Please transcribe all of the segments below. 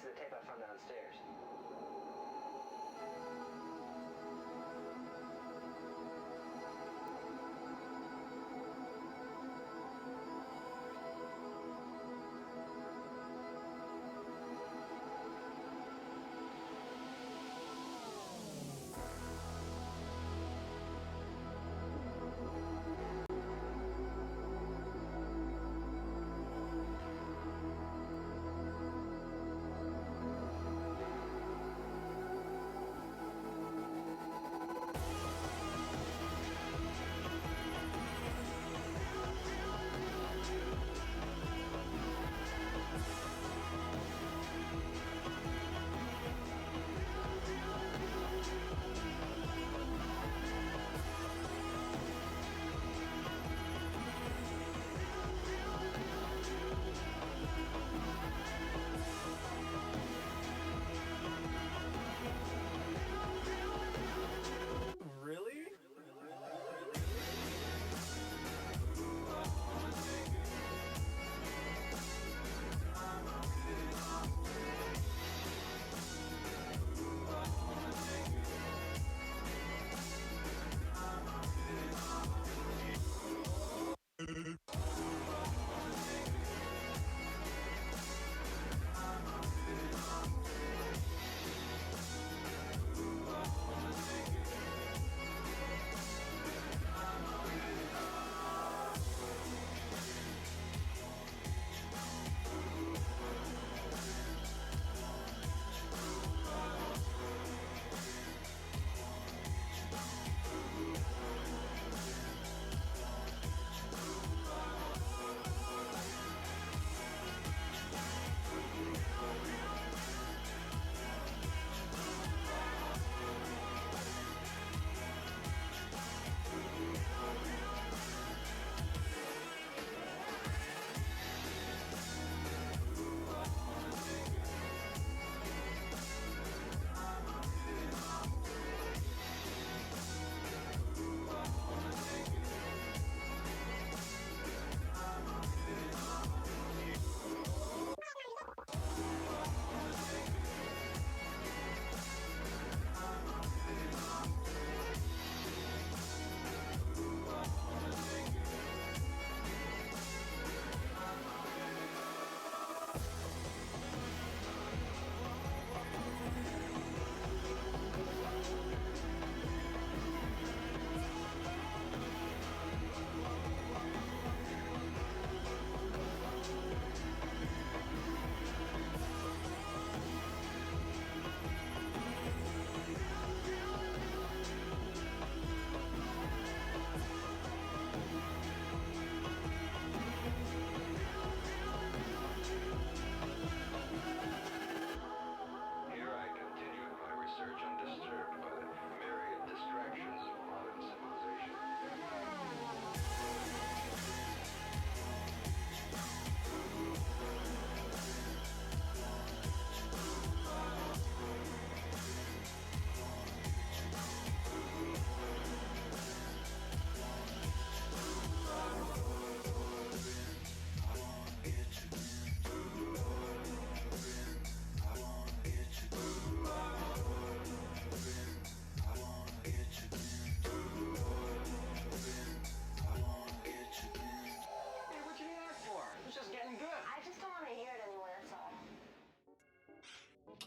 to the tape I found downstairs.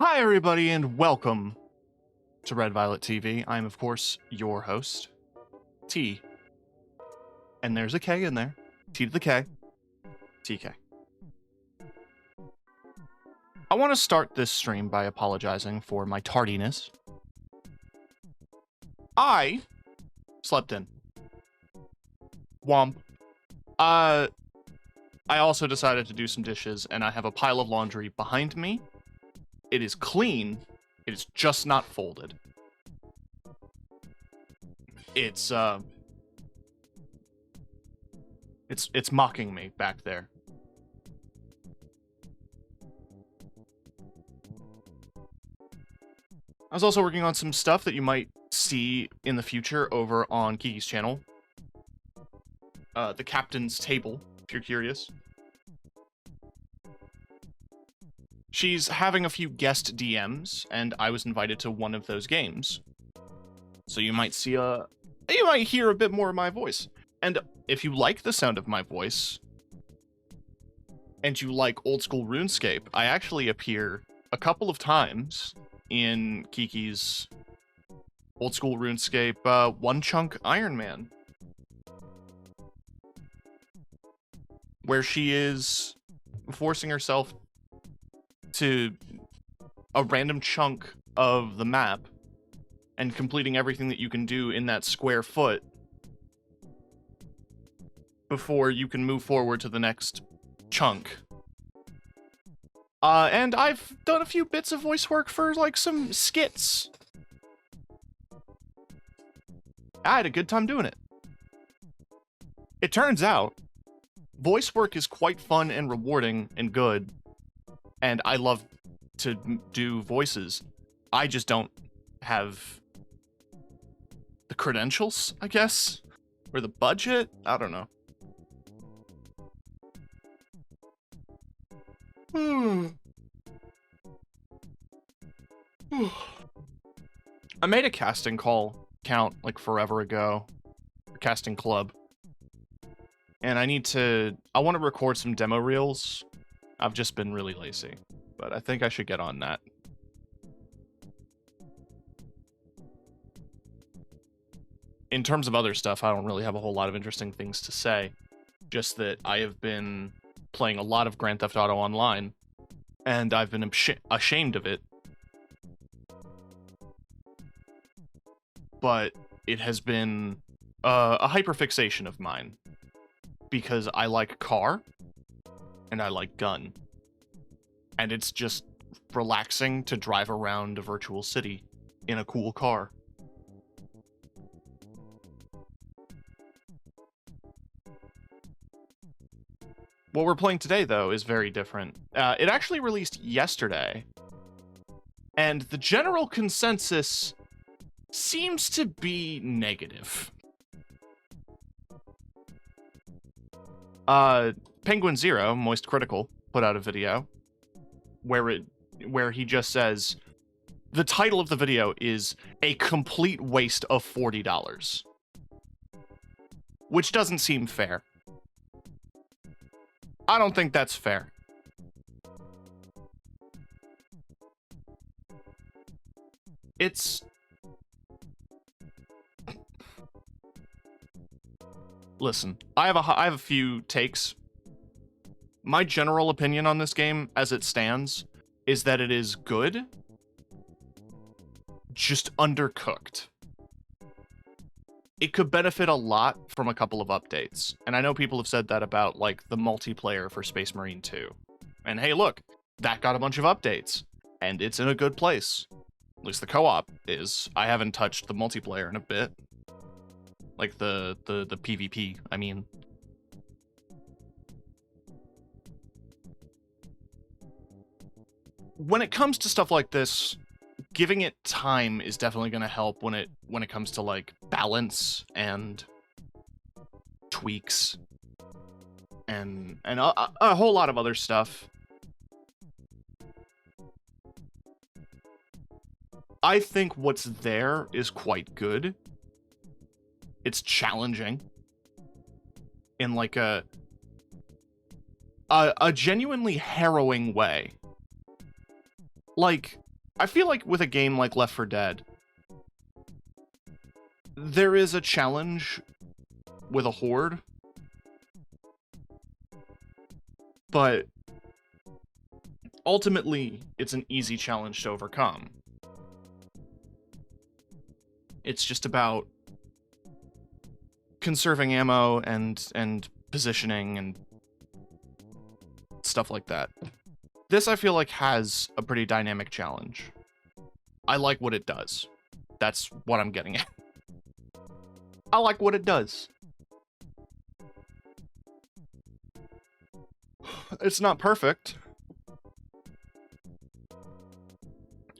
Hi, everybody, and welcome to Red Violet TV. I'm, of course, your host, T. And there's a K in there. T to the K. TK. I want to start this stream by apologizing for my tardiness. I slept in. Womp. I also decided to do some dishes, and I have a pile of laundry behind me. It is clean. It is just not folded. It's mocking me back there. I was also working on some stuff that you might see in the future over on Kiki's channel. The Captain's Table, if you're curious. she's having a few guest DMs, and I was invited to one of those games. So you might hear a bit more of my voice. And if you like the sound of my voice, and you like old school RuneScape, I actually appear a couple of times in Kiki's old school RuneScape One Chunk Iron Man, where she is forcing herself to a random chunk of the map and completing everything that you can do in that square foot before you can move forward to the next chunk. And I've done a few bits of voice work for, like, some skits. I had a good time doing it. It turns out, voice work is quite fun and rewarding and good, and I love to do voices. I just don't have the credentials, I guess, or the budget. I don't know. I made a casting call count like forever ago, a casting club, and I want to record some demo reels. I've just been really lazy, but I think I should get on that. In terms of other stuff, I don't really have a whole lot of interesting things to say, just that I have been playing a lot of Grand Theft Auto Online, and I've been ashamed of it. But it has been a hyperfixation of mine, because I like car, and I like gun. And it's just relaxing to drive around a virtual city in a cool car. What we're playing today, though, is very different. It actually released yesterday, and the general consensus seems to be negative. Penguin Zero, Moist Critical, put out a video where he just says, the title of the video is a complete waste of $40, which doesn't seem fair. I don't think that's fair. Listen, I have a few takes. My general opinion on this game, as it stands, is that it is good, just undercooked. It could benefit a lot from a couple of updates, and I know people have said that about, like, the multiplayer for Space Marine 2. And hey, look, that got a bunch of updates, and it's in a good place. At least the co-op is. I haven't touched the multiplayer in a bit. Like, the PvP, I mean. When it comes to stuff like this, giving it time is definitely going to help when it comes to, like, balance and tweaks and a whole lot of other stuff. I think what's there is quite good. It's challenging in, like, a genuinely harrowing way. Like, I feel like with a game like Left 4 Dead, there is a challenge with a horde, but ultimately, it's an easy challenge to overcome. It's just about conserving ammo and positioning and stuff like that. This, I feel like, has a pretty dynamic challenge. I like what it does. That's what I'm getting at. I like what it does. It's not perfect.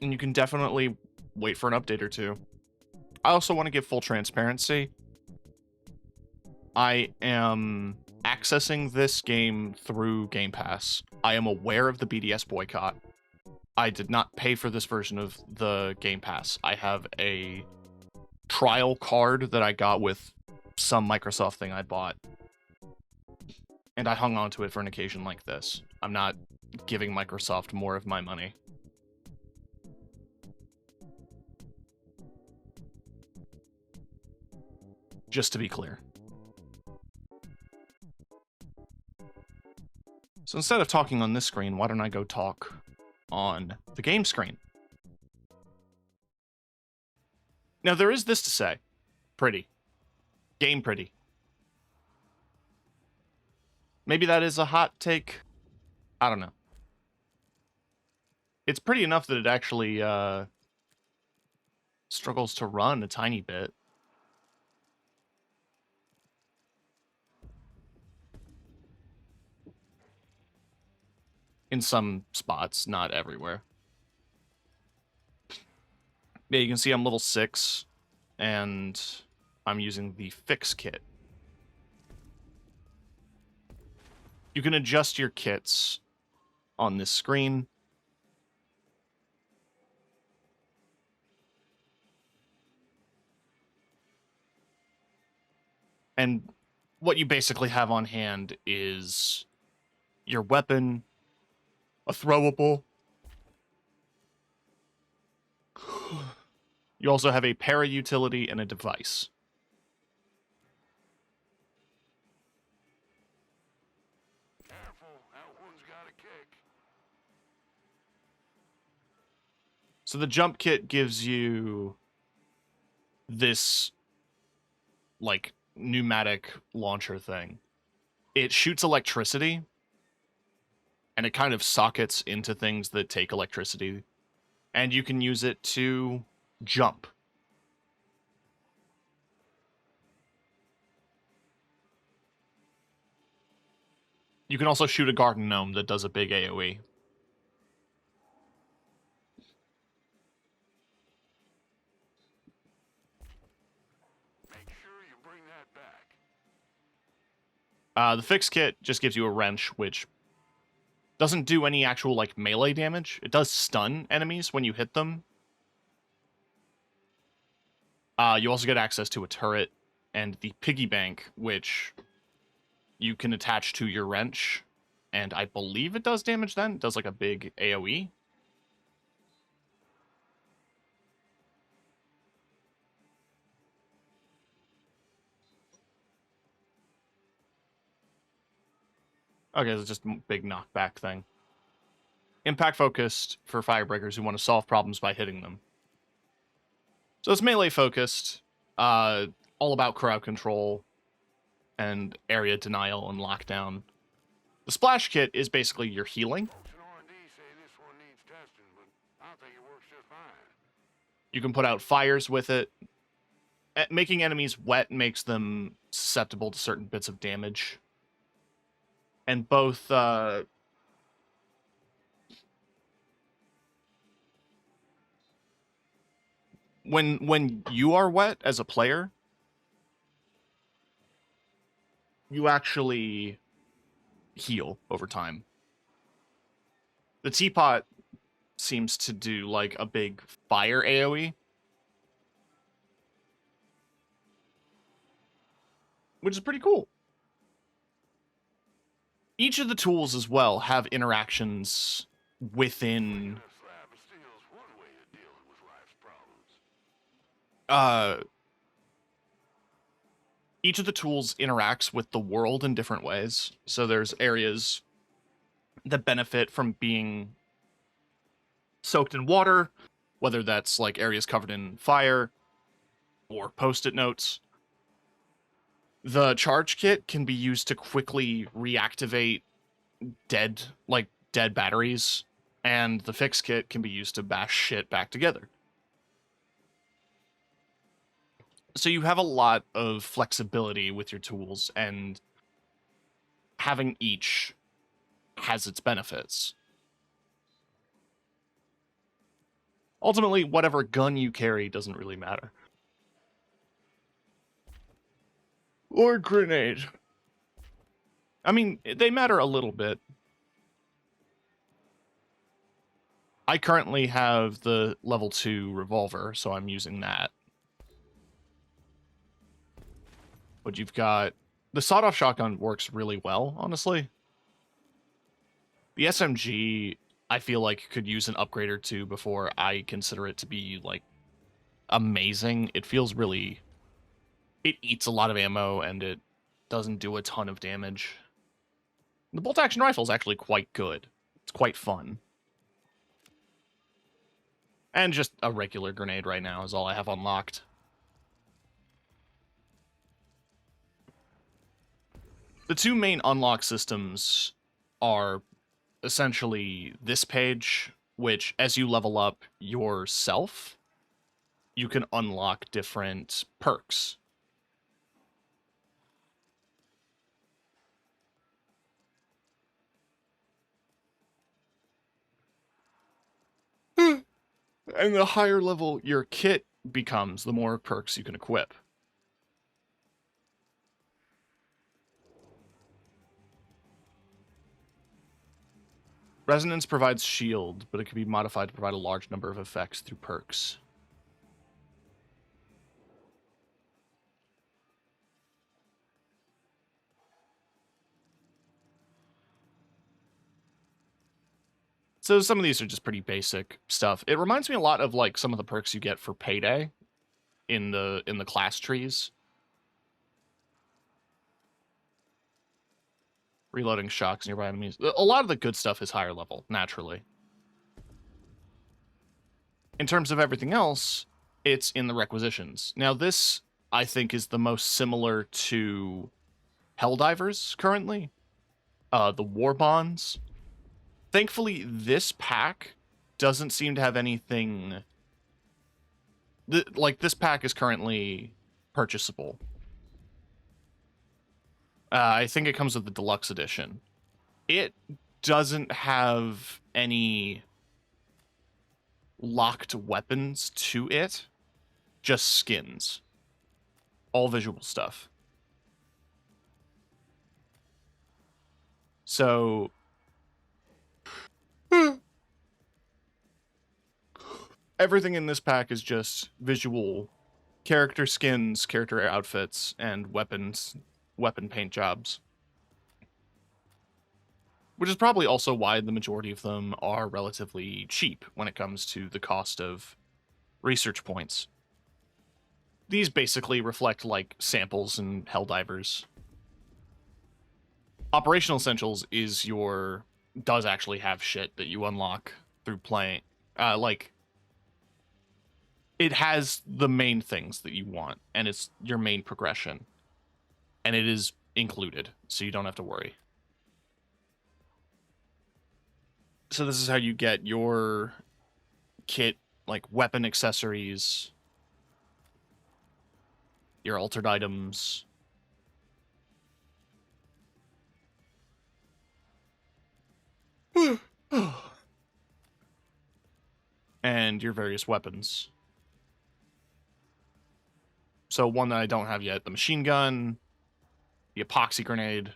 And you can definitely wait for an update or two. I also want to give full transparency. I am accessing this game through Game Pass. I am aware of the BDS boycott. I did not pay for this version of the Game Pass. I have a trial card that I got with some Microsoft thing I bought, and I hung on to it for an occasion like this. I'm not giving Microsoft more of my money. Just to be clear. So instead of talking on this screen, why don't I go talk on the game screen? Now, there is this to say. Pretty. Game pretty. Maybe that is a hot take. I don't know. It's pretty enough that it actually struggles to run a tiny bit. In some spots, not everywhere. Yeah, you can see I'm level 6, and I'm using the fix kit. You can adjust your kits on this screen. And what you basically have on hand is your weapon, a throwable. You also have a para utility and a device. Careful, that one's got a kick. So the jump kit gives you this, like, pneumatic launcher thing. It shoots electricity, and it kind of sockets into things that take electricity, and you can use it to jump. You can also shoot a garden gnome that does a big AoE. Make sure you bring that back. The fix kit just gives you a wrench, which doesn't do any actual, like, melee damage. It does stun enemies when you hit them. You also get access to a turret and the piggy bank, which you can attach to your wrench, and I believe it does damage then. It does, like, a big AoE. Okay, it's just a big knockback thing. Impact focused for firebreakers who want to solve problems by hitting them. So it's melee focused, all about crowd control and area denial and lockdown. The splash kit is basically your healing. Folks in R&D say this one needs testing, but I think it works just fine. You can put out fires with it. Making enemies wet makes them susceptible to certain bits of damage. And both when you are wet as a player, you actually heal over time. The teapot seems to do, like, a big fire AoE, which is pretty cool. Each of the tools as well have interactions within A slab of steel's one way of dealing with life's problems. each of the tools interacts with the world in different ways. So there's areas that benefit from being soaked in water, whether that's, like, areas covered in fire or post-it notes. The charge kit can be used to quickly reactivate dead batteries, and the fix kit can be used to bash shit back together. So you have a lot of flexibility with your tools, and having each has its benefits. Ultimately, whatever gun you carry doesn't really matter. Or grenade. I mean, they matter a little bit. I currently have the level 2 revolver, so I'm using that. But you've got... The sawed-off shotgun works really well, honestly. The SMG, I feel like, could use an upgrade or two before I consider it to be, like, amazing. It feels really... It eats a lot of ammo, and it doesn't do a ton of damage. The bolt-action rifle is actually quite good. It's quite fun. And just a regular grenade right now is all I have unlocked. The two main unlock systems are essentially this page, which, as you level up yourself, you can unlock different perks. And the higher level your kit becomes, the more perks you can equip. Resonance provides shield, but it can be modified to provide a large number of effects through perks. So some of these are just pretty basic stuff. It reminds me a lot of like some of the perks you get for Payday in the class trees. Reloading shocks nearby enemies. A lot of the good stuff is higher level, naturally. In terms of everything else, it's in the requisitions. Now this, I think, is the most similar to Helldivers currently. The War Bonds. Thankfully, this pack doesn't seem to have anything... Like, this pack is currently purchasable. I think it comes with the deluxe edition. It doesn't have any locked weapons to it, just skins. All visual stuff. So... everything in this pack is just visual character skins, character outfits, and weapons, weapon paint jobs. Which is probably also why the majority of them are relatively cheap when it comes to the cost of research points. These basically reflect, like, samples and Helldivers. Operational Essentials is does actually have shit that you unlock through playing. Like, it has the main things that you want, and it's your main progression. And it is included, so you don't have to worry. So this is how you get your kit, like weapon accessories, your altered items. And your various weapons. So one that I don't have yet, the machine gun, the epoxy grenade,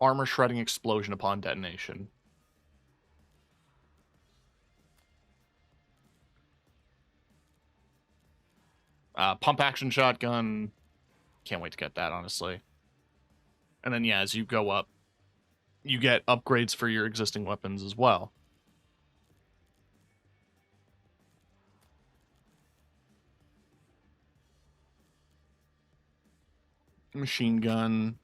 armor shredding explosion upon detonation. Pump action shotgun. Can't wait to get that, honestly. And then, yeah, as you go up, you get upgrades for your existing weapons as well. Machine gun.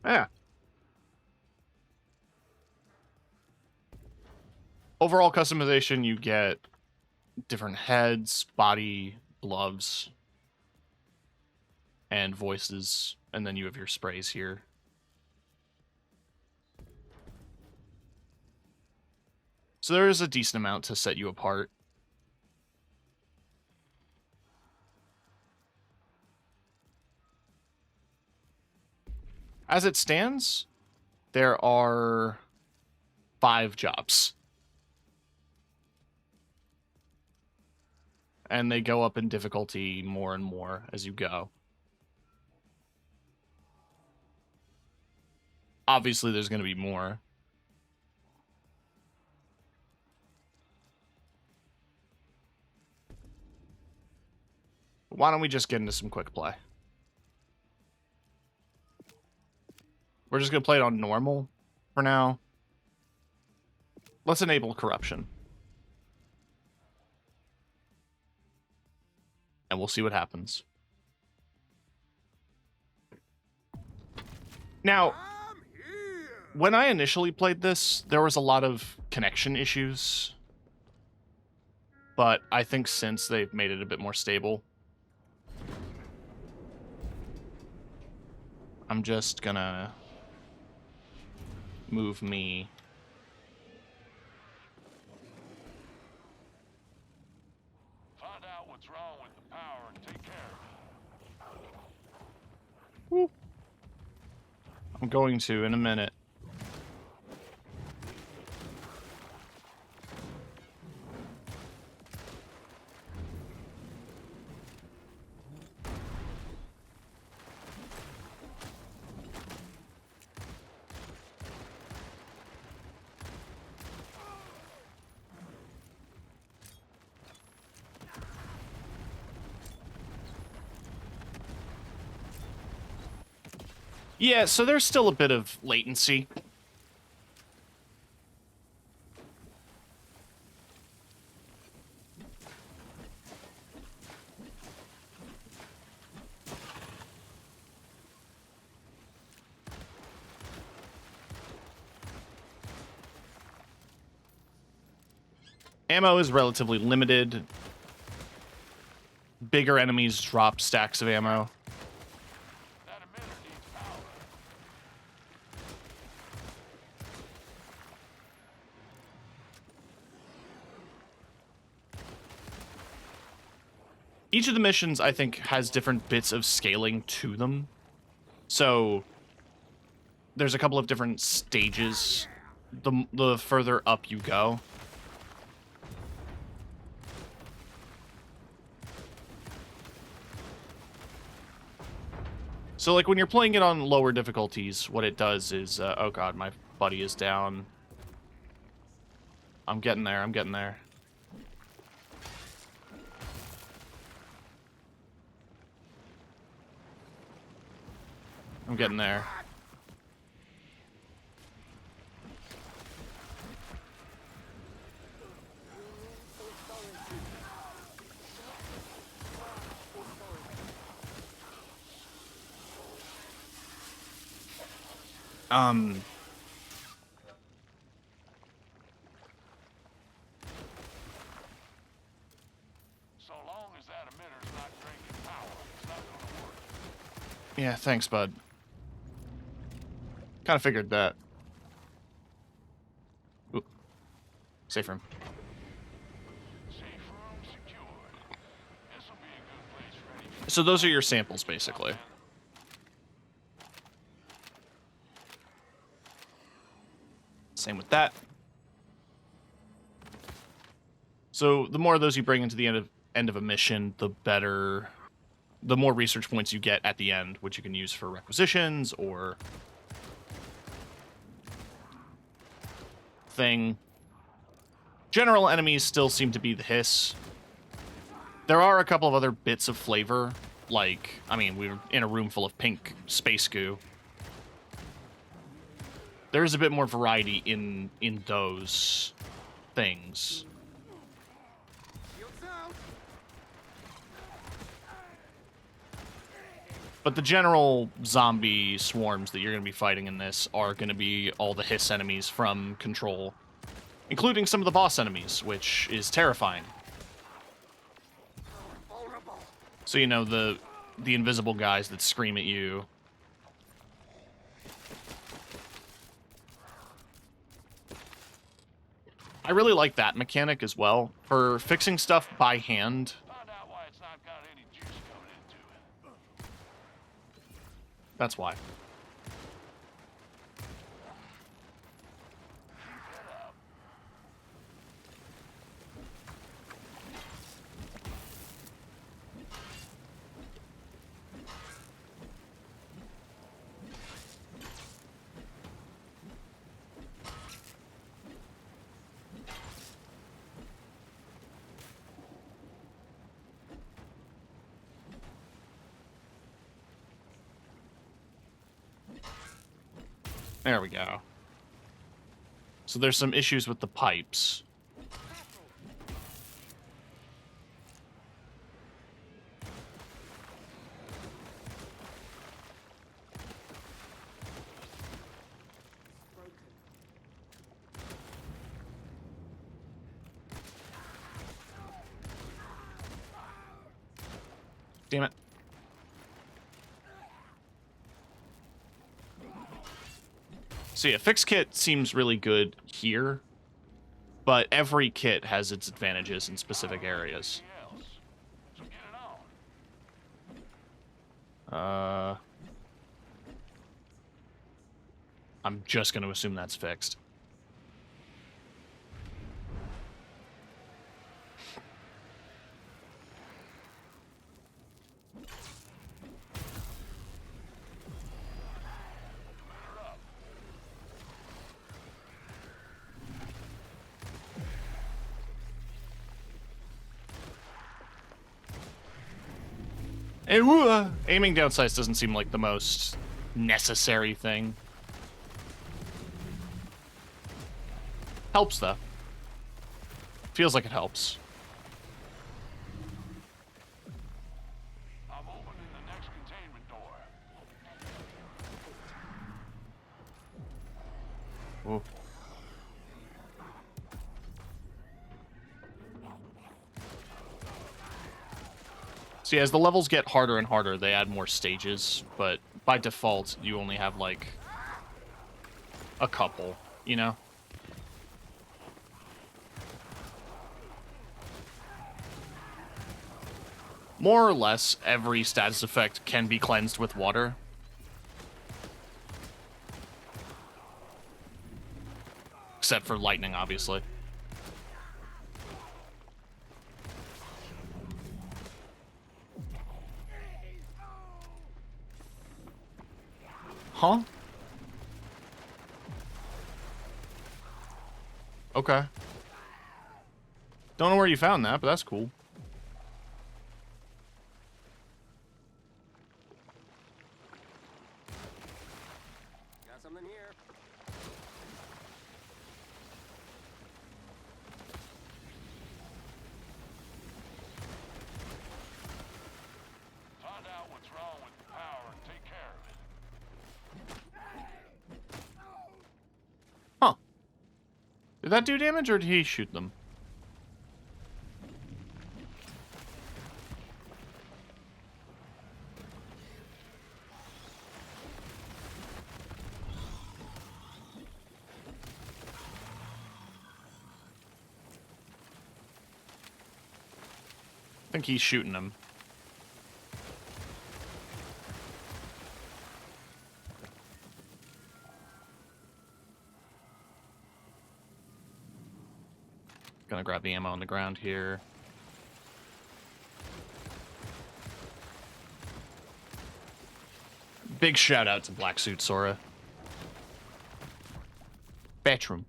Yeah. Overall customization, you get different heads, body, gloves, and voices, and then you have your sprays here. So there is a decent amount to set you apart. As it stands, there are 5 jobs. and they go up in difficulty more and more as you go. Obviously, there's going to be more. Why don't we just get into some quick play? We're just going to play it on normal for now. Let's enable corruption. And we'll see what happens. Now, when I initially played this, there was a lot of connection issues. But I think since they've made it a bit more stable, I'm just gonna move me. Find out what's wrong with the power and take care of it. Woo. I'm going to in a minute. Yeah, so there's still a bit of latency. Ammo is relatively limited. Bigger enemies drop stacks of ammo. That emitter needs power. Each of the missions, I think, has different bits of scaling to them. So there's a couple of different stages the further up you go. So, like, when you're playing it on lower difficulties, what it does is... oh, God, my buddy is down. I'm getting there, I'm getting there. I'm getting there. So long as that emitter's not drinking power, it's not gonna work. Yeah, thanks, bud. Kind of figured that. Ooh. Safe room. Safe room secured. This'll be a good place for any... So those are your samples, basically. Same with that. So the more of those you bring into the end of a mission, the better, the more research points you get at the end, which you can use for requisitions or thing. General enemies still seem to be the hiss. There are a couple of other bits of flavor, like, I mean, we were in a room full of pink space goo. There's a bit more variety in those things. But the general zombie swarms that you're going to be fighting in this are going to be all the hiss enemies from Control, including some of the boss enemies, which is terrifying. So, you know, the invisible guys that scream at you. I really like that mechanic as well, for fixing stuff by hand. Find out why it's not got any juice coming into it. That's why. There we go. So there's some issues with the pipes. Damn it. So yeah, fix kit seems really good here, but every kit has its advantages in specific areas. So get it on. I'm just going to assume that's fixed. And aiming down sights doesn't seem like the most necessary thing. Helps, though. Feels like it helps. I'm opening the next containment door. Ooh. See, as the levels get harder and harder, they add more stages, but by default, you only have, like, a couple, you know? More or less, every status effect can be cleansed with water. Except for lightning, obviously. Huh? Okay. Don't know where you found that, but that's cool. Got something here. Find out what's wrong with the power and take care of it. Huh. Did that do damage, or did he shoot them? I think he's shooting them. Gonna grab the ammo on the ground here. Big shout out to Black Suit Sora. Bathroom.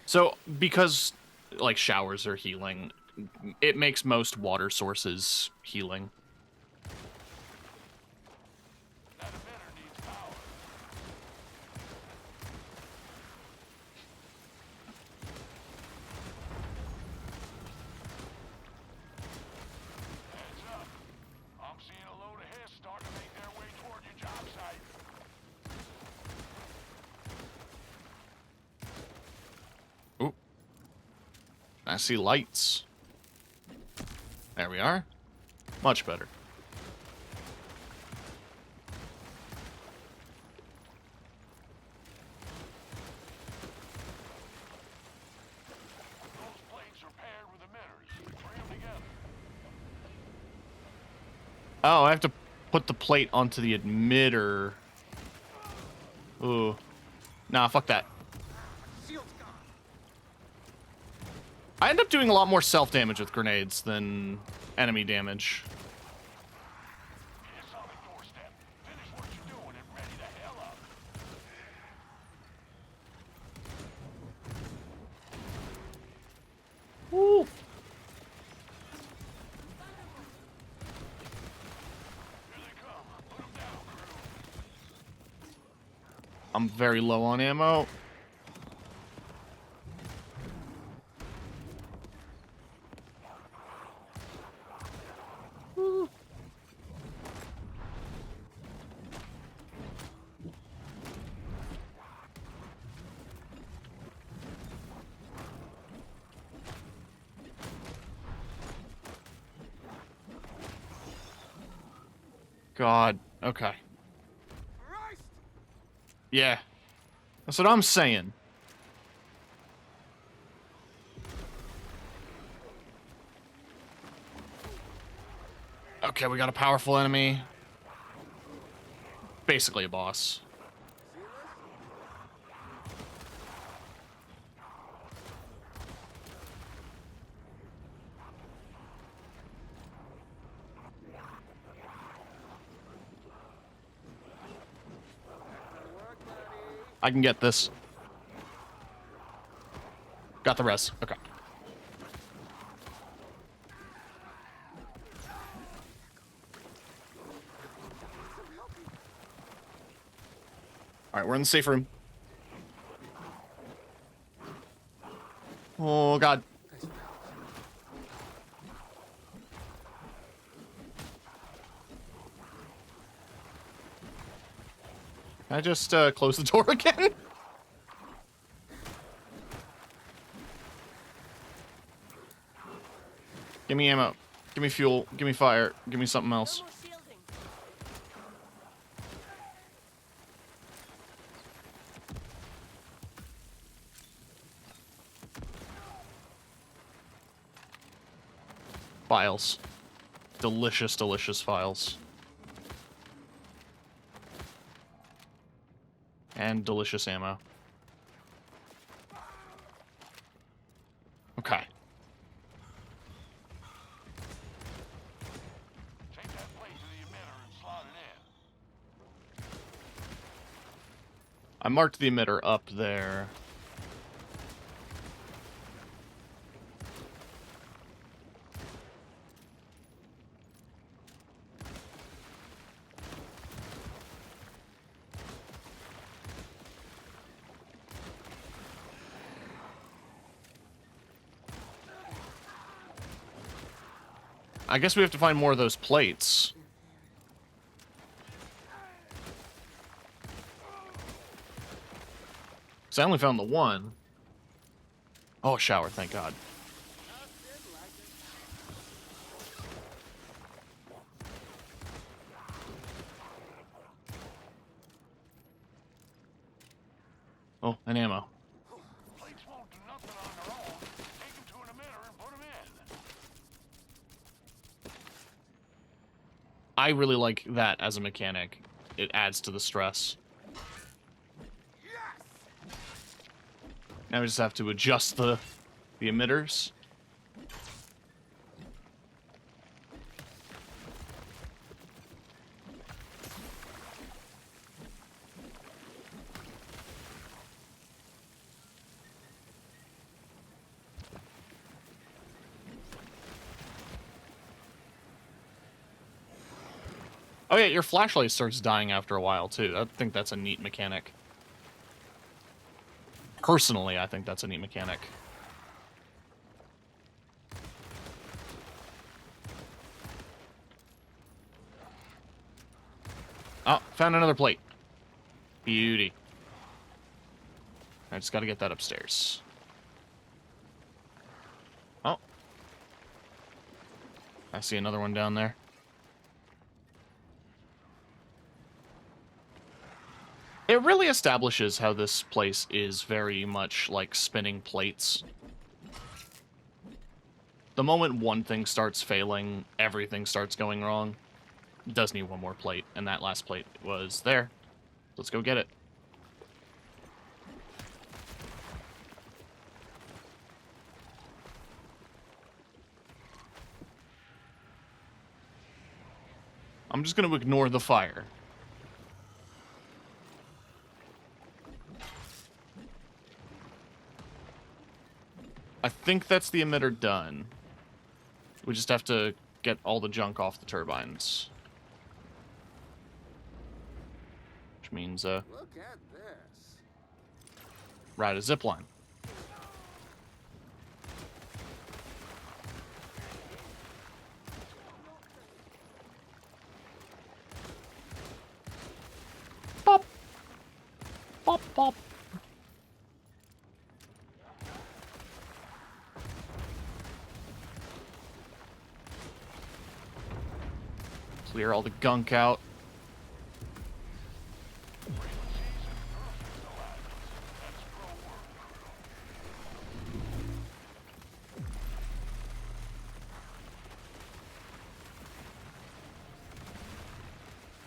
So, because, like, showers are healing, it makes most water sources healing. That emitter needs power. Heads up. I'm seeing a load of hiss starting to make their way toward your job site. Ooh. I see lights. There we are. Much better. Those plates are paired with emitters. Bring them together. Oh, I have to put the plate onto the emitter. Ooh. Nah, fuck that. Shield's gone. I end up doing a lot more self-damage with grenades than enemy damage. It's on the doorstep. Finish what you're doing and ready the hell up. Woo. Here they come. I'm very low on ammo. Woo. God. Okay. Christ! Yeah. That's what I'm saying. Okay, we got a powerful enemy. Basically a boss. See this? Good work, buddy. I can get this. Got the rest. Okay. Alright, we're in the safe room. Oh, God. Can I just close the door again? Give me ammo. Give me fuel. Give me fire. Give me something else. No more shielding. Files. Delicious, delicious files. And delicious ammo. Okay. Take that plate to the emitter and slot it in. I marked the emitter up there. I guess we have to find more of those plates. Because I only found the one. Oh, a shower, thank God. Oh, and ammo. Plates won't do nothing on their own. Take them to an emitter and put them in. I really like that as a mechanic. It adds to the stress. Now we just have to adjust the emitters. Oh yeah, your flashlight starts dying after a while too. I think that's a neat mechanic. Personally, I think that's a neat mechanic. Oh, found another plate. Beauty. I just gotta get that upstairs. Oh. I see another one down there. It really establishes how this place is very much like spinning plates. The moment one thing starts failing, everything starts going wrong. It does need one more plate, and that last plate was there. Let's go get it. I'm just going to ignore the fire. I think that's the emitter done. We just have to get all the junk off the turbines. Which means, Look at this. ride a zip line. Pop. Pop, pop. Clear all the gunk out.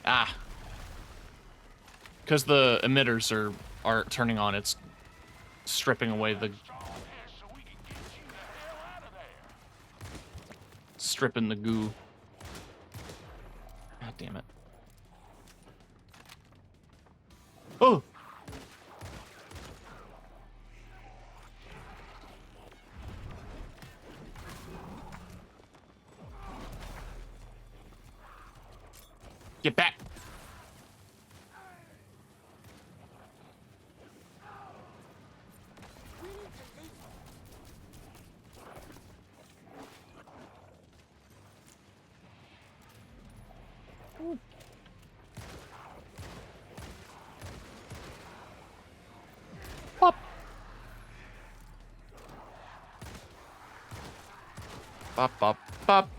Ah. Because the emitters are turning on, it's stripping away the... stripping the goo. God damn it. Oh! Get back! Pop! Pop, pop, pop.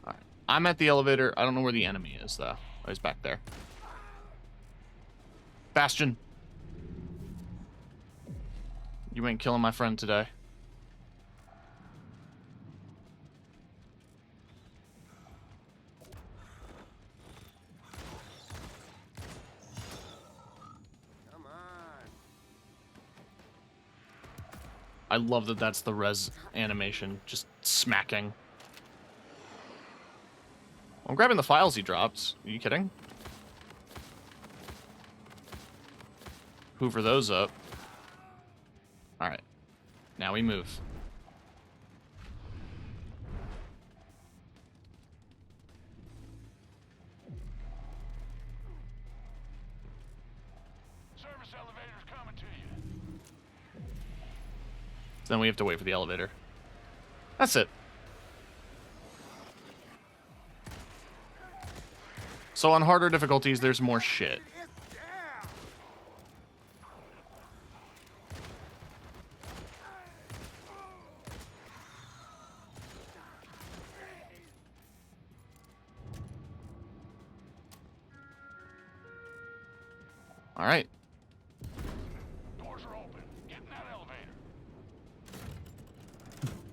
Alright. I'm at the elevator. I don't know where the enemy is, though. Oh, he's back there. Bastion. You ain't killing my friend today. Come on. I love that that's the res animation. Just smacking. I'm grabbing the files he dropped. Are you kidding? Hoover those up. Alright. Now we move. Service elevator's coming to you. So then we have to wait for the elevator. That's it. So on harder difficulties, there's more shit. It's down. All right. Doors are open. Get in that elevator.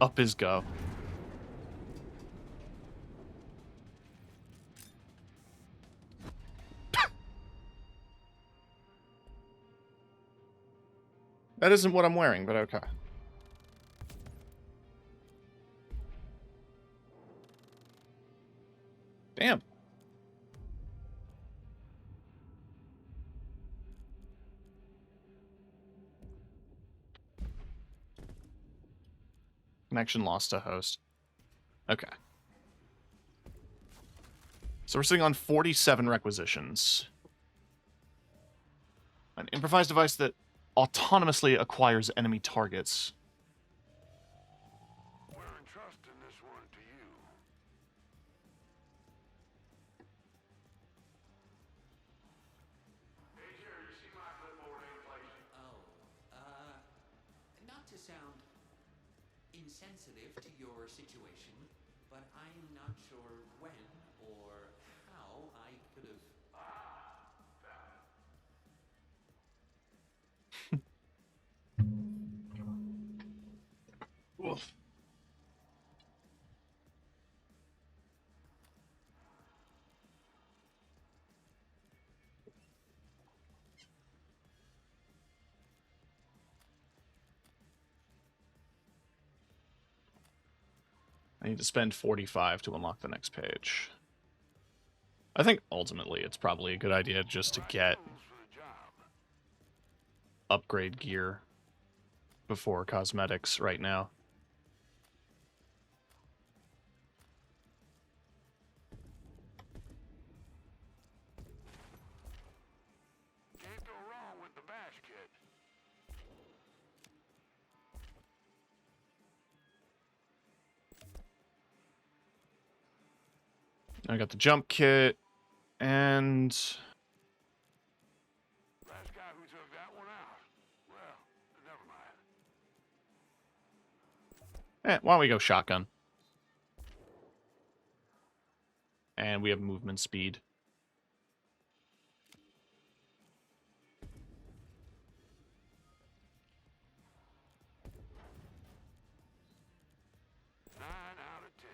Up is go. That isn't what I'm wearing, but okay. Damn. Connection lost to host. Okay. So we're sitting on 47 requisitions. An improvised device that autonomously acquires enemy targets. We're entrusting this one to you. Hey, Jerry, you see my clipboard inflation? Not to sound insensitive to your situation, but I'm not sure when or how I could have. Oof. I need to spend 45 to unlock the next page. I think ultimately it's probably a good idea just to get Tools for the job. upgrade gear before cosmetics right now. I got the jump kit, and Last guy who took that one out. Well, never mind. why don't we go shotgun? And we have movement speed. Nine out of 10.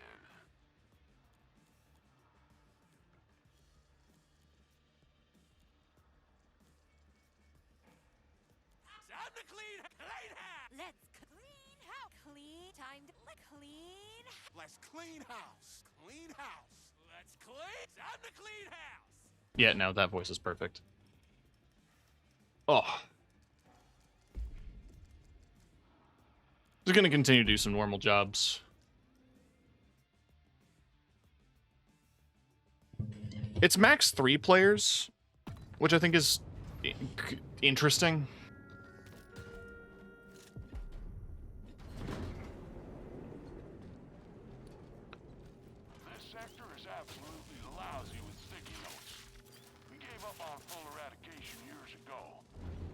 Time to clean house. Let's clean house. Clean time to clean. Let's clean house. Clean house. Let's clean. Time to clean house. Yeah, no, that voice is perfect. Oh. Just gonna continue to do some normal jobs. It's max 3 players, which I think is interesting. This sector is absolutely lousy with sticky notes. We gave up on full eradication years ago,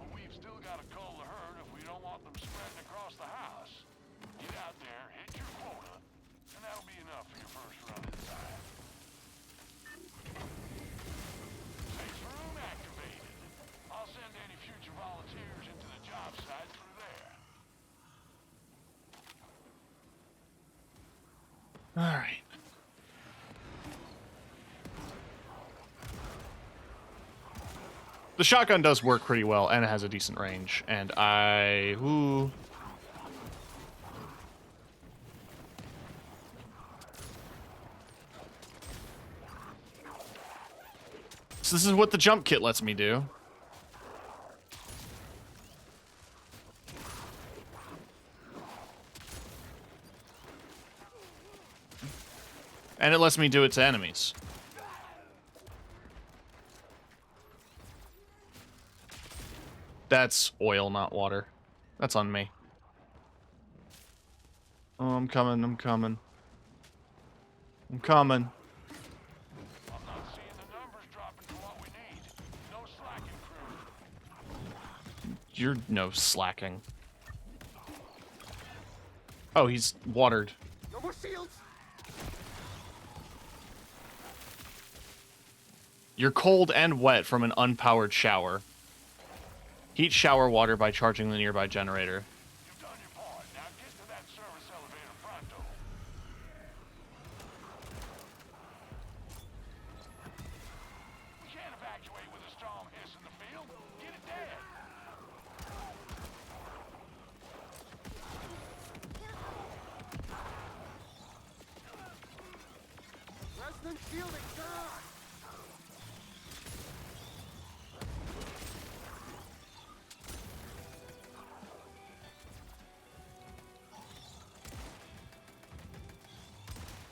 but we've still got to cull the herd if we don't want them spreading across the house. Get out there, hit your quota, and that'll be enough for your first run inside. Safe room activated. I'll send any future volunteers into the job site through there. All right. The shotgun does work pretty well, and it has a decent range. And ooh. So this is what the jump kit lets me do. And it lets me do it to enemies. That's oil, not water. That's on me. Oh, I'm coming, I'm coming. I'm coming. I'm not seeing the numbers dropping to what we need. No slacking, crew. You're no slacking. Oh, he's watered. No more shields. You're cold and wet from an unpowered shower. Heat shower water by charging the nearby generator. You've done your part. Now get to that service elevator pronto. We can't evacuate with a strong hiss in the field. Get it dead. Resonant shielding gone.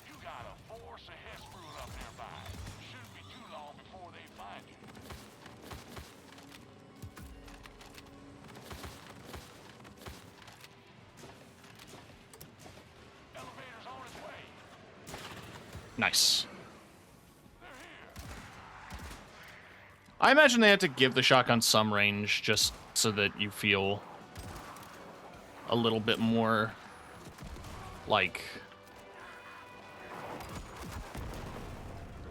You got a force of hiss brewing up nearby. Shouldn't be too long before they find you. Elevator's on its way. Nice. They're here. I imagine they had to give the shotgun some range just so that you feel a little bit more like...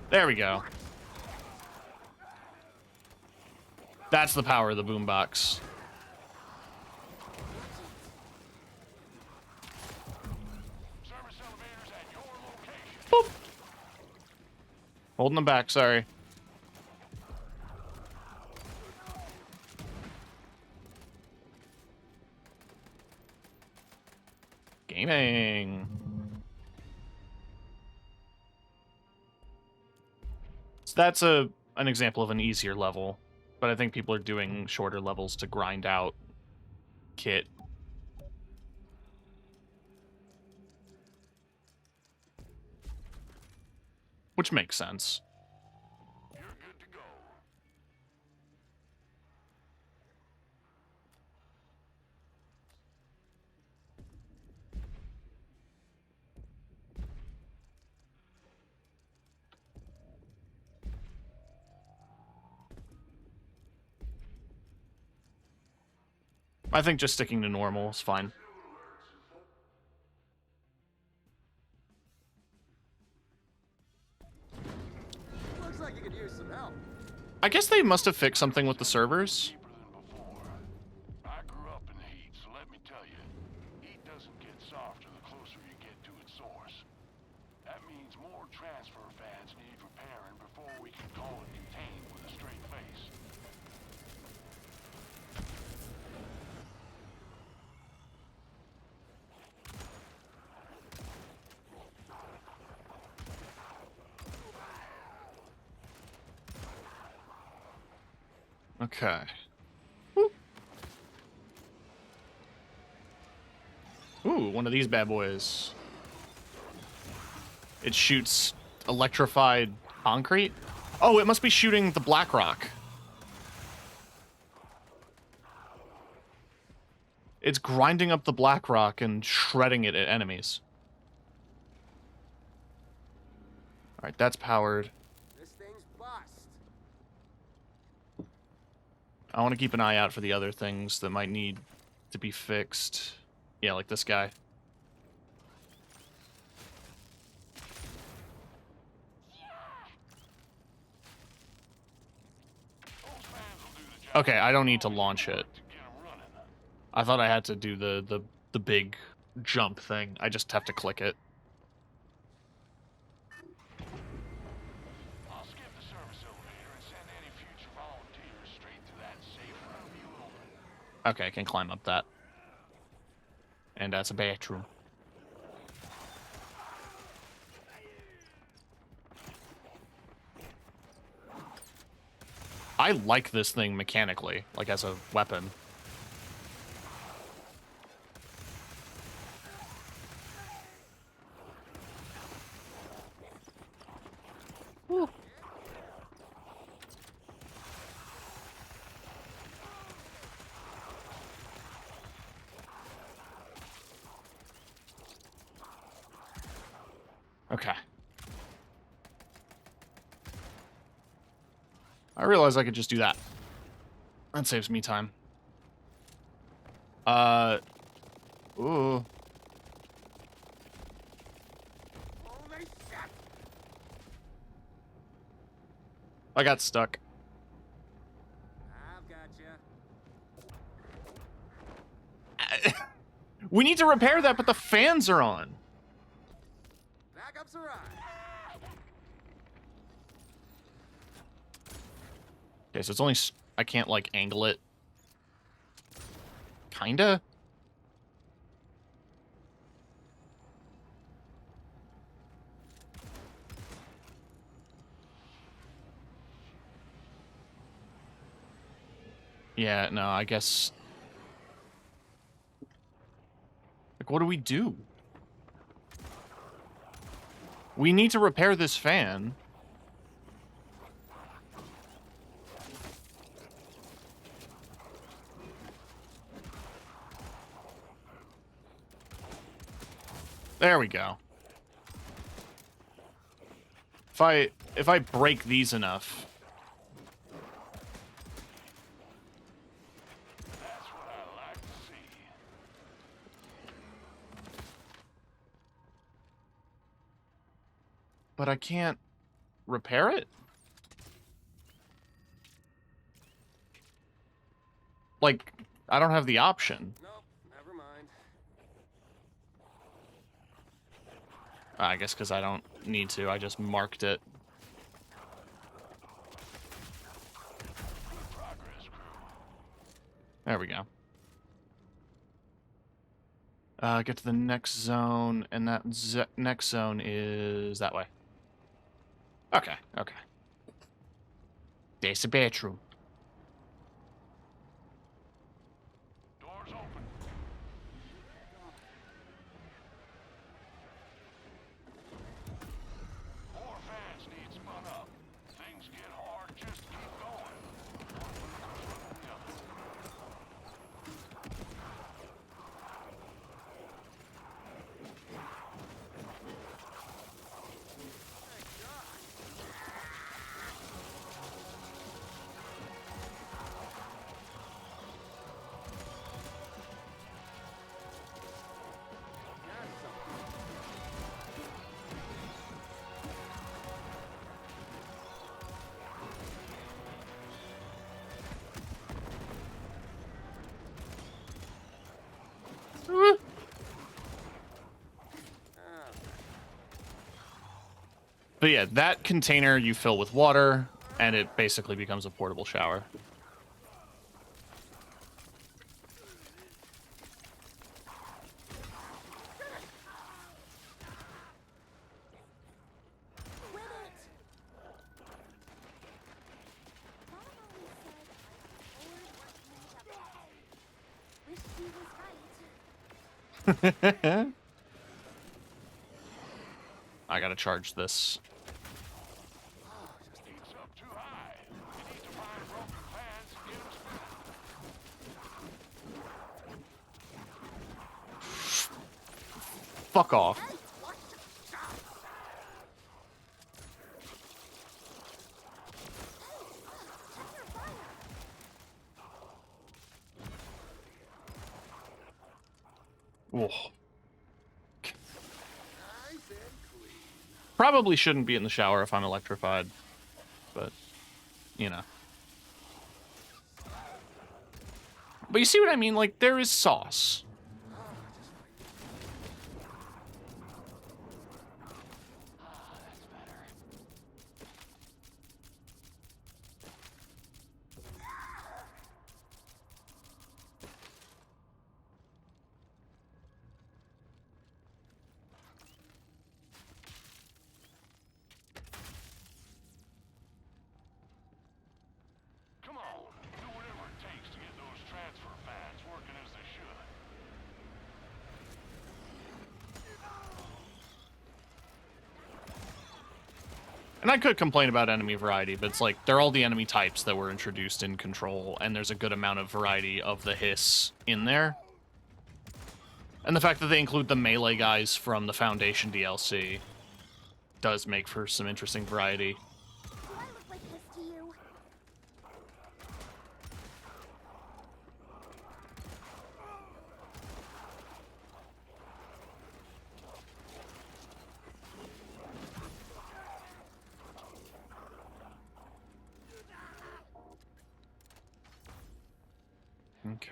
There we go. That's the power of the boombox. Service elevators at your location. Boop. Holding them back, sorry. Gaming. So that's an example of an easier level, but I think people are doing shorter levels to grind out kit. Which makes sense. You're good to go. I think just sticking to normal is fine. Looks like you could use some help. I guess they must have fixed something with the servers. Cheaper than before. I grew up in the heat, so let me tell you, heat doesn't get softer the closer you get to its source. That means more transfer fans need repairing before we can call it contained with a straight face. Okay. Woo. Ooh, one of these bad boys. It shoots electrified concrete? Oh, it must be shooting the black rock. It's grinding up the black rock and shredding it at enemies. Alright, that's powered. This thing's bust. I want to keep an eye out for the other things that might need to be fixed. Yeah, like this guy. Okay, I don't need to launch it. I thought I had to do the big jump thing. I just have to click it. I'll skip the service elevator and send any future volunteers straight to that safe room you opened. Okay, I can climb up that. And that's a bathroom. I like this thing mechanically, like as a weapon. Woo. Okay. I realized I could just do that. That saves me time. Ooh. Holy shit! I got stuck. I've got you. We need to repair that, but the fans are on. Backup's arrived. Okay, so it's only... I can't, like, angle it. Kinda? Yeah, no, I guess... Like, what do we do? We need to repair this fan. There we go. If I break these enough. That's what I like to see. But I can't repair it? Like, I don't have the option. Nope, never mind. I guess because I don't need to. I just marked it. Good progress, crew. There we go. Get to the next zone, and that next zone is that way. Okay, okay. There's a bedroom. Doors open. More fans need spun up. Things get hard, just keep going. But yeah, that container you fill with water, and it basically becomes a portable shower. I gotta charge this. Heat's up too high. You need to find broken fans and get them spinning. Fuck off. Whoa. Probably shouldn't be in the shower if I'm electrified, but, you know. But you see what I mean? Like, there is sauce. Come on, do whatever it takes to get those transfer fans working as they should. And I could complain about enemy variety, but it's like, they're all the enemy types that were introduced in Control, and there's a good amount of variety of the hiss in there. And the fact that they include the melee guys from the Foundation DLC does make for some interesting variety. Do I look like this to you? Okay.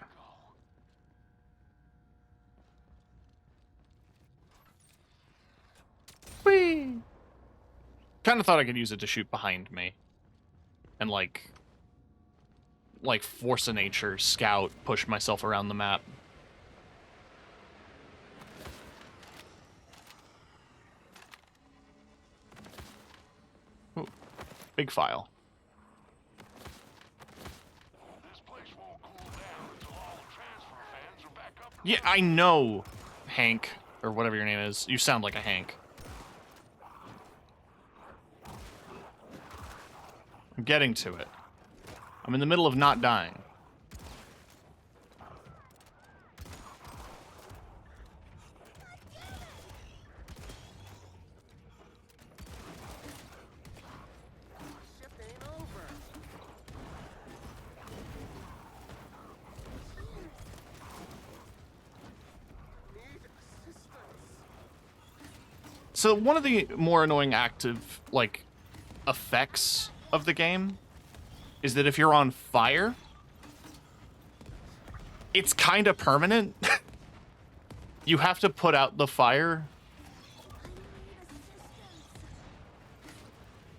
Whee! Kind of thought I could use it to shoot behind me. And like force a nature, scout, push myself around the map. Ooh, big file. This place won't cool down until all the transfer fans are back up. Yeah, I know, Hank, or whatever your name is. You sound like a Hank. I'm getting to it. I'm in the middle of not dying. Shift ain't over. Need assistance. So one of the more annoying active, like, effects of the game is that if you're on fire, it's kind of permanent. You have to put out the fire.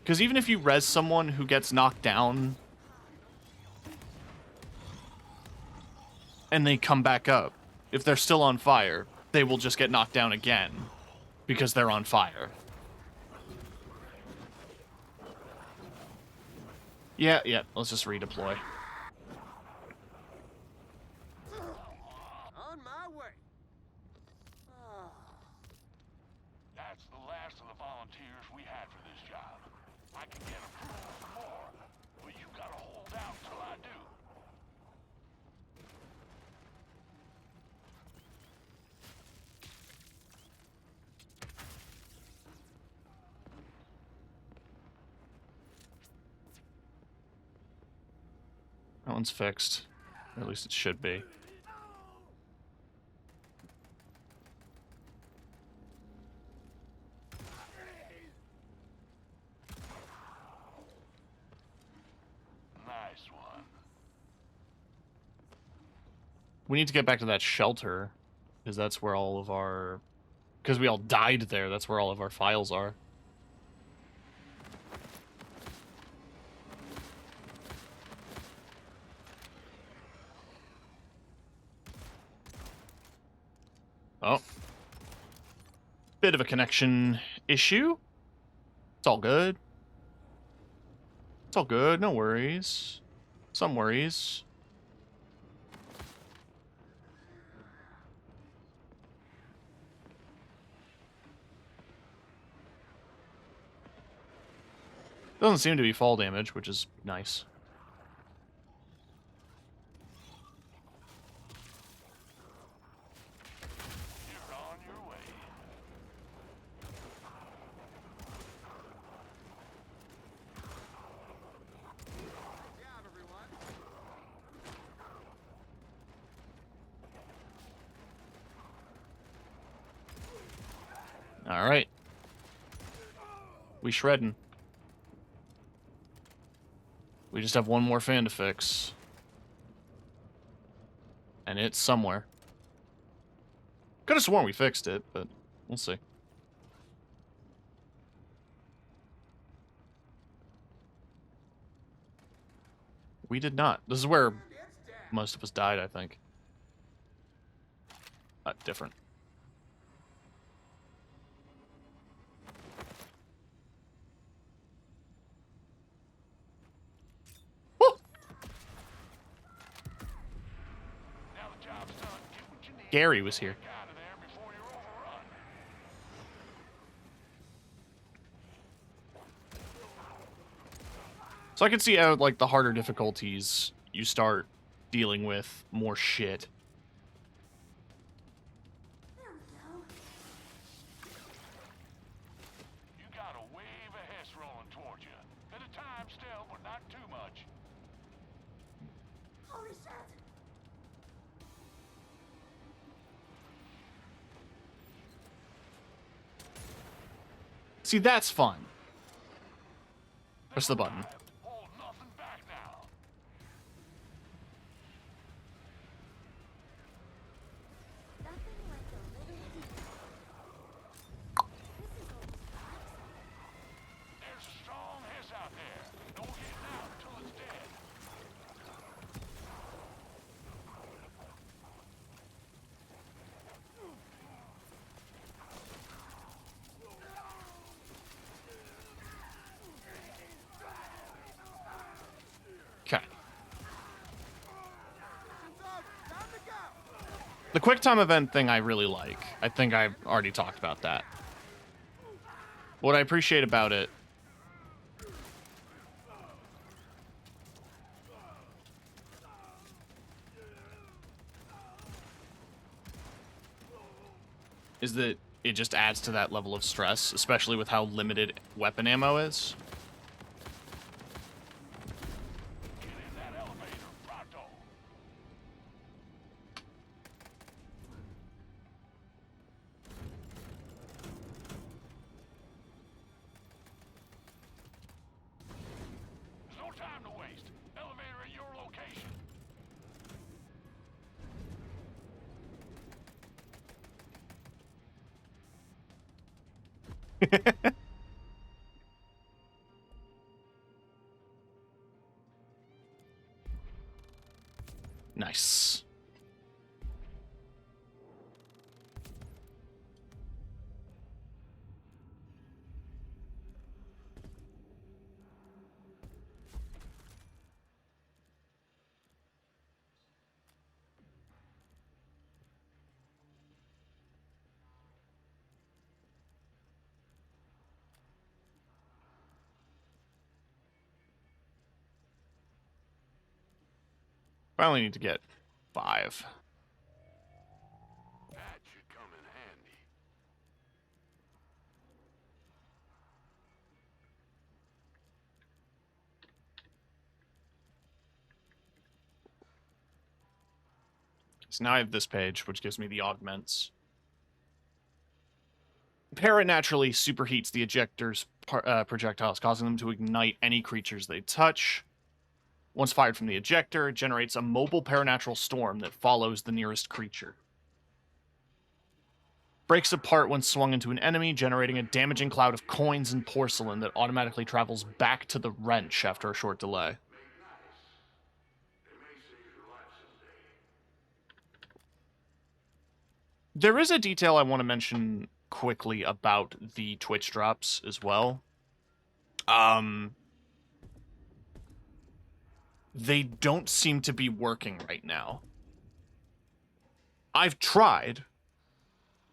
Because even if you res someone who gets knocked down and they come back up, if they're still on fire, they will just get knocked down again because they're on fire. Yeah, let's just redeploy. On my way. That's the last of the volunteers we had for this job. I can get approval for more, but you gotta hold out till I do. That one's fixed. Or at least it should be. Nice one. We need to get back to that shelter, because that's where all of our... Because we all died there, that's where all of our files are. Oh. Bit of a connection issue. It's all good. It's all good. No worries. Some worries. Doesn't seem to be fall damage, which is nice. You're on your way. All right. We shredding. We just have one more fan to fix. And it's somewhere. Could have sworn we fixed it, but we'll see. We did not. This is where most of us died, I think. Different. Woo! Now the job's done. Get what you need. Gary was here. Get out of there before you're overrun. So I can see how, like, the harder difficulties, you start dealing with more shit. You got a wave of Hess rolling towards you. Bit of time still, but not too much. Holy shit! See, that's fun. Press the button. Hold nothing back now. Nothing like a little deep. This is almost relaxing. There's a strong Hess out there. No getting out until it's dead. Okay. The quick time event thing I really like. I think I've already talked about that. What I appreciate about it is that it just adds to that level of stress, especially with how limited weapon ammo is. Get in that elevator, pronto. There's no time to waste. Elevator at your location. Nice. I only need to get 5. That should come in handy. So now I have this page, which gives me the augments. Para naturally superheats the ejector's projectiles, causing them to ignite any creatures they touch. Once fired from the ejector, it generates a mobile paranatural storm that follows the nearest creature. Breaks apart when swung into an enemy, generating a damaging cloud of coins and porcelain that automatically travels back to the wrench after a short delay. There is a detail I want to mention quickly about the Twitch drops as well. They don't seem to be working right now. I've tried,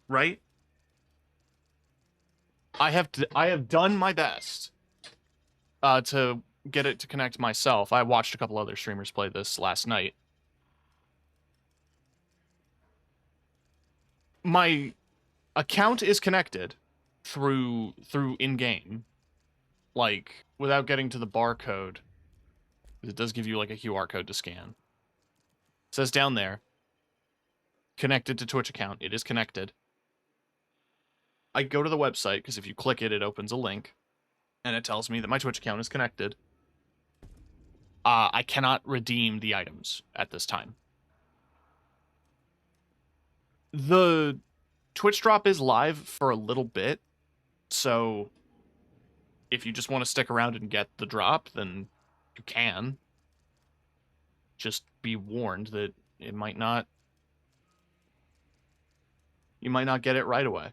right? I have done my best to get it to connect myself. I watched a couple other streamers play this last night. My account is connected through in-game, like without getting to the barcode. It does give you like a QR code to scan. It says down there, connected to Twitch account. It is connected. I go to the website because if you click it, it opens a link, and it tells me that my Twitch account is connected. I cannot redeem the items at this time. The Twitch drop is live for a little bit, so if you just want to stick around and get the drop, then you can. Just be warned that it might not... You might not get it right away.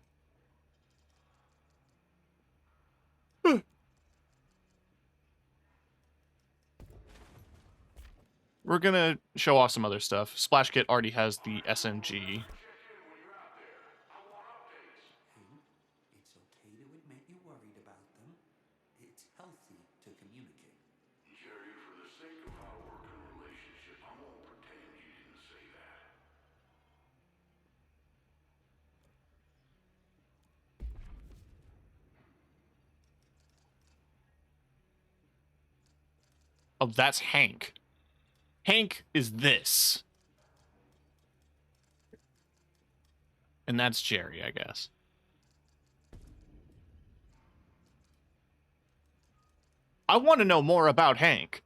We're gonna show off some other stuff. Splash Kit already has the SMG. It's okay to admit you're worried about them. It's healthy to communicate. Jerry, for the sake of our working relationship, I won't pretend you didn't say that. Oh, that's Hank. Hank is this. And that's Jerry, I guess. I want to know more about Hank.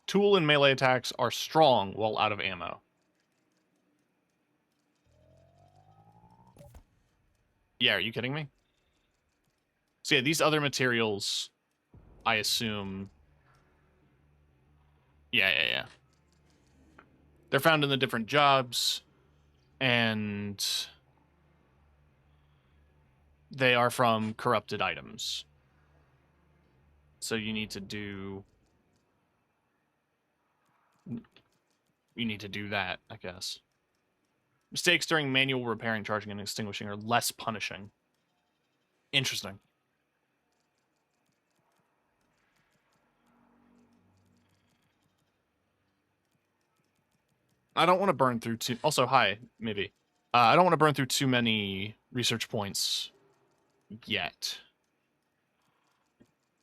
Tool and melee attacks are strong while out of ammo. Yeah, are you kidding me? So yeah, these other materials, I assume... Yeah. They're found in the different jobs, and they are from corrupted items. So you need to do... You need to do that, I guess. Mistakes during manual repairing, charging, and extinguishing are less punishing. Interesting. I don't want to burn through too... Also, hi, maybe. I don't want to burn through too many research points yet.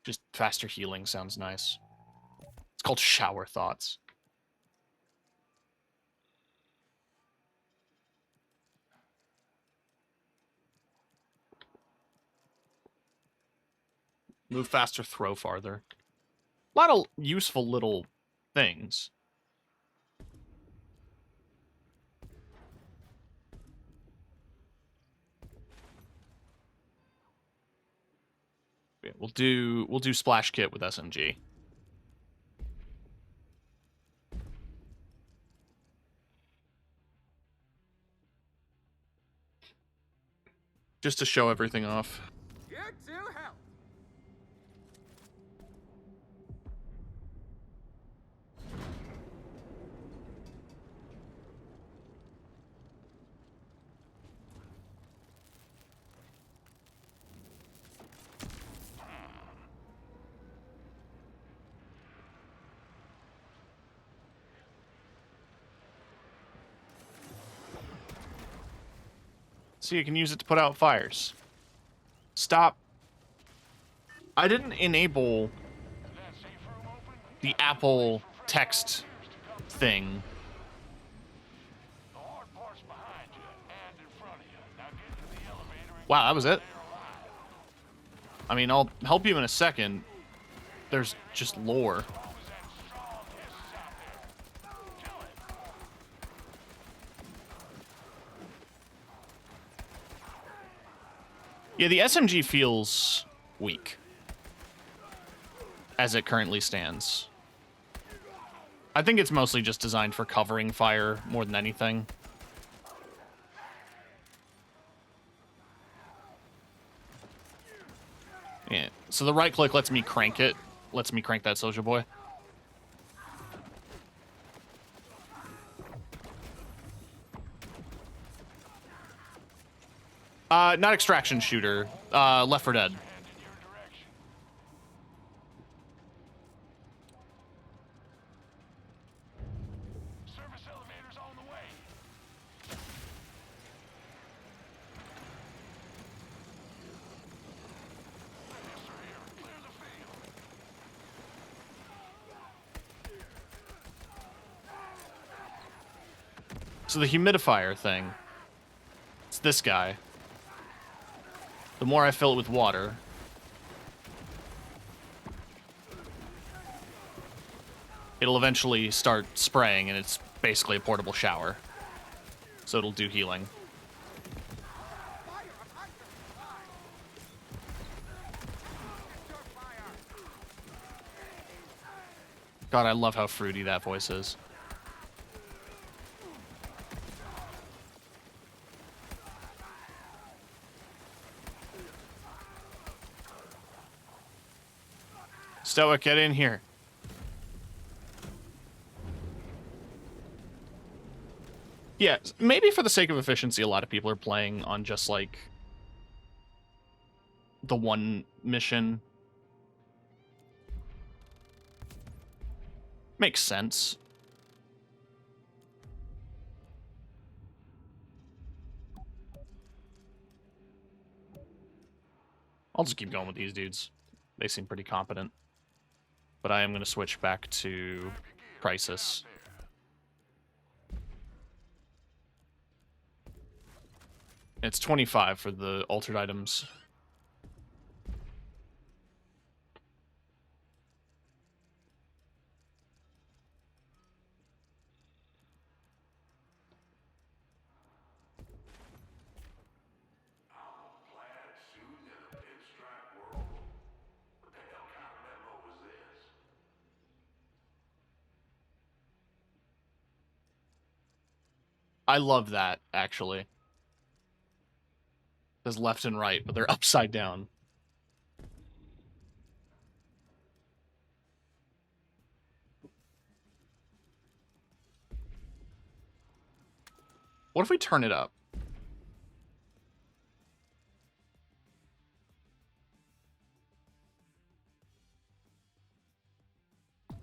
Just faster healing sounds nice. It's called Shower Thoughts. Move faster, throw farther. A lot of useful little things. Yeah, we'll do Splash Kit with SMG. Just to show everything off. Get to help. So you can use it to put out fires. Stop. I didn't enable the Apple text thing. The hard part's behind you and in front of you. Now get to the elevator and Wow, that was it? stay alive. I mean, I'll help you in a second. There's just lore. As long as that strong hiss is out there. Kill it. Yeah, the SMG feels weak. as it currently stands. I think it's mostly just designed for covering fire more than anything. Yeah, so the right click lets me crank it. Lets me crank that Soldier Boy. Not extraction shooter. Left 4 Dead. Head in your direction. Service elevator's on the way. Yes, sir, here. Clear the field. So the humidifier thing, it's this guy. The more I fill it with water, it'll eventually start spraying, and it's basically a portable shower. So it'll do healing. God, I love how fruity that voice is. Stoic, get in here. Yeah, maybe for the sake of efficiency, a lot of people are playing on just, like, the one mission. Makes sense. I'll just keep going with these dudes. They seem pretty competent. But I am going to switch back to Crisis. It's 25 for the altered items. I love that, actually. There's left and right, but they're upside down. What if we turn it up?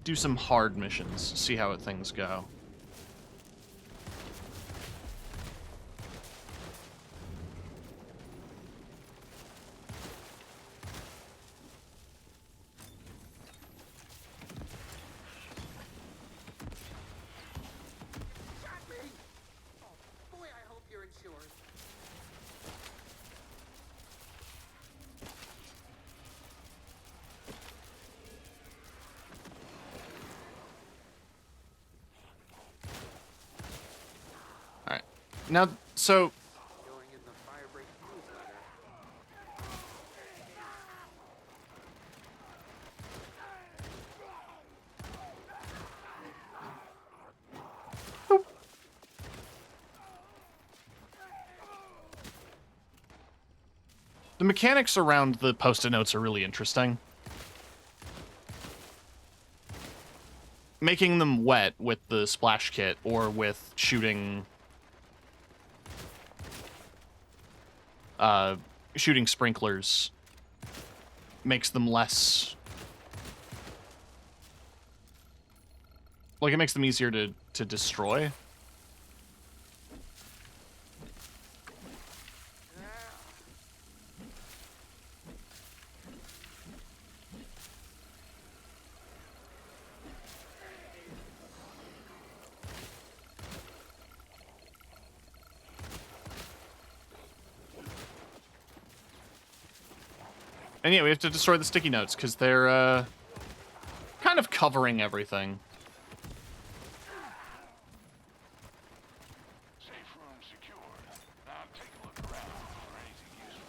Do some hard missions, see how things go. Now, so... Going in the Firebreak newsletter. The mechanics around the post-it notes are really interesting. Making them wet with the splash kit or with shooting... shooting sprinklers makes them less... Like, it makes them easier to destroy. And yeah, we have to destroy the sticky notes, because they're, kind of covering everything. Safe room secured. Now take a look around for anything useful.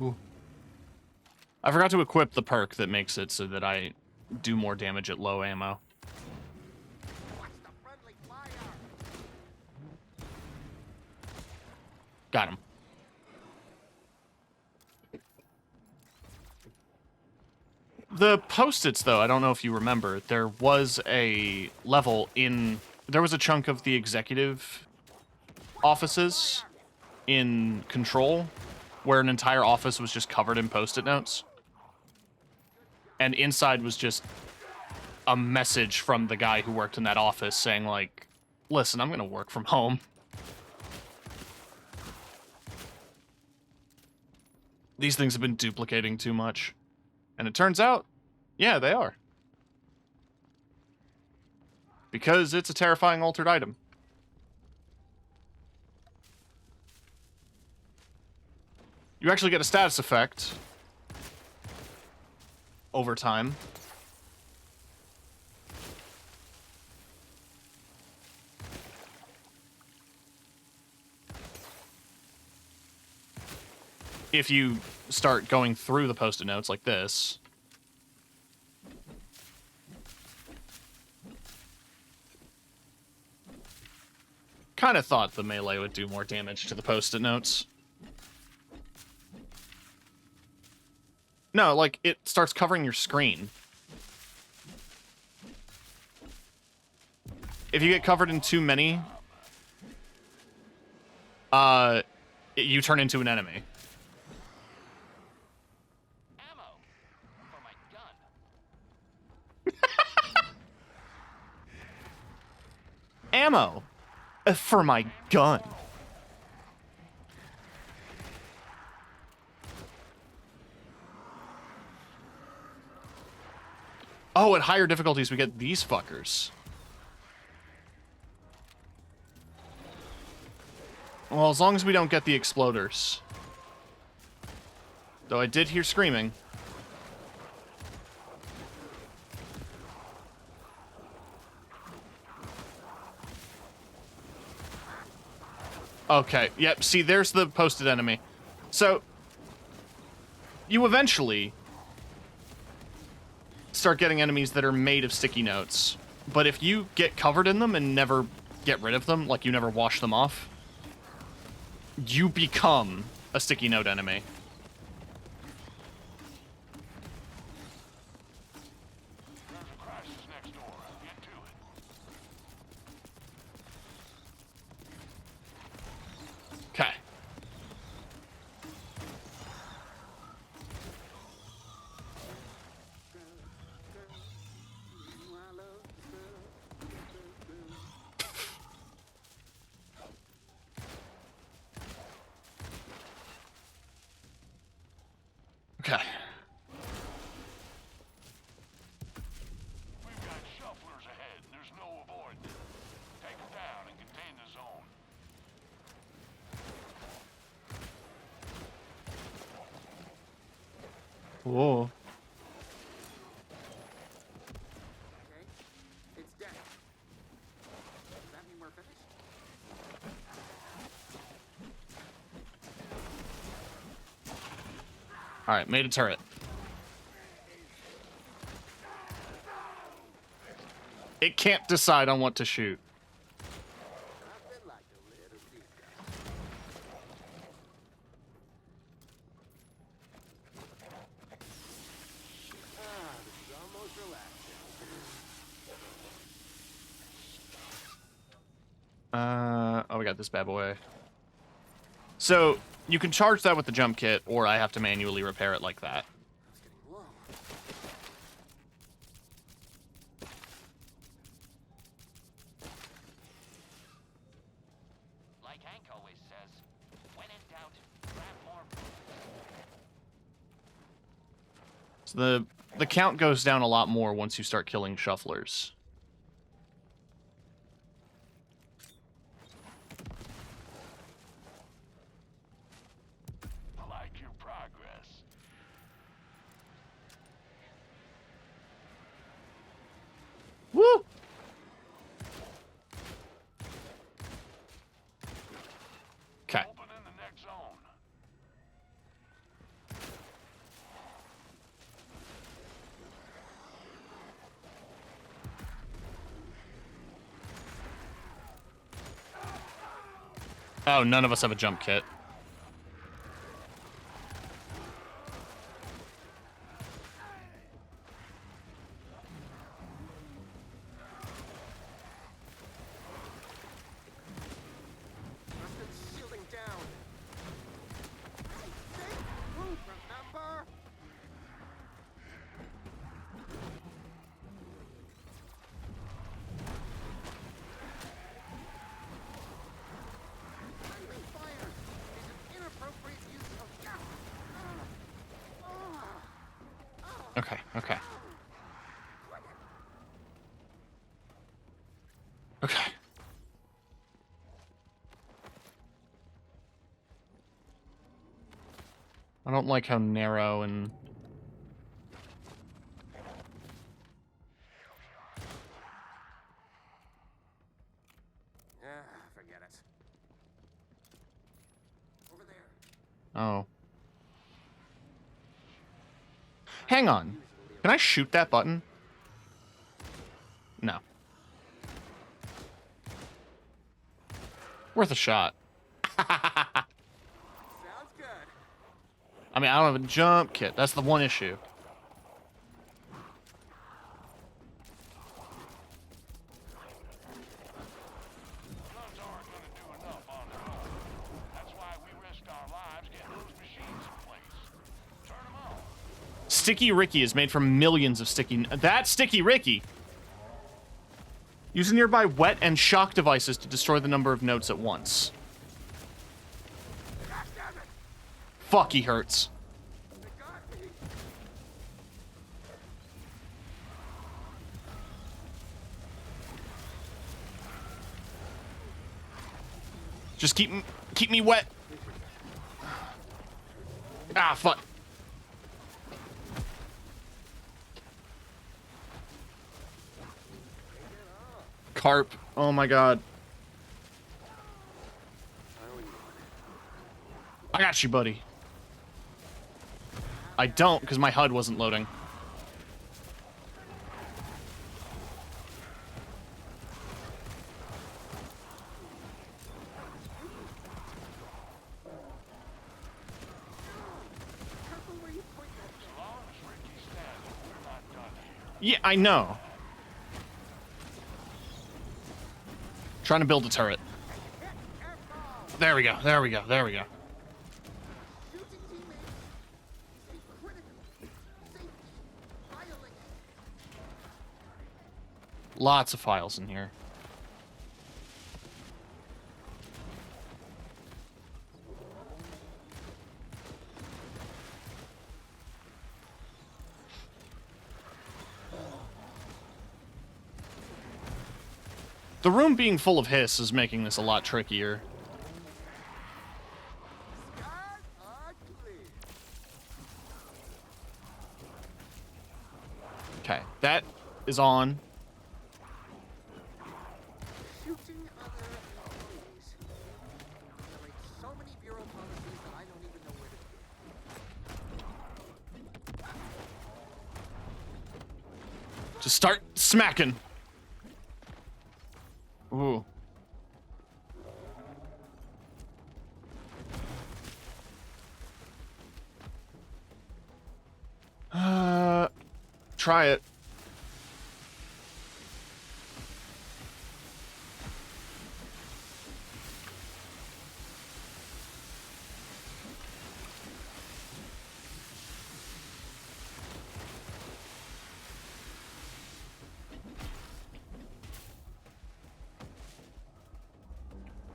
Ooh. I forgot to equip the perk that makes it so that I do more damage at low ammo. Got him. The post-its, though, I don't know if you remember, there was a level in... There was a chunk of the executive offices in Control where an entire office was just covered in post-it notes. And inside was just a message from the guy who worked in that office saying, like, listen, I'm going to work from home. These things have been duplicating too much. And it turns out, yeah, they are. Because it's a terrifying altered item. You actually get a status effect over time. If you start going through the post-it notes like this. Kind of thought the melee would do more damage to the post-it notes. No, like, it starts covering your screen. If you get covered in too many, you turn into an enemy. Ammo for my gun. Ammo for my gun. Oh, at higher difficulties, we get these fuckers. Well, as long as we don't get the exploders. Though I did hear screaming. Okay, yep, see, there's the posted enemy. So, you eventually start getting enemies that are made of sticky notes. But if you get covered in them and never get rid of them, like you never wash them off, you become a sticky note enemy. There's a crisis next door. Get to it. Okay. Okay. We've got shufflers ahead, and there's no avoiding it. Take them down and contain the zone. Whoa. Okay, it's dead. Does that mean we're finished? Alright, made a turret. It can't decide on what to shoot. Nothing like a little pizza. This is almost relaxing. Oh, we got this bad boy. So, you can charge that with the jump kit, or I have to manually repair it like that. It's getting low. Like Hank always says, when in doubt, grab more. So the count goes down a lot more once you start killing shufflers. I like your progress. Woo! Okay. Open in the next zone. Oh, none of us have a jump kit. Justin's shielding down. Safe group, remember? Friendly fire is an inappropriate use of gas. Okay, okay. Okay. I don't like how narrow and... Yeah, forget it. Over there. Oh. Hang on. Can I shoot that button? No. Worth a shot. Sounds good. I mean, I don't have a jump kit. That's the one issue. Guns aren't going to do enough on their own. That's why we risk our lives getting those machines in place. Turn them on. Sticky Ricky is made from millions of sticky... That's Sticky Ricky! Use nearby wet and shock devices to destroy the number of notes at once. God damn it! Fuck, he hurts. They got me! Just keep me wet. Ah, fuck. Carp. Oh my god. I got you, buddy. I don't, because my HUD wasn't loading. Careful where you point that As long as Ricky's standing, we're not done here. Yeah, I know. Trying to build a turret. There we go, there we go, there we go. shooting teammates is a critical safety violation. Lots of files in here. The room being full of hiss is making this a lot trickier. Skies are clear. Okay, that is on. Shooting other employees. Violate so many bureau policies that I don't even know where to begin. Just start smacking. Ooh. Try it.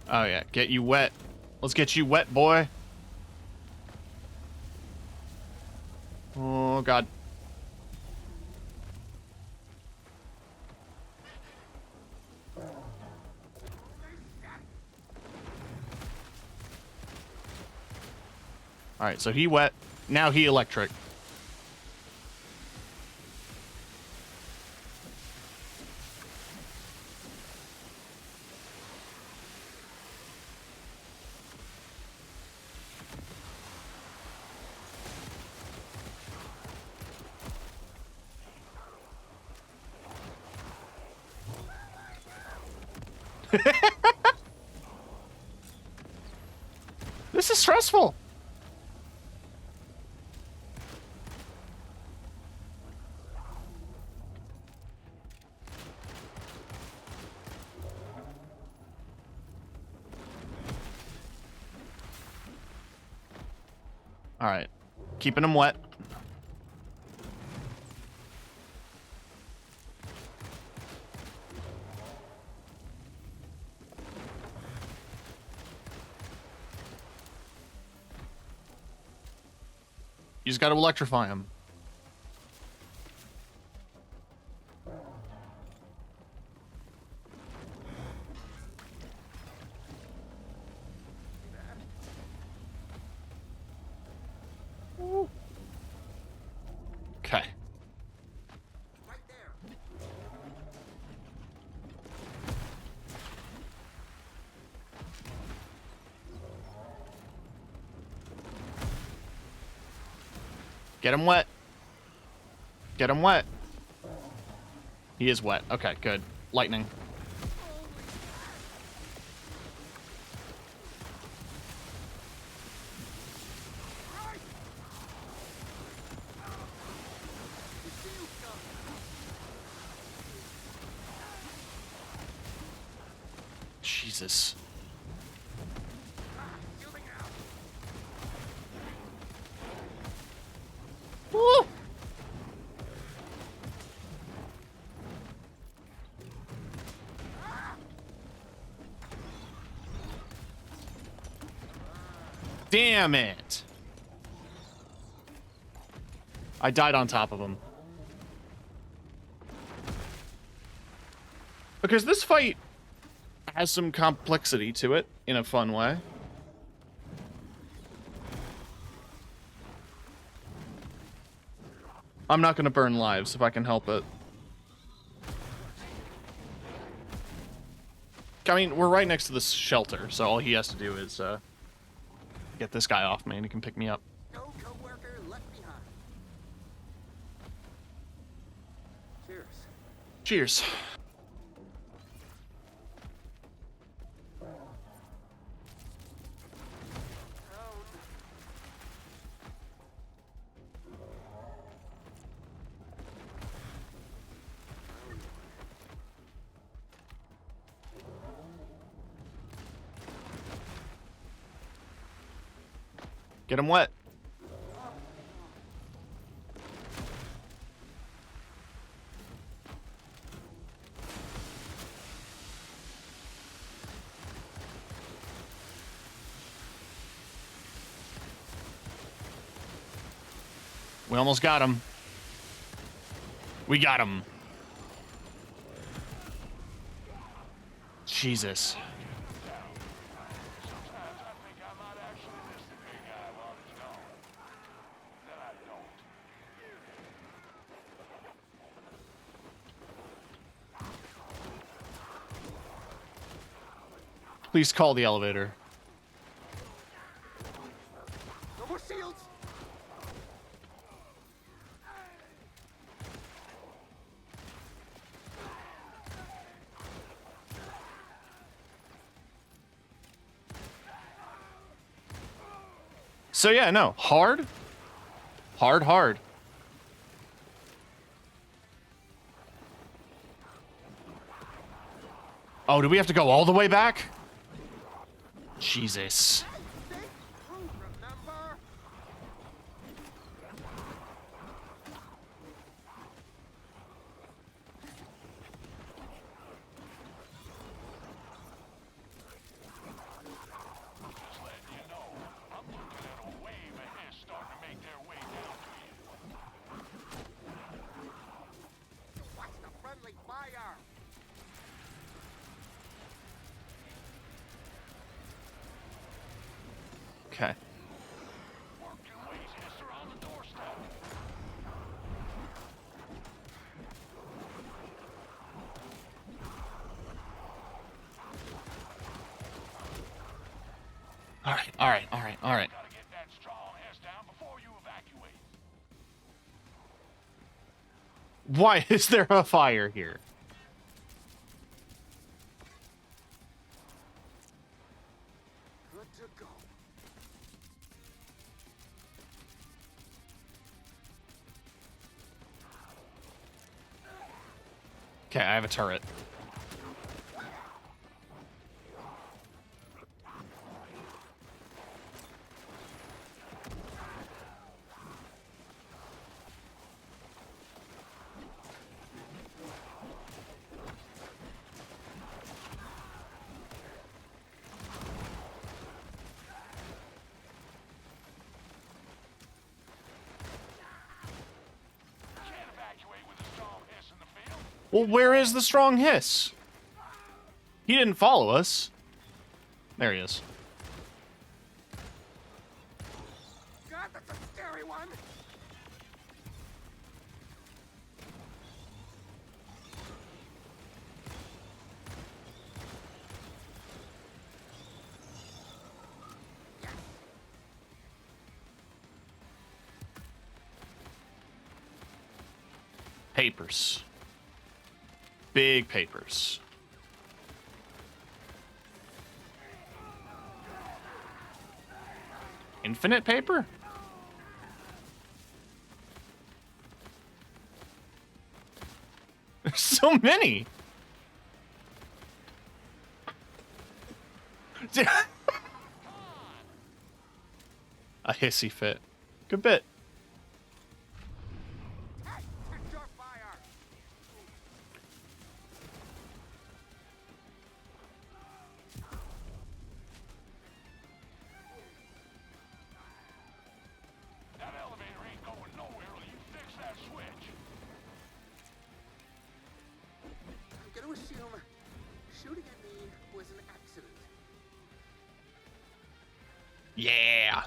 Oh yeah, get you wet. Let's get you wet, boy. Oh god. Alright, so he wet. Now he electric. This is stressful. All right. Keeping them wet. You just got to electrify him. Okay. Right there. Get him wet. Get him wet. He is wet. Okay, good. Lightning. Jesus. Woo! Damn it. I died on top of him. Because this fight has some complexity to it in a fun way. I'm not going to burn lives if I can help it. I mean, we're right next to this shelter, so all he has to do is get this guy off me and he can pick me up. No coworker left behind. Cheers. Cheers. Get him wet. We almost got him. We got him. Jesus. Please call the elevator. No more shields. So yeah, no. Hard. Hard. Oh, do we have to go all the way back? Jesus. Remember? Just letting you know, I'm looking at a wave of hits starting to make their way down to you. Watch the friendly fire. Okay. Work your ways, hiss around the doorstep. All right. Gotta get that strong hiss down before you evacuate. Why is there a fire here? Good to go. Okay, I have a turret. Can't evacuate with a strong hiss in the field. Well, where is the strong hiss? He didn't follow us. There he is. God, that's a scary one. Papers. Big papers. Infinite paper? There's so many. A hissy fit. Good bit. Hey, check your fire. That elevator ain't going nowhere till you fix that switch. I'm gonna assume shooting at me was an accident. Yeah.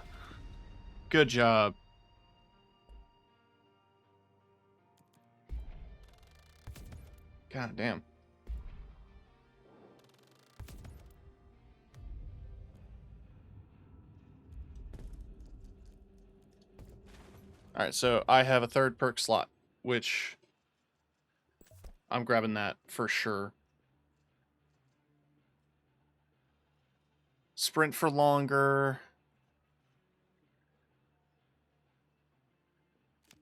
Good job. God damn. Alright, so I have a third perk slot, which I'm grabbing that for sure. Sprint for longer.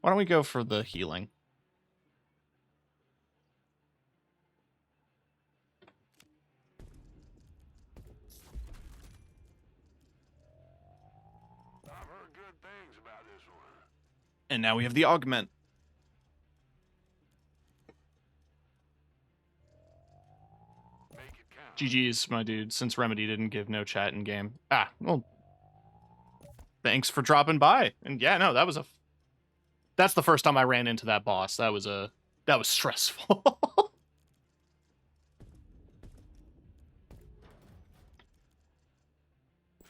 Why don't we go for the healing? I've heard good things about this one. And now we have the augment. Make it count. GG's, my dude, since Remedy didn't give no chat in game. Ah, well, thanks for dropping by. And yeah, no, that's the first time I ran into that boss. That was stressful.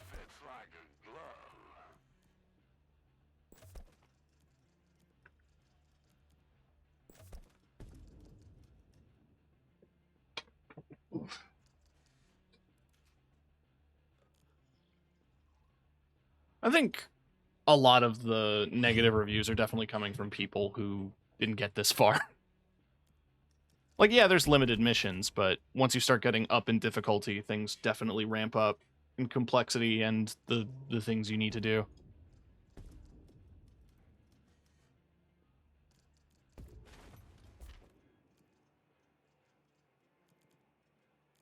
Fits like a glove. I think a lot of the negative reviews are definitely coming from people who didn't get this far. Like, yeah, there's limited missions, but once you start getting up in difficulty, things definitely ramp up in complexity and the things you need to do.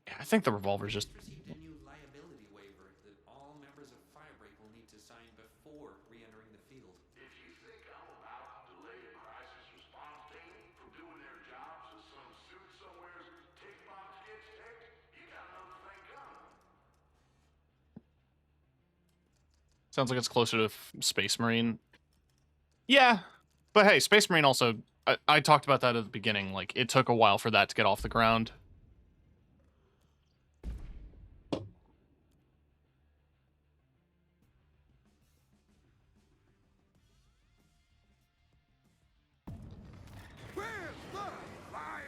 Yeah, I think the revolver's just... Received a new liability waiver that all members of Firebreak will need to sign before re-entering the field. If you think I'm about to delay a crisis response team from doing their jobs as some suit somewhere's tick box gets ticked, you got another thing coming. Sounds like it's closer to Space Marine. Yeah, but hey, Space Marine also... I talked about that at the beginning. Like, it took a while for that to get off the ground. Where's the fire?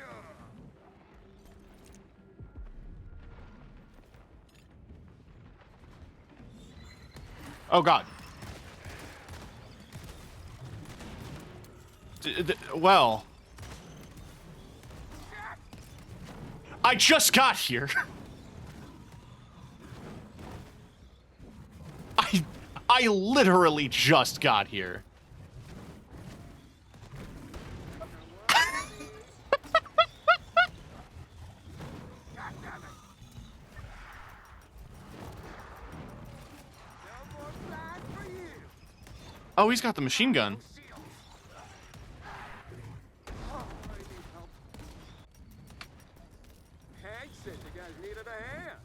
Oh, God. Well... I just got here. I literally just got here. Oh, he's got the machine gun. Shield. Oh, I need help. Hank said you guys needed a hand.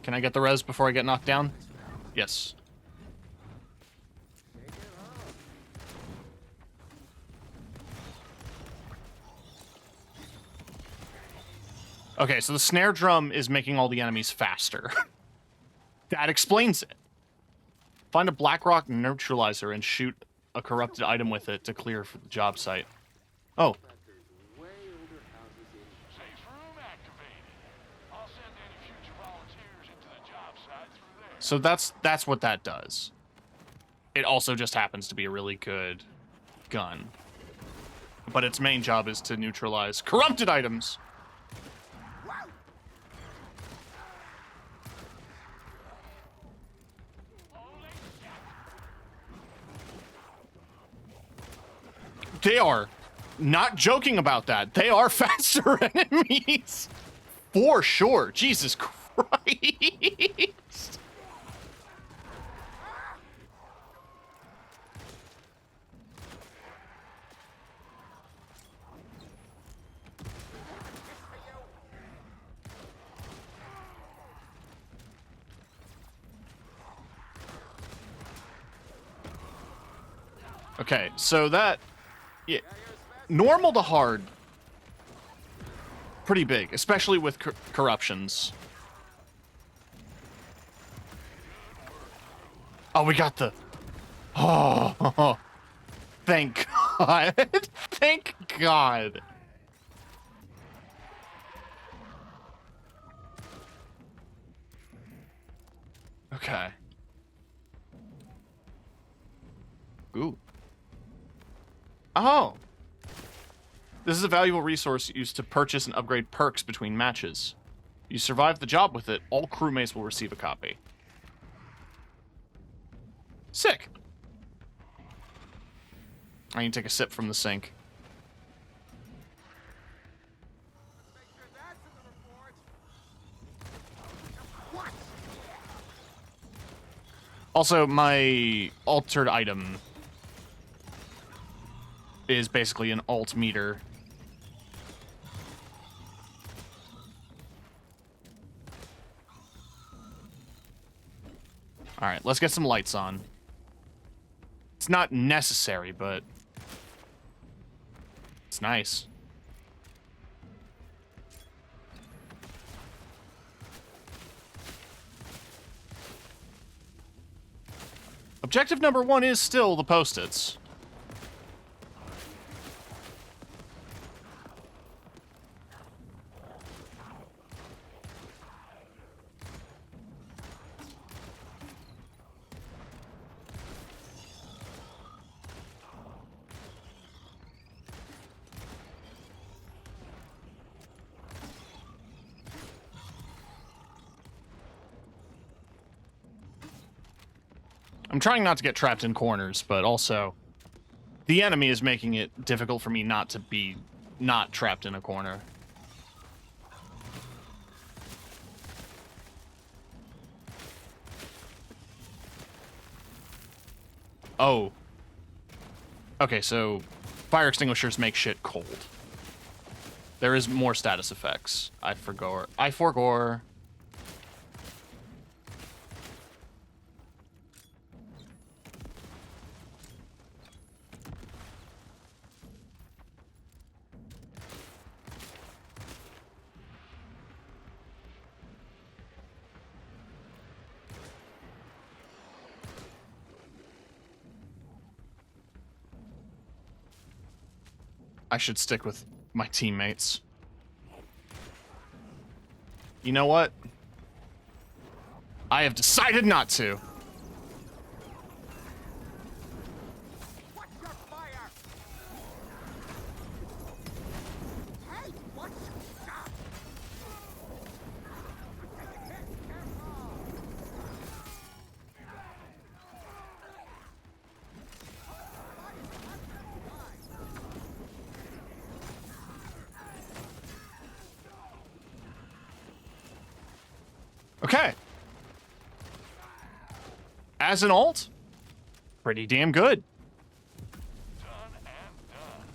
Can I get the res before I get knocked down? Yes. Shake it off. Okay, so the snare drum is making all the enemies faster. That explains it. Find a Blackrock neutralizer and shoot a corrupted item with it to clear for the job site. Oh, But there's way older houses in Safe room activated. I'll send any future volunteers into the job site through there. so that's what that does. It also just happens to be a really good gun. But its main job is to neutralize corrupted items. They are not joking about that. They are faster enemies. For sure. Jesus Christ. Okay, so that... Yeah, normal to hard. Pretty big, especially with corruptions. Oh, we got the... Oh, thank God. Thank God. Okay. Ooh. Oh. This is a valuable resource used to purchase and upgrade perks between matches. You survive the job with it, all crewmates will receive a copy. Sick. I need to take a sip from the sink. Make sure that's in the report. What? Also, my altered item is basically an alt meter. Alright, let's get some lights on. It's not necessary, but it's nice. Objective number 1 is still the post-its. I'm trying not to get trapped in corners, but also the enemy is making it difficult for me not to be not trapped in a corner. Oh. Okay, so fire extinguishers make shit cold. There is more status effects. I forgore. I should stick with my teammates. You know what? I have decided not to. What's your fire? Hey, what's stop? Take a hit, careful. Okay. As an alt, pretty damn good. Done and done.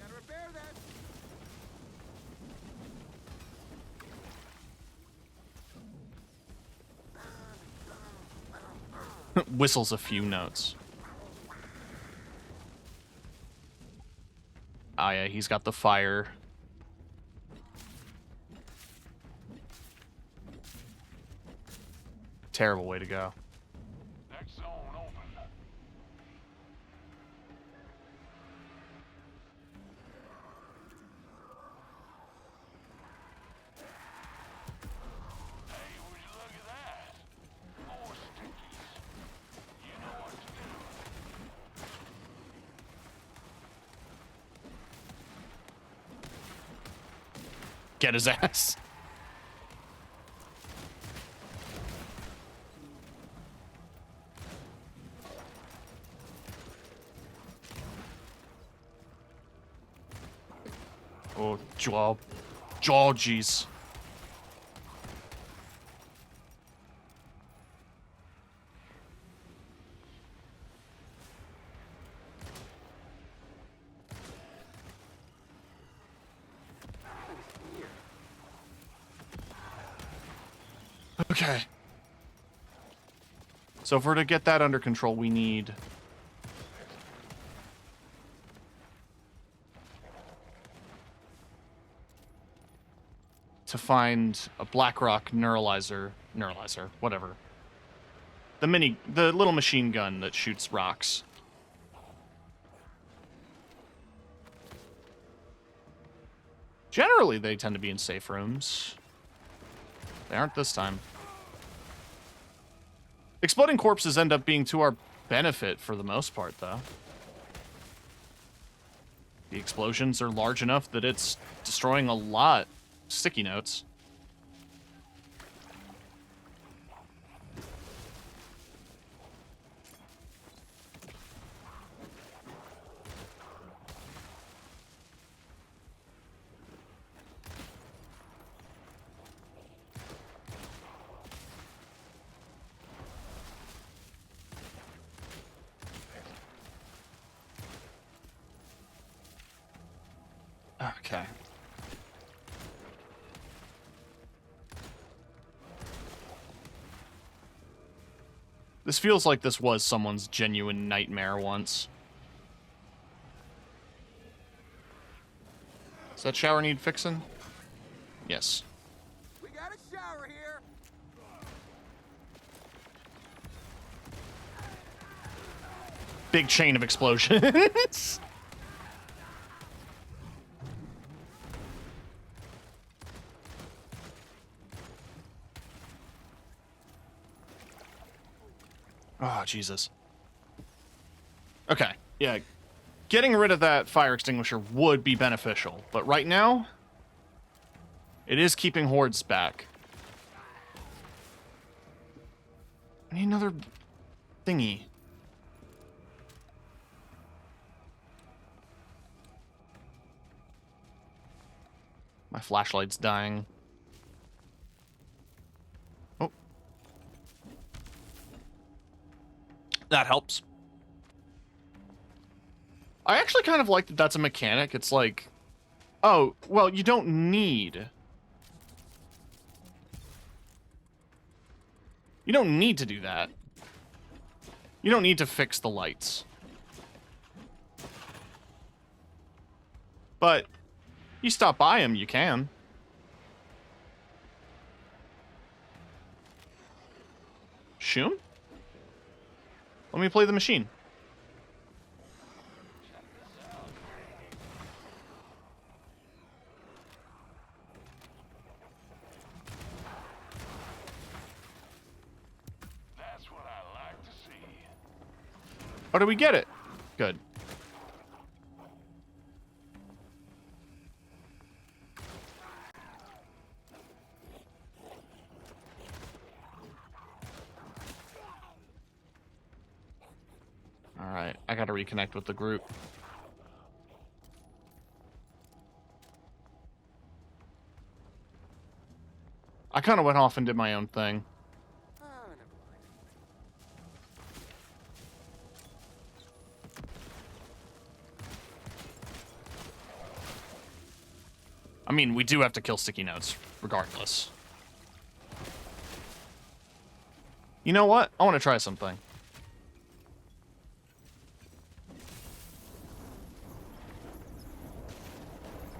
Gotta repair that. Whistles a few notes. Ah, yeah, he's got the fire. Terrible way to go. Next zone open. Hey, would you look at that? More stickies. You know what to do. Get his ass. Oh, Georgies. Okay. So if we're to get that under control, we need to find a Blackrock neuralizer, whatever. The little machine gun that shoots rocks. Generally, they tend to be in safe rooms. They aren't this time. Exploding corpses end up being to our benefit for the most part, though. The explosions are large enough that it's destroying a lot. Sticky notes. Okay. This feels like this was someone's genuine nightmare once. Does that shower need fixing? Yes. We got a shower here. Big chain of explosions. Oh, Jesus. Okay, yeah. Getting rid of that fire extinguisher would be beneficial, but right now, it is keeping hordes back. I need another thingy. My flashlight's dying. Oh. That helps. I actually kind of like that that's a mechanic. It's like, oh, well, you don't need... You don't need to do that. You don't need to fix the lights. But you stop by them, you can. Shoom? Let me play the machine. That's what I like to see. Oh, did we get it? Good. Alright, I gotta reconnect with the group. I kind of went off and did my own thing. Oh, never mind. I mean, we do have to kill sticky notes, regardless. You know what? I want to try something.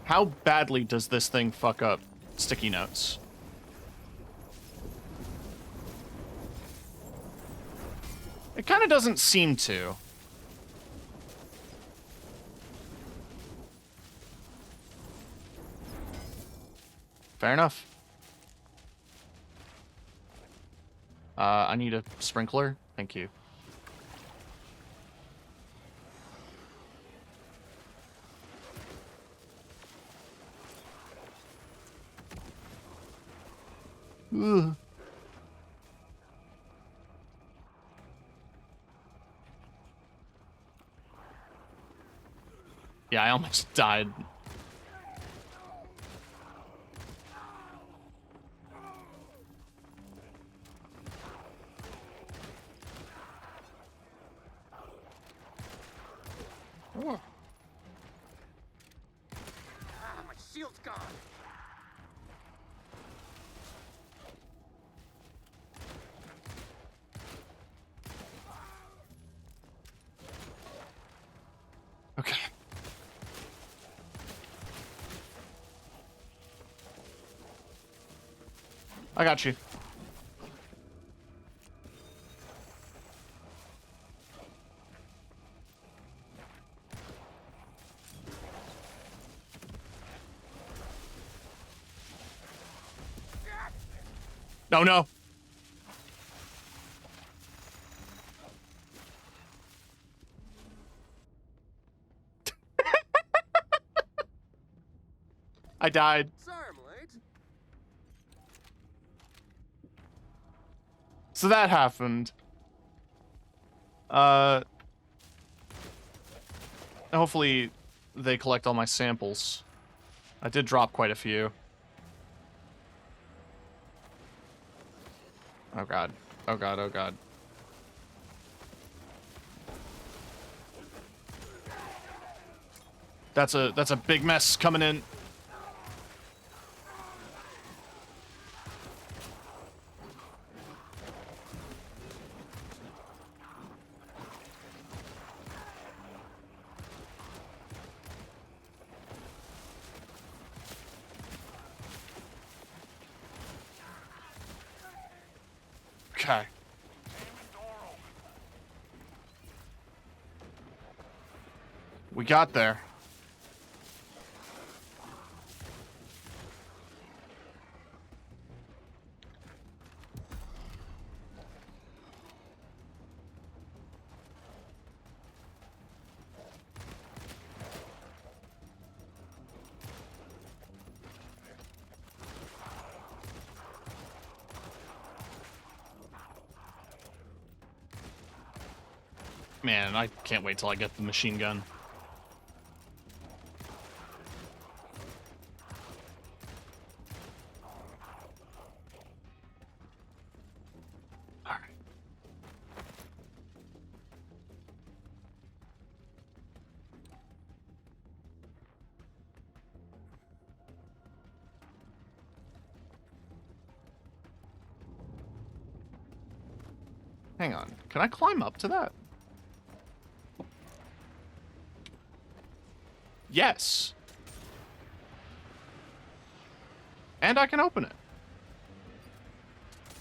How badly does this thing fuck up sticky notes? It kind of doesn't seem to. Fair enough. I need a sprinkler. Thank you. Ugh. Yeah, I almost died. Oh. Ah, my shield's gone. Okay. I got you. No, no. I died. Sorry, I'm late. So that happened. Hopefully they collect all my samples. I did drop quite a few. Oh god. Oh god, oh god. That's a big mess coming in. Okay. We got there. Man, I can't wait till I get the machine gun. All right. Hang on. Can I climb up to that? Yes. And I can open it.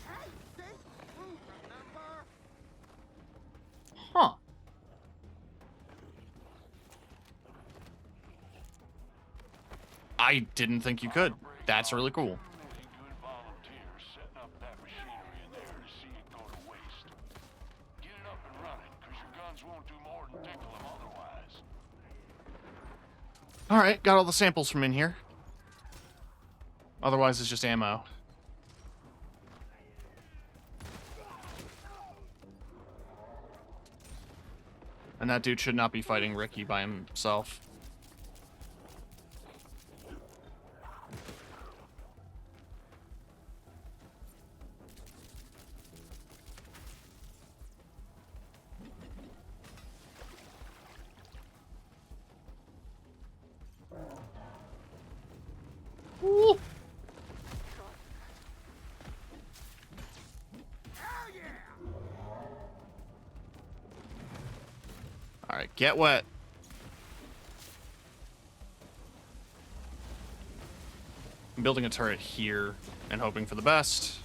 Hey, see? Ooh, remember? Huh. I didn't think you could. That's really cool. Many good volunteers setting up that machinery in there to see it go to waste. Get it up and running, because your guns won't do more than tickle them otherwise. Alright, got all the samples from in here. Otherwise, it's just ammo. And that dude should not be fighting Ricky by himself. Get wet. I'm building a turret here and hoping for the best.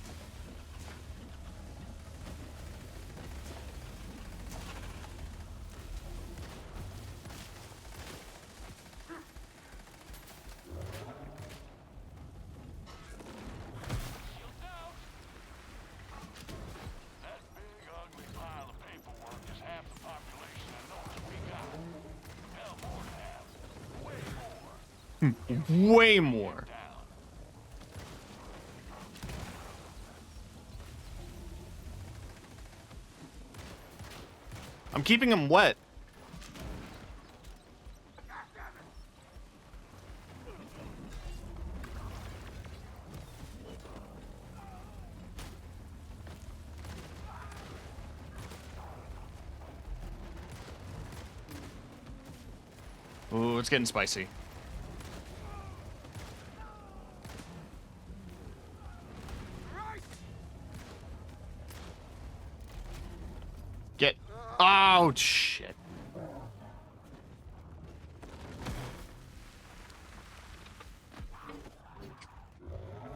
That big, ugly pile of paperwork is half the population of notice we got. Hell, more than half. Way more. Way more. Down. I'm keeping him wet. Ooh, it's getting spicy. Get. Oh, shit.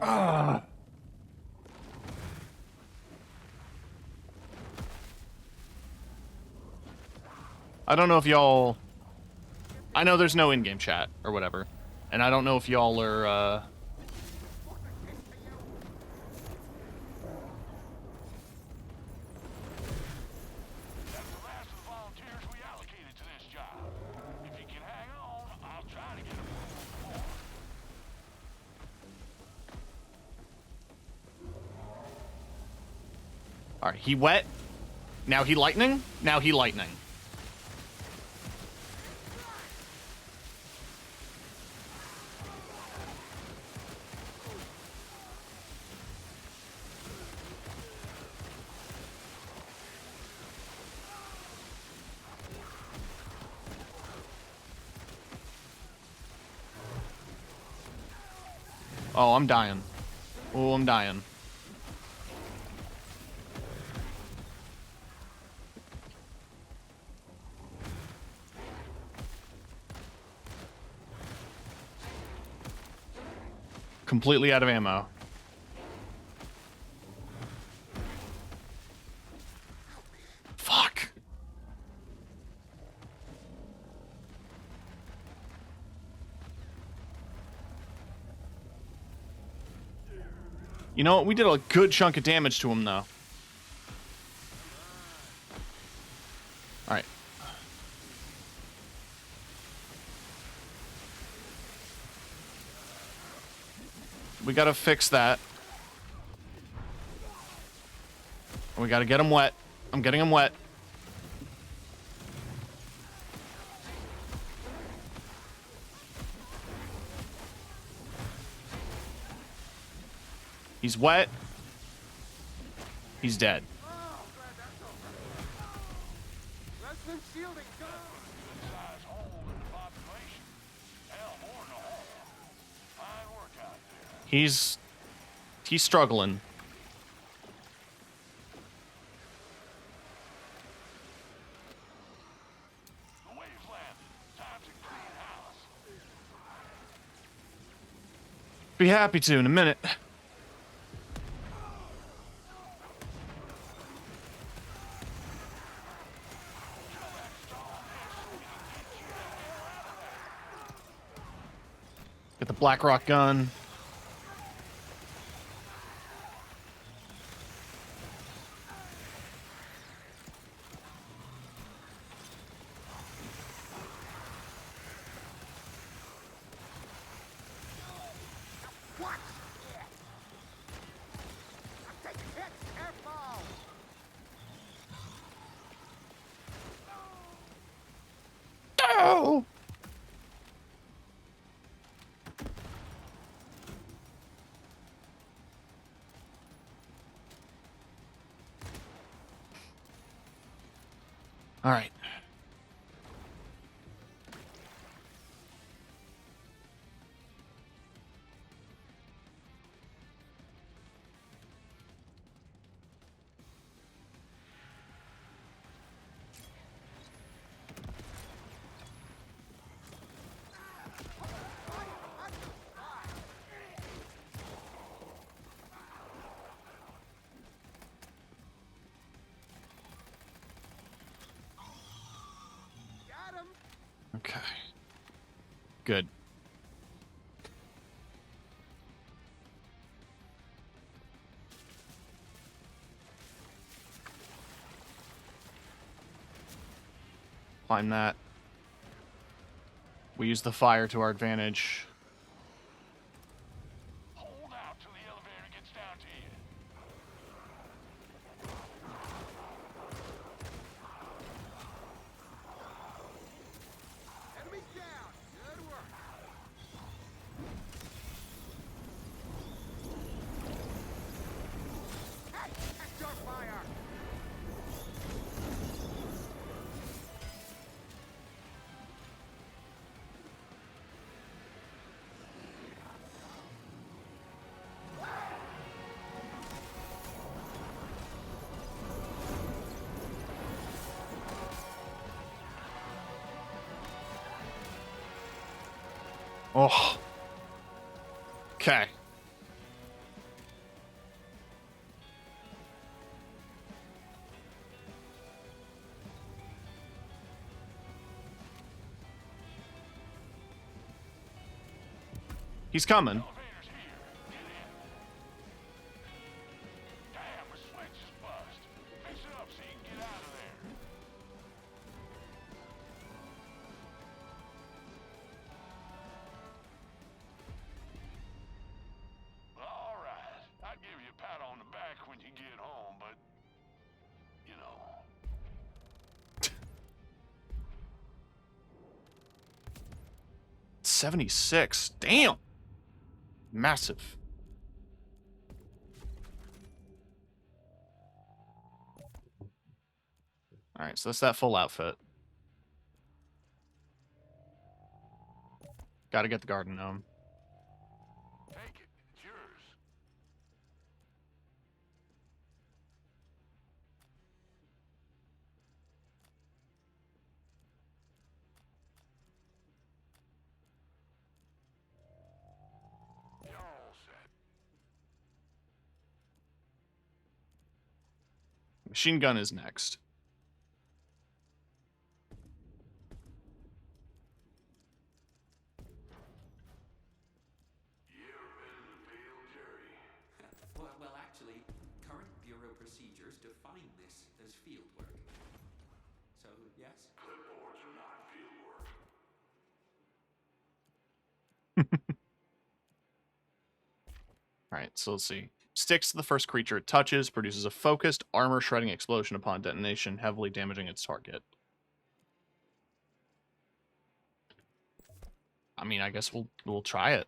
Ah. I don't know if y'all... I know there's no in-game chat or whatever. And I don't know if y'all are, That's the last of the volunteers we allocated to this job. If you can hang on, I'll try to get approval for more. Alright, he wet. Now he lightning. Now he lightning. Oh, I'm dying. Oh, I'm dying. Completely out of ammo. Fuck. You know what? We did a good chunk of damage to him, though. Alright. We gotta fix that. We gotta get him wet. I'm getting him wet. He's wet. He's dead. Oh, glad that's over. Resonant shielding, go! Good size hole in the population. Hell, more than a hole. Fine work out there. He's struggling. The wave's landed. Time to clean house. Be happy to in a minute. Get the Blackrock gun. What? Yeah. I'm taking hits, careful! Oh! All right. Good. Climb that. We use the fire to our advantage. Hold out till the elevator gets down to you. Enemies down. Good work. Hey, that's your fire. Oh. Okay. He's coming. Elevator's here. Get in. Damn, the switch is bust. Fix it up so you can get out of there. All right. I'd give you a pat on the back when you get home, but, you know. 76. Damn. Massive. All right, so that's that full outfit. Got to get the garden gnome. Take it. It's yours. You're all set. Machine gun is next. You ever been in the field, Jerry? Well, actually, current Bureau procedures define this as field work. So, yes? Clipboards are not field work. All right, so let's see. Sticks to the first creature it touches, produces a focused, armor-shredding explosion upon detonation, heavily damaging its target. I mean, I guess we'll try it.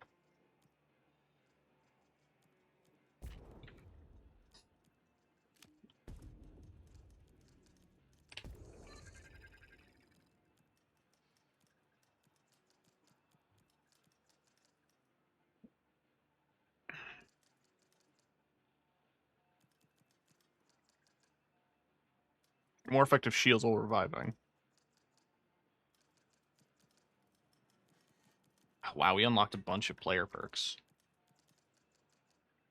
More effective shields while reviving. Wow, we unlocked a bunch of player perks.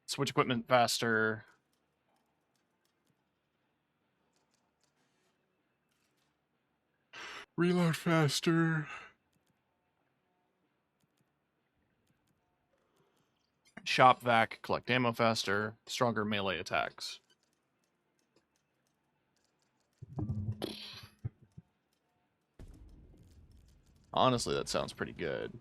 Switch equipment faster. Reload faster. Shop vac, collect ammo faster. Stronger melee attacks. Honestly, that sounds pretty good.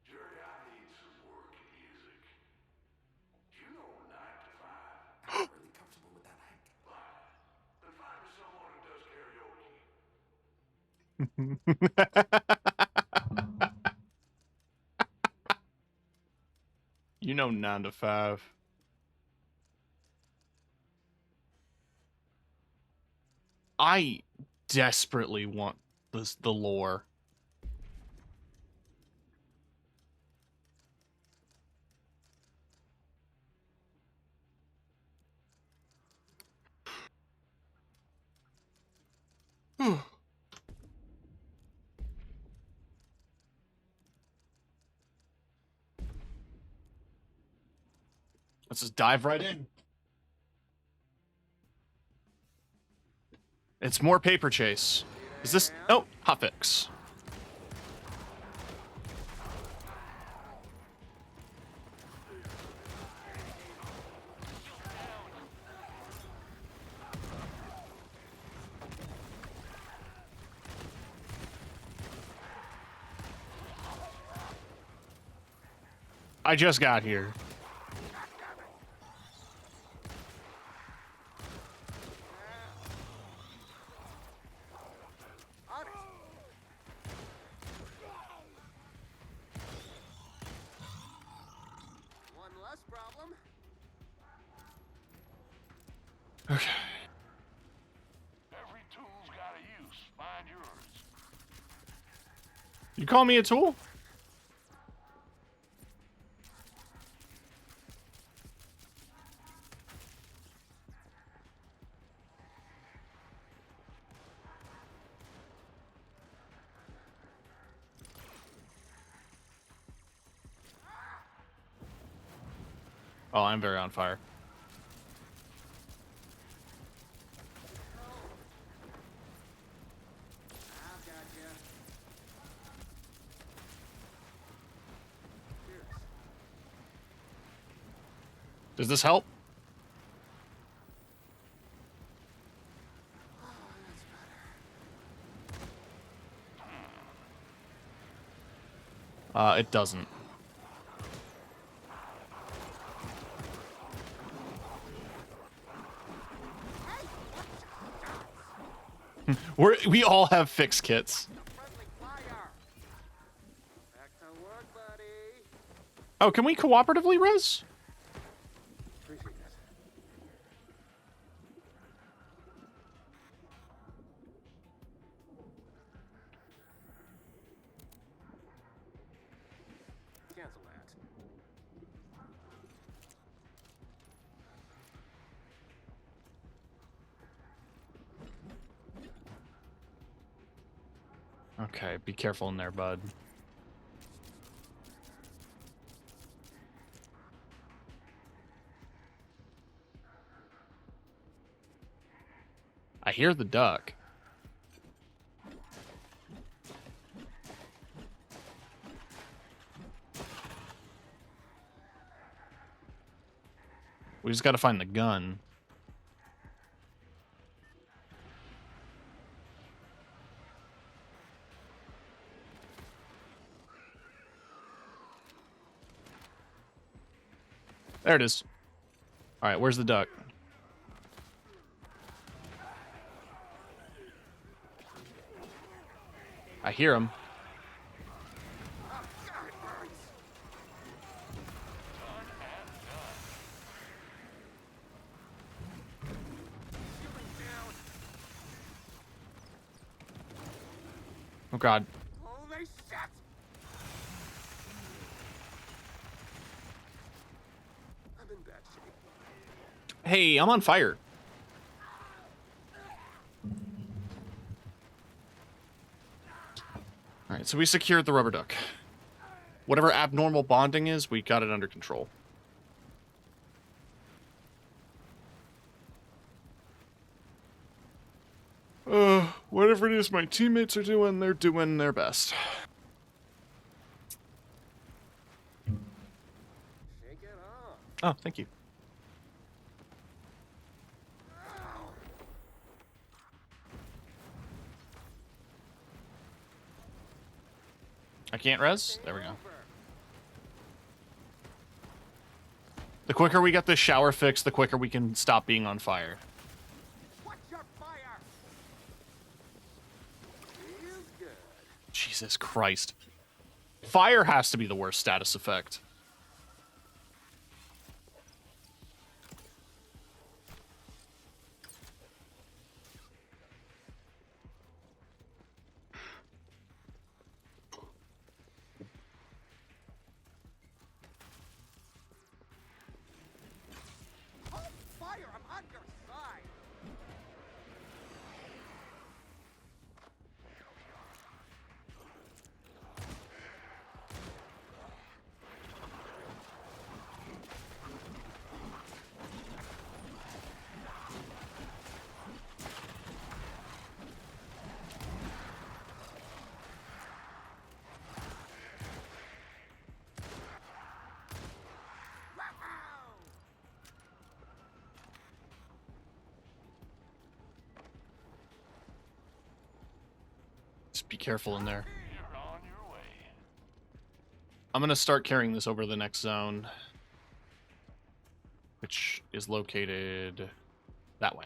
Jerry, I need some work music. Do you know 9 to 5? I'm really comfortable with that, Hank. Then find me someone who does karaoke. You know 9 to 5. I desperately want the lore. Let's just dive right in. It's more paper chase. Is this... Oh, hotfix. I just got here. On it. One less problem. Okay. Every tool's got a use. Find yours. You call me a tool? Oh, I'm very on fire. I've got you. Cheers. Does this help? Oh, that's better. It doesn't. We all have fix kits. Friendly fire. Back to work, buddy. Oh, can we cooperatively res? Appreciate it. Cancel that. Okay, be careful in there, bud. I hear the duck. We just gotta find the gun. There it is. All right, where's the duck? I hear him. Oh, God, it burns. Shooting down. Oh God. Holy shit! I'm in bad shape. Hey, I'm on fire. All right, so we secured the rubber duck. Whatever abnormal bonding is, we got it under control. Whatever it is my teammates are doing, they're doing their best. Shake it off. Oh, thank you. I can't res? There we go. The quicker we get this shower fixed, the quicker we can stop being on fire. Watch your fire. Feels good. Jesus Christ. Fire has to be the worst status effect. Just be careful in there. You're on your way. I'm gonna start carrying this over to the next zone, which is located that way.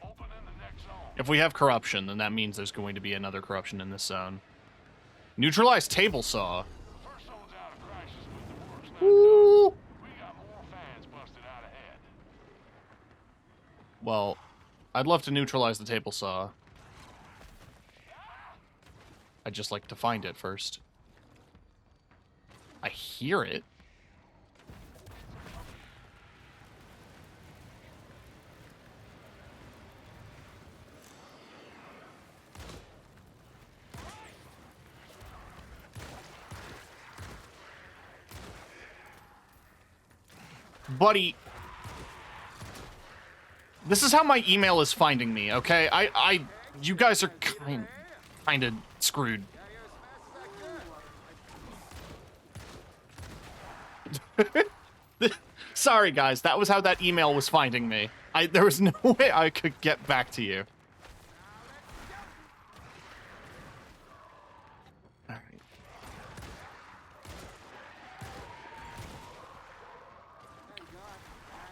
Open in the next zone. If we have corruption, then that means there's going to be another corruption in this zone. Neutralize table saw. First zone's out of crisis with the works not Ooh. done. We got more fans busted out ahead. Well, I'd love to neutralize the table saw. I'd just like to find it first. I hear it. Buddy, this is how my email is finding me, okay? You guys are kind of screwed. Sorry, guys. That was how that email was finding me. There was no way I could get back to you. All right.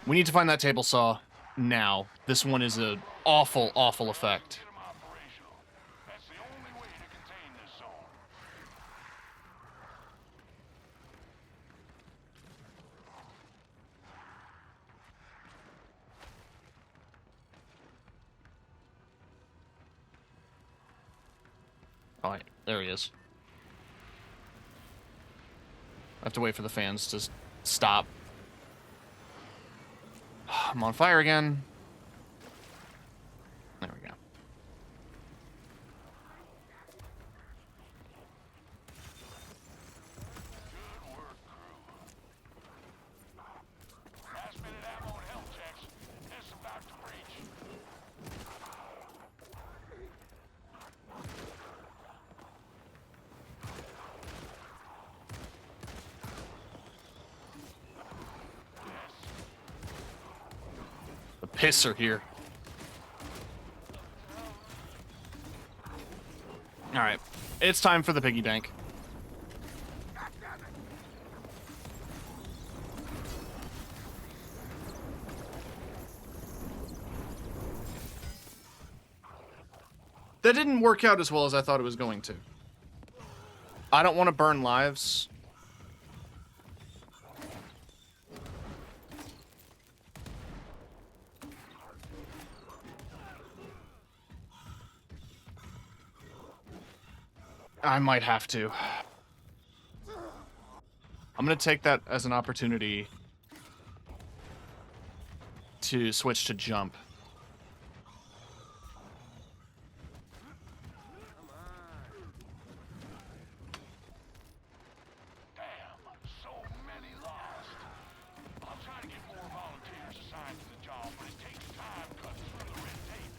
We need to find that table saw now. This one is an awful, awful effect. Get them operational. That's the only way to contain this zone. All right, there he is. I have to wait for the fans to stop. I'm on fire again. There we go. Good work, crew. Last minute ammo and health checks. It's about to breach. The piss are here. All right, it's time for the piggy bank. That didn't work out as well as I thought it was going to. I don't want to burn lives. I might have to. I'm going to take that as an opportunity to switch to jump. Damn, so many lost. I'm trying to get more volunteers assigned to the job, but it takes time cutting through the red tape.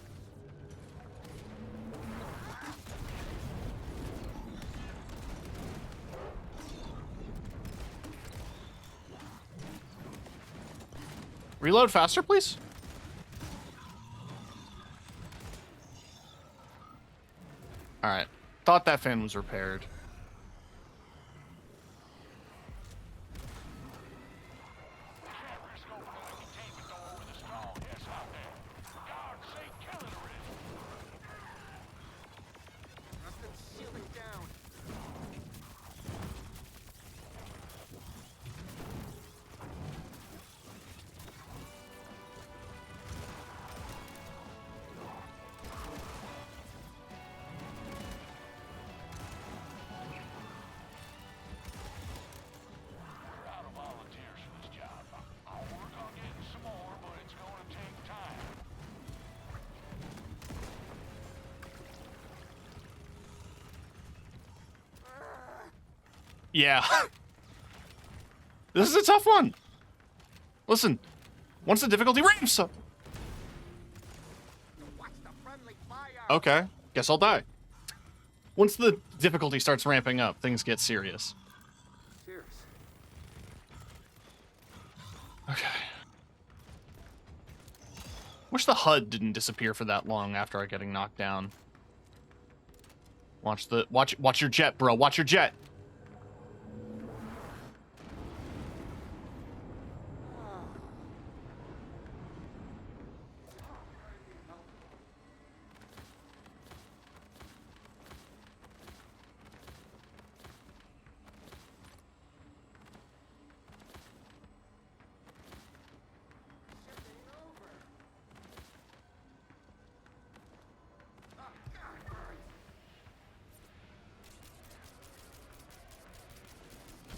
Reload faster, please. All right. Thought that fan was repaired. We can't risk opening the containment door with a strong yes out there. Guards say kill it already. Nothing's sealing down. We're out of volunteers for this job. I'll work on getting some more, but it's going to take time. Yeah. This is a tough one. Listen, once the difficulty ramps up. Watch the friendly fire. Okay, guess I'll die. Once the difficulty starts ramping up, things get serious. Cheers. Okay. Wish the HUD didn't disappear for that long after I getting knocked down. Watch your jet, bro. Watch your jet.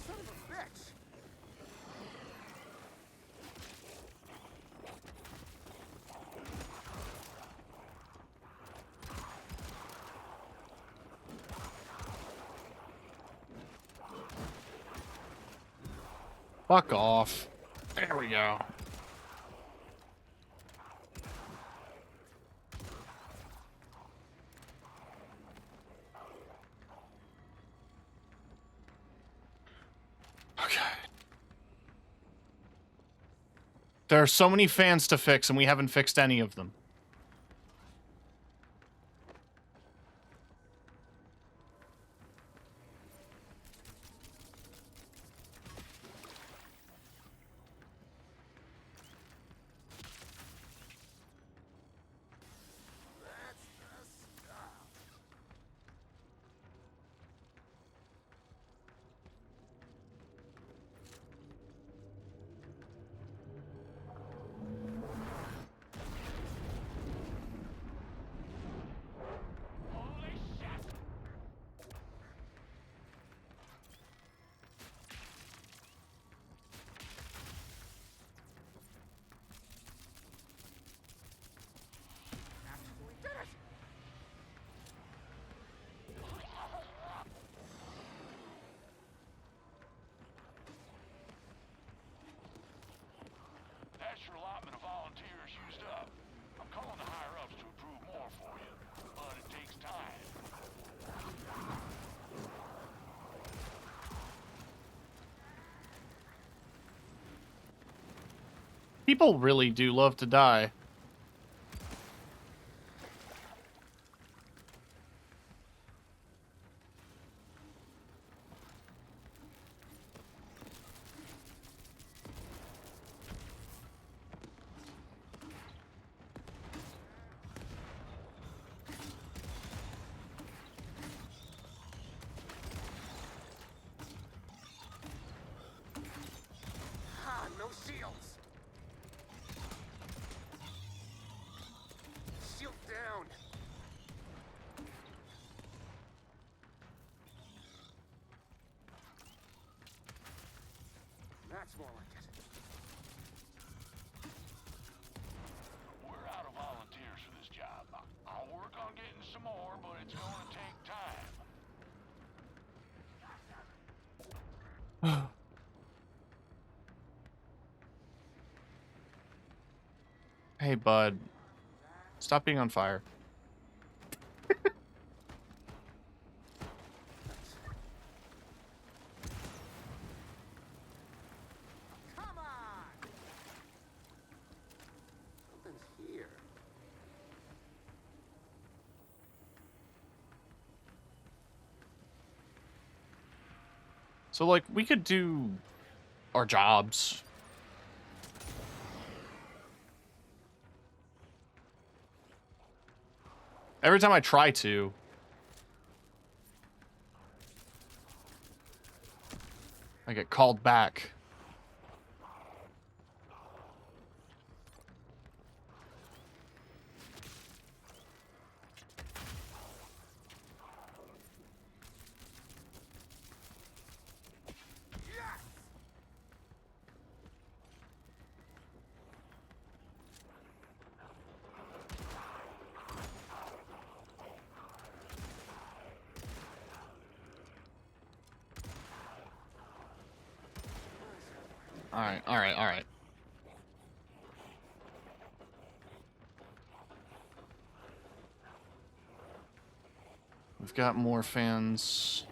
Son of a bitch! Fuck off. There we go. Okay. There are so many fans to fix, and we haven't fixed any of them. That's the stuff. Holy shit! Actually did it! That's your allotment of volunteers used up. I'm calling the higher-ups to approve more for you, but it takes time. People really do love to die. Ah, no shields! Shield down! That's more like it. We're out of volunteers for this job. I'll work on getting some more, but it's going to take time. Hey, bud. Stop being on fire. Come on! Something's here. So, like, we could do our jobs. Every time I try to, I get called back. Yes! Alright, alright, alright. We've got more fans.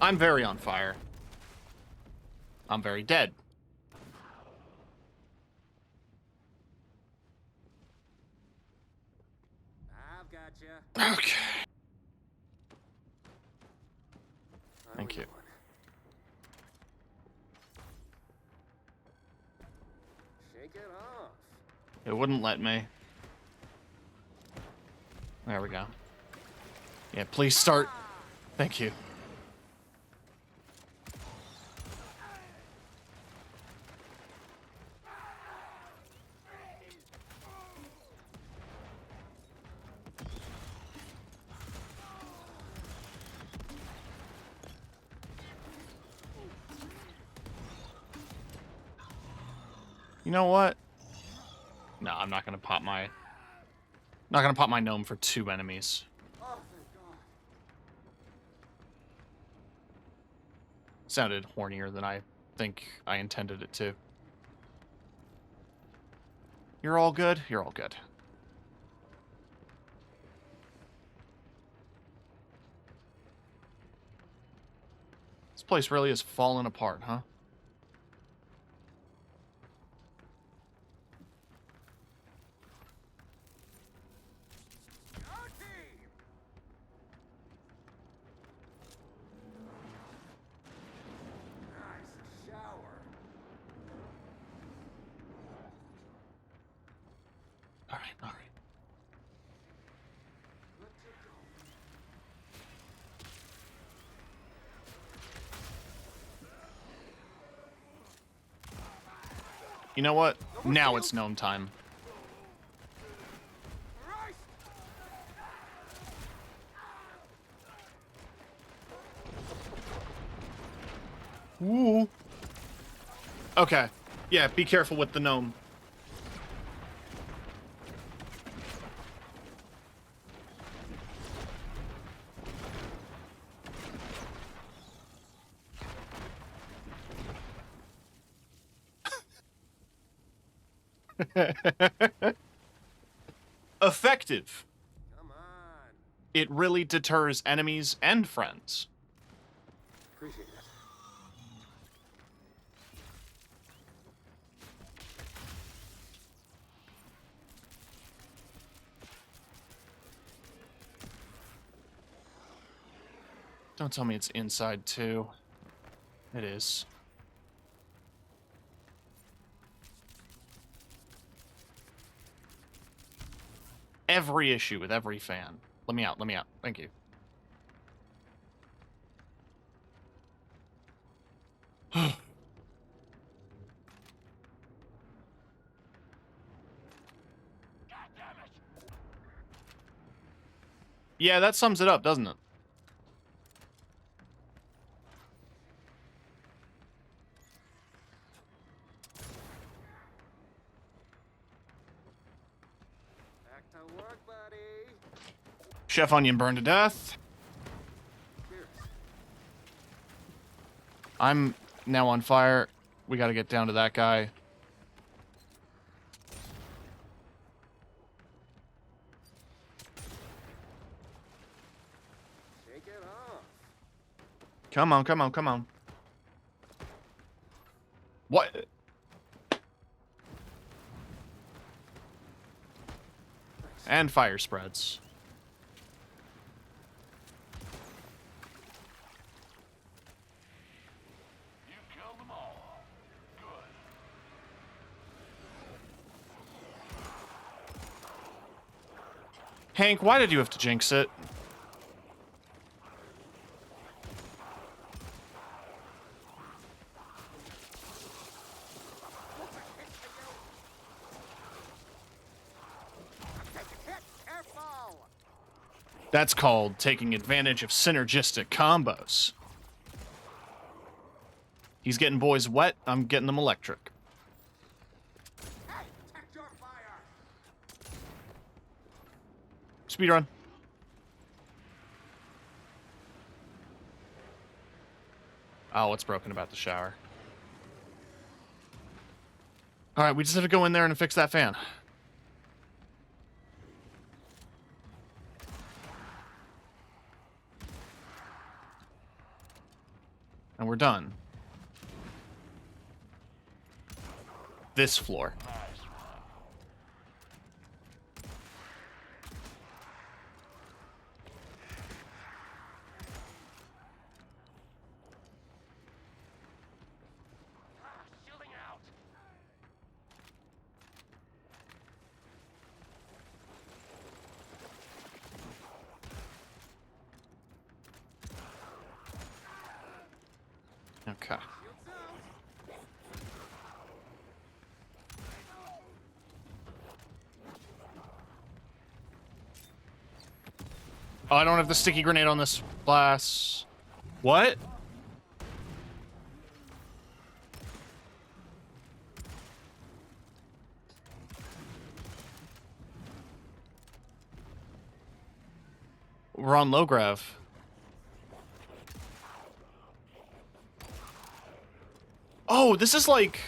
I'm very on fire. I'm very dead. I've got you. Okay. Thank you. Shake it off. It wouldn't let me. There we go. Yeah, please start. Thank you. You know what? No, I'm not gonna pop my... Not gonna pop my gnome for 2 enemies. Oh, thank God. Sounded hornier than I think I intended it to. You're all good? You're all good. This place really is falling apart, huh? Our team. Nice shower. Alright, alright. Let you go. You know what? Now it's gnome time. Christ! Ooh. Okay. Yeah, be careful with the gnome. Effective. Come on. It really deters enemies and friends. Appreciate it. Don't tell me it's inside too. It is. Every issue with every fan. Let me out, let me out. Thank you. Yeah, that sums it up, doesn't it? Back to work, buddy. Chef Onion burned to death. Cheers. I'm now on fire. We gotta get down to that guy. Shake it off. Come on, come on, come on. What? And fire spreads. You killed them all. Good. Hank, why did you have to jinx it? Take a hit. Careful. That's called taking advantage of synergistic combos. He's getting boys wet, I'm getting them electric. Hey, protect your fire. Speedrun. Oh, what's broken about the shower? Alright, we just have to go in there and fix that fan. And we're done. This floor. Nice one. Shielding out. Okay. Oh, I don't have the sticky grenade on this glass. What? We're on low grav. Oh, this is like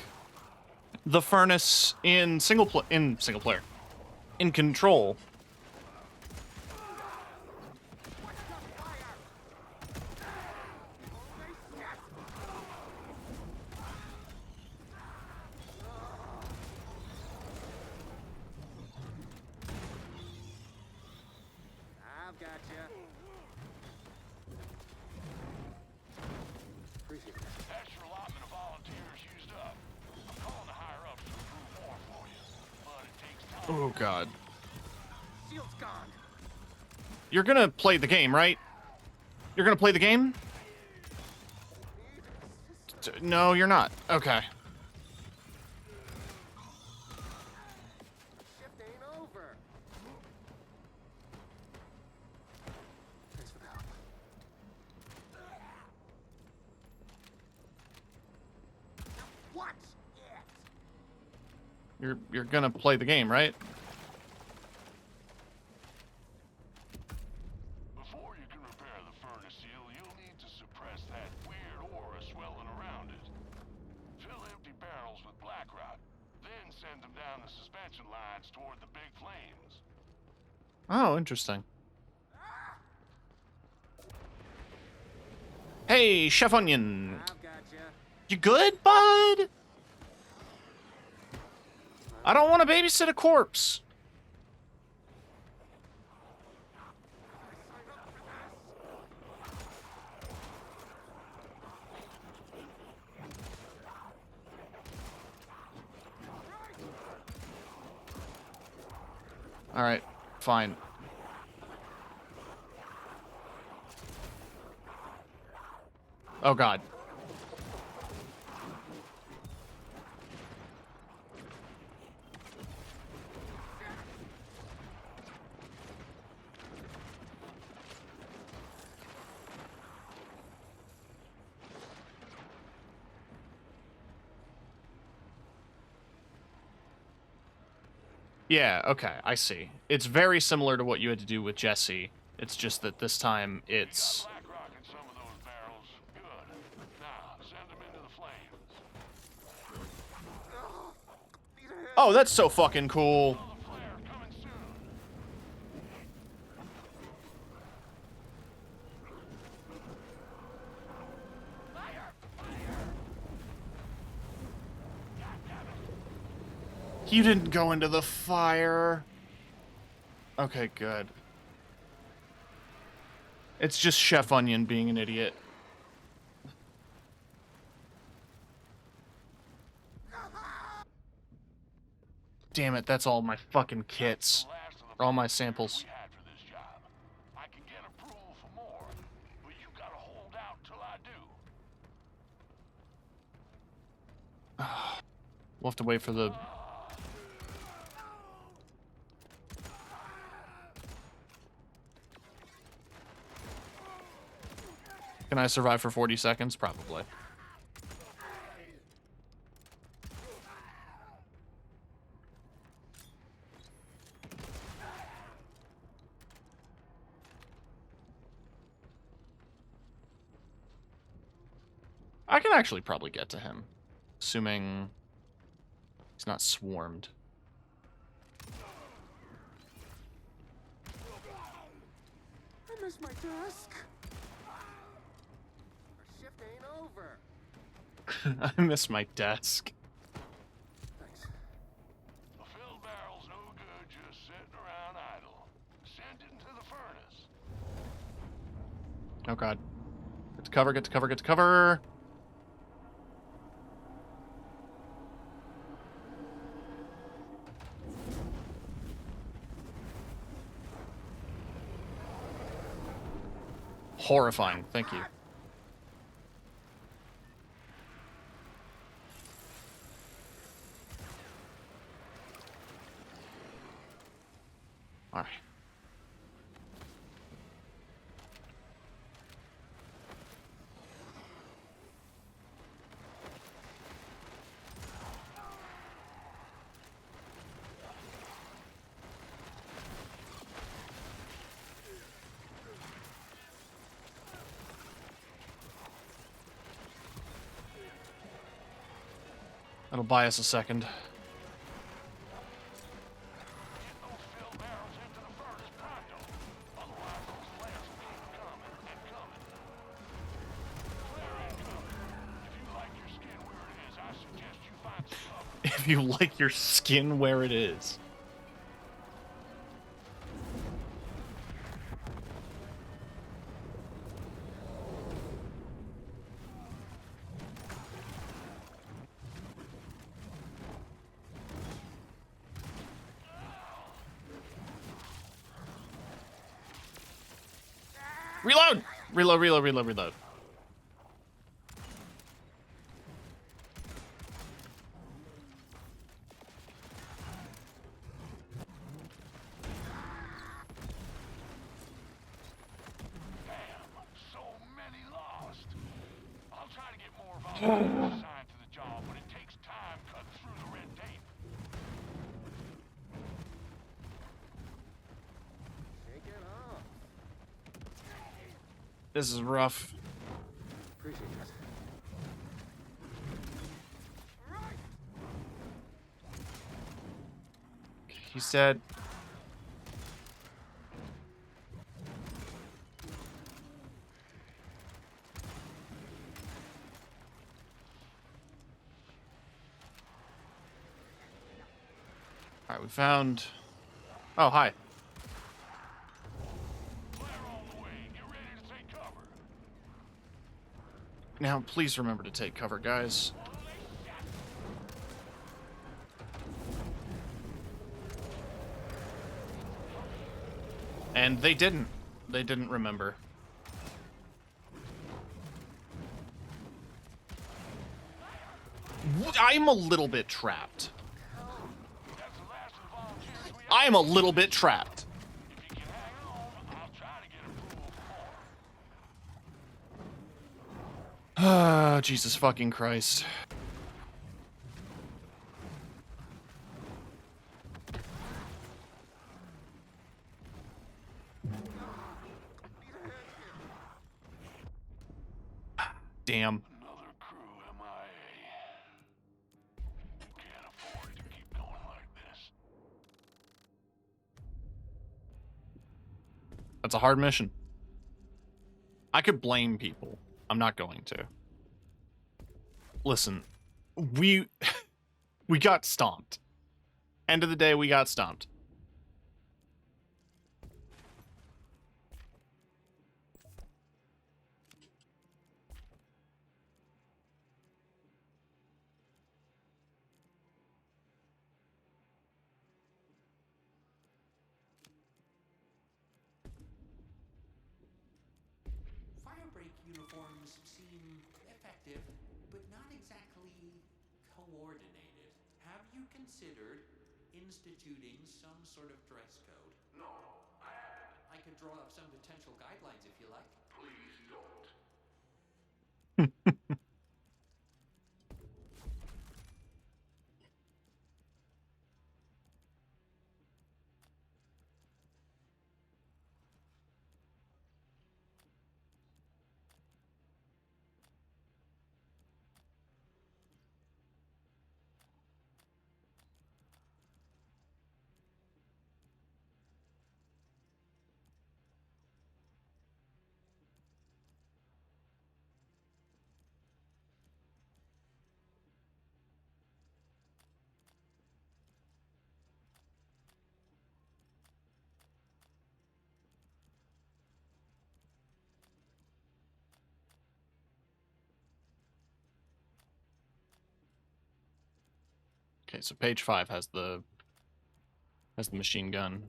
the furnace in single player. In Control. I've got you. Appreciate that. Extra allotment of volunteers used up. I'm calling the higher ups to approve more for you, but it takes time. Oh god. Shield's gone. You're gonna play the game, right? You're gonna play the game? No, you're not. Okay. Shift ain't over. Thanks for the help. What? You're gonna play the game, right? Before you can repair the furnace seal, you'll need to suppress that weird aura swelling around it. Fill empty barrels with black rock, then send them down the suspension lines toward the big flames. Oh, interesting. Hey, Chef Onion. I've got you. You good, bud? I don't want to babysit a corpse. All right, fine. Oh god. Yeah, okay, I see. It's very similar to what you had to do with Jesse. It's just that this time it's... Black rock in some of those barrels. Good. Now, send them into the flames. Oh, that's so fucking cool. The flare coming soon. You didn't go into the fire. Okay, good. It's just Chef Onion being an idiot. Damn it, that's all my fucking kits. Or all my samples. We had for this job. I can get approval for more, but you gotta hold out till I do. We'll have to wait for the... Can I survive for 40 seconds? Probably. I can actually probably get to him, assuming he's not swarmed. I missed my desk. Our shift ain't over. over. I miss my desk. Thanks. The fill barrel's no good just sitting around idle. Send it into the furnace. Oh god. Get to cover, get to cover, get to cover. Horrifying, thank you. Alright. That'll buy us a second. Get those fill barrels into the furnace pronto. Otherwise, those flares will keep coming and coming. Flare incoming. If you like your skin where it is, I suggest you find some cover. If you like your skin where it is. Reload! Reload, reload, reload, reload. Damn, so many lost. I'll try to get more volunteers assigned to the job, but it takes time cutting through the red tape. Shake it off. This is rough. Appreciate it. He's dead. Alright, we found... Oh, hi. Flare on the way. Get ready to take cover. Now, please remember to take cover, guys. And they didn't. They didn't remember. I'm a little bit trapped. That's the last of the volunteers we have. I'm a little bit trapped. If you can hang on, I'll try to get approval for more. Ah, Jesus fucking Christ. Damn. Another crew MIA. Can't afford to keep going like this. That's a hard mission. I could blame people. I'm not going to. Listen, we got stomped. End of the day, we got stomped. Firebreak uniforms seem effective, but not exactly coordinated. Have you considered instituting some sort of dress code? No, I haven't. I could draw up some potential guidelines if you like. Please don't. Okay, so page 5 has the machine gun.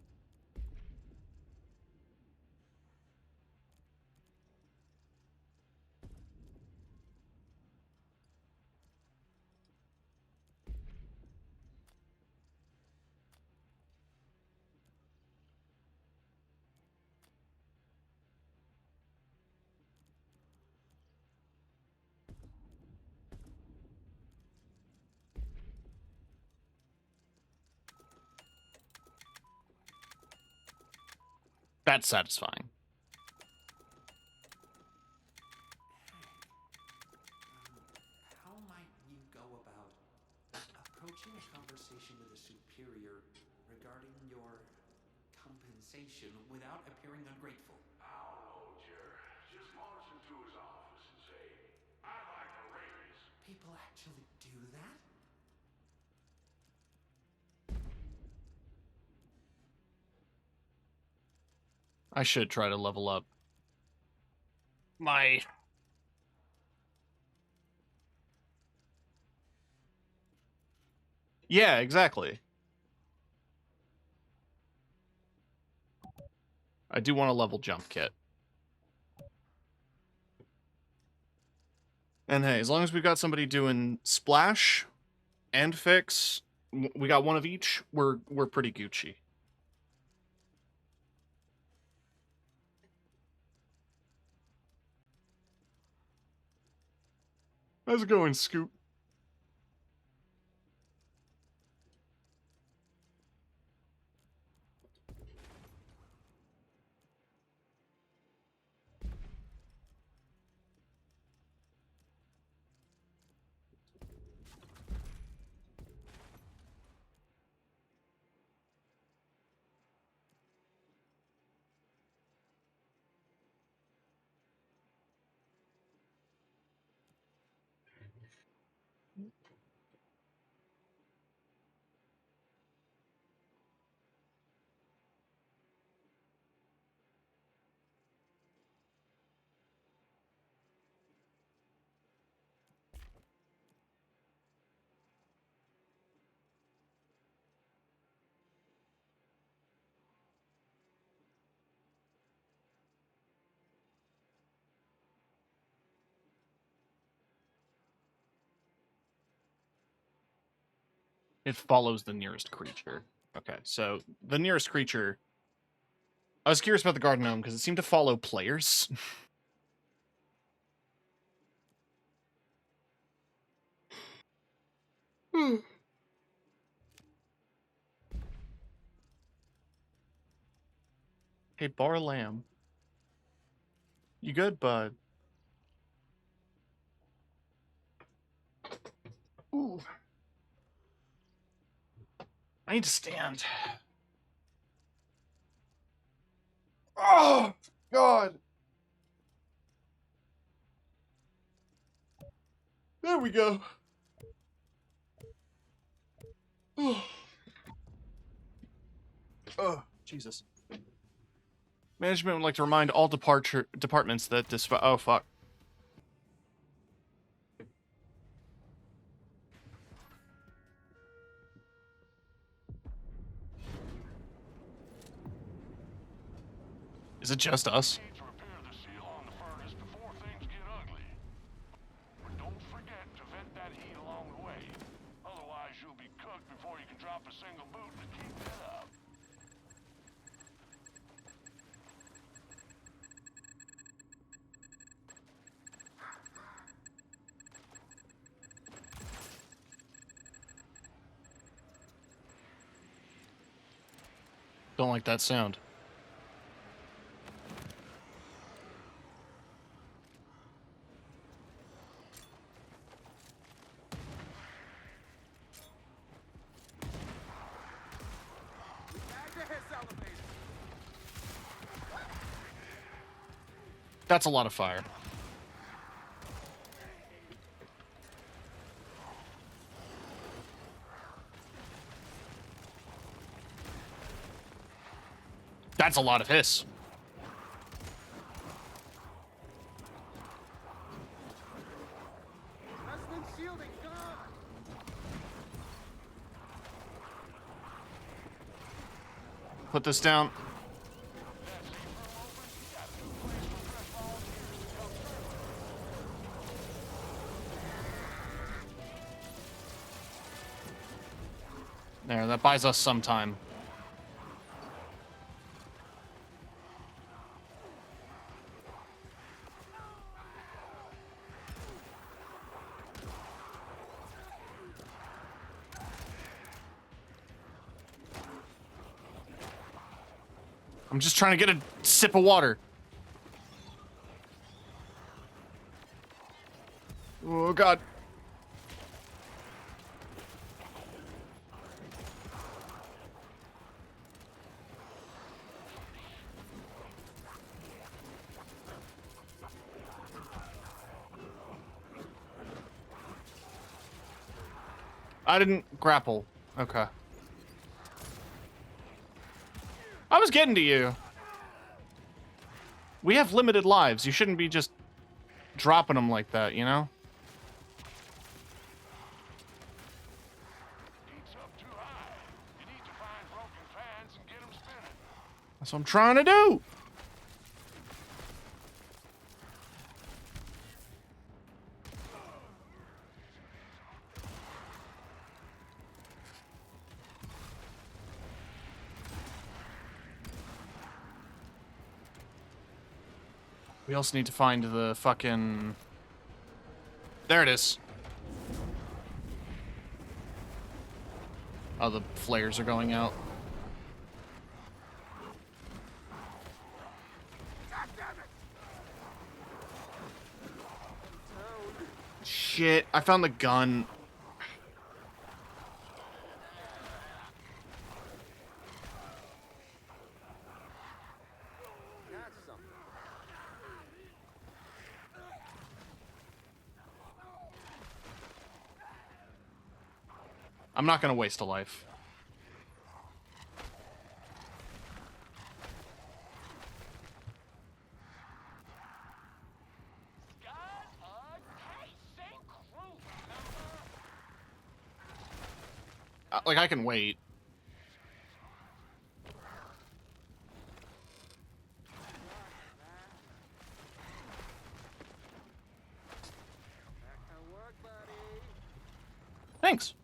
That's satisfying. How might you go about approaching a conversation with a superior regarding your compensation without appearing ungrateful? I don't know, Jer. Just march into his office and say, I'd like a raise. People actually do that? I should try to level up my... Yeah, exactly. I do want a level jump kit. And hey, as long as we've got somebody doing splash and fix, we got one of each, we're pretty Gucci. How's it going, Scoot? It follows the nearest creature. Okay, so the nearest creature... I was curious about the garden gnome because it seemed to follow players. Hey, Bar Lamb. You good, bud? Ooh. I need to stand. Oh, God. There we go. Oh, Jesus. Management would like to remind all departments that this... Oh, fuck. Is it just us? Need to repair the seal on the furnace before things get ugly. But don't forget to vent that heat along the way. Otherwise, you'll be cooked before you can drop a single boot to keep it up. Don't like that sound. That's a lot of fire. That's a lot of hiss. Resonance shielding gone. put this down. There, that buys us some time. I'm just trying to get a sip of water. Oh, God. I didn't grapple. Okay. I was getting to you. We have limited lives. You shouldn't be just dropping them like that, you know? Heat's up too high. You need to find broken fans and get them spinning. That's what I'm trying to do. We also need to find the fucking... There it is. Oh, the flares are going out. Shit, I found the gun. That's something. I'm not gonna waste a life. Like, I can wait. Back to work, buddy. Thanks.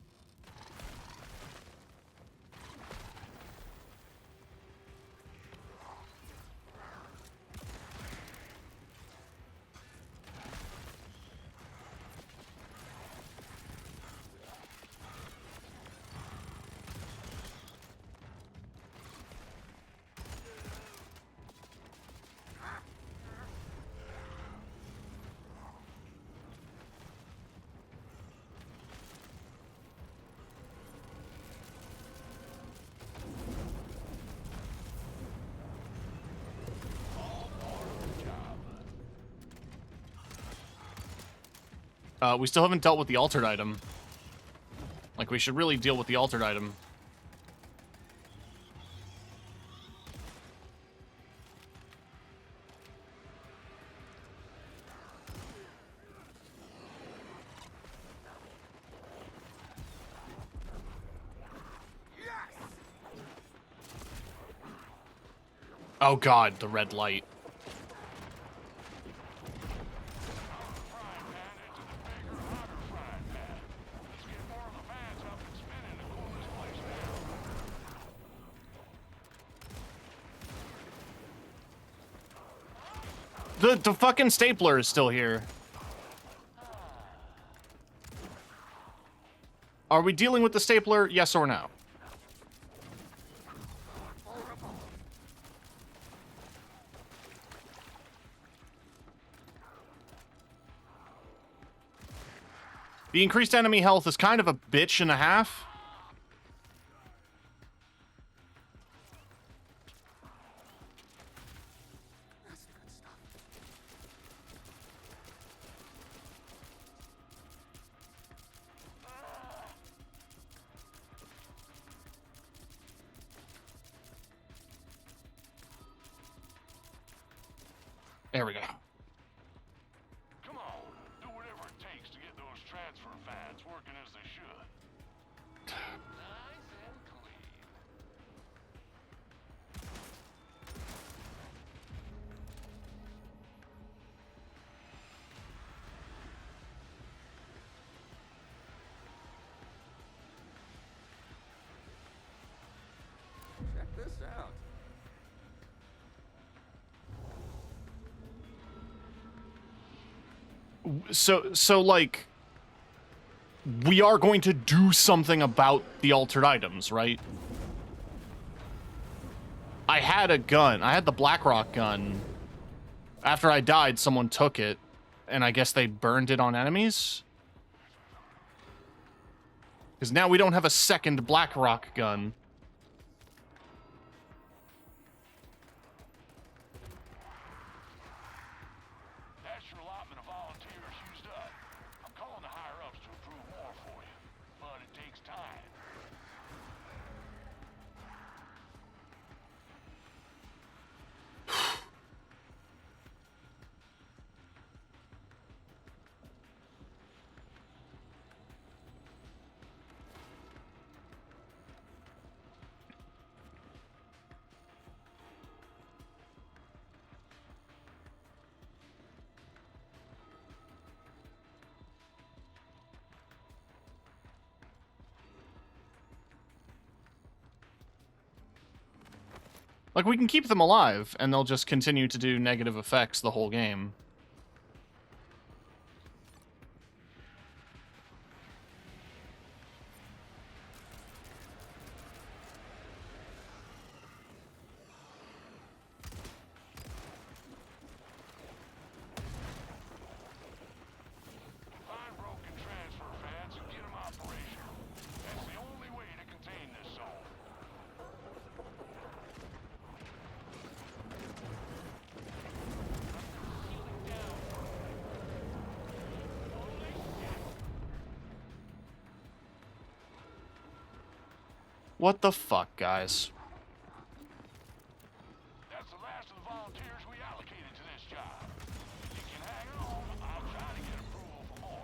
We still haven't dealt with the altered item. Like, we should really deal with the altered item. Oh god, the red light. The fucking stapler is still here. Are we dealing with the stapler, yes or no? The increased enemy health is kind of a bitch and a half. That's the good stuff. There we go. Come on, do whatever it takes to get those transfer fans working as they should. Nice and clean. this out. So like, we are going to do something about the altered items, right? I had a gun. I had the Blackrock gun. After I died, someone took it, and I guess they burned it on enemies? Because now we don't have a second Blackrock gun. That's your allotment of volunteers used up. I'm calling the higher-ups to approve more for you, but it takes time. Like, we can keep them alive, and they'll just continue to do negative effects the whole game. Find broken transfer pads and get them operational. That's the only way to contain this zone. What the fuck, guys? That's the last of the volunteers we allocated to this job. If you can hang on, I'll try to get approval for more.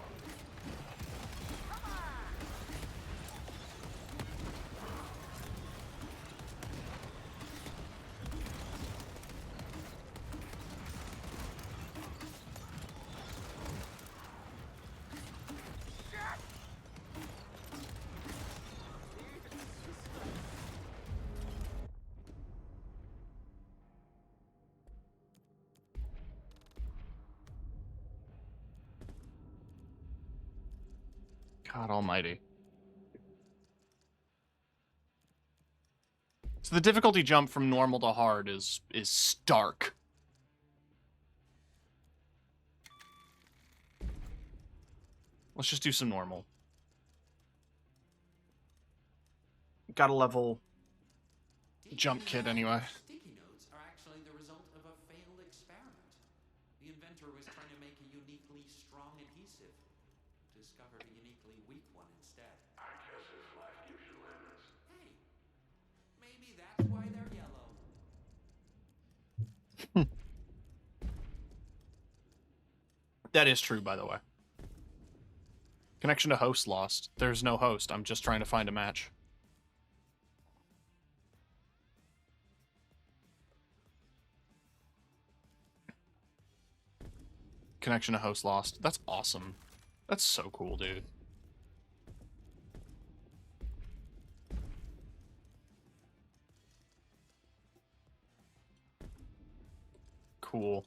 God almighty. So the difficulty jump from normal to hard is stark. Let's just do some normal. Got a level jump kit anyway. Sticky notes are actually the result of a failed experiment. The inventor was trying to make a uniquely strong adhesive. Discovered a uniquely weak one instead. I guess this life gives you limits. Hey, maybe that's why they're yellow. That is true, by the way. Connection to host lost. There's no host. I'm just trying to find a match. Connection to host lost. That's awesome. That's so cool, dude. Cool.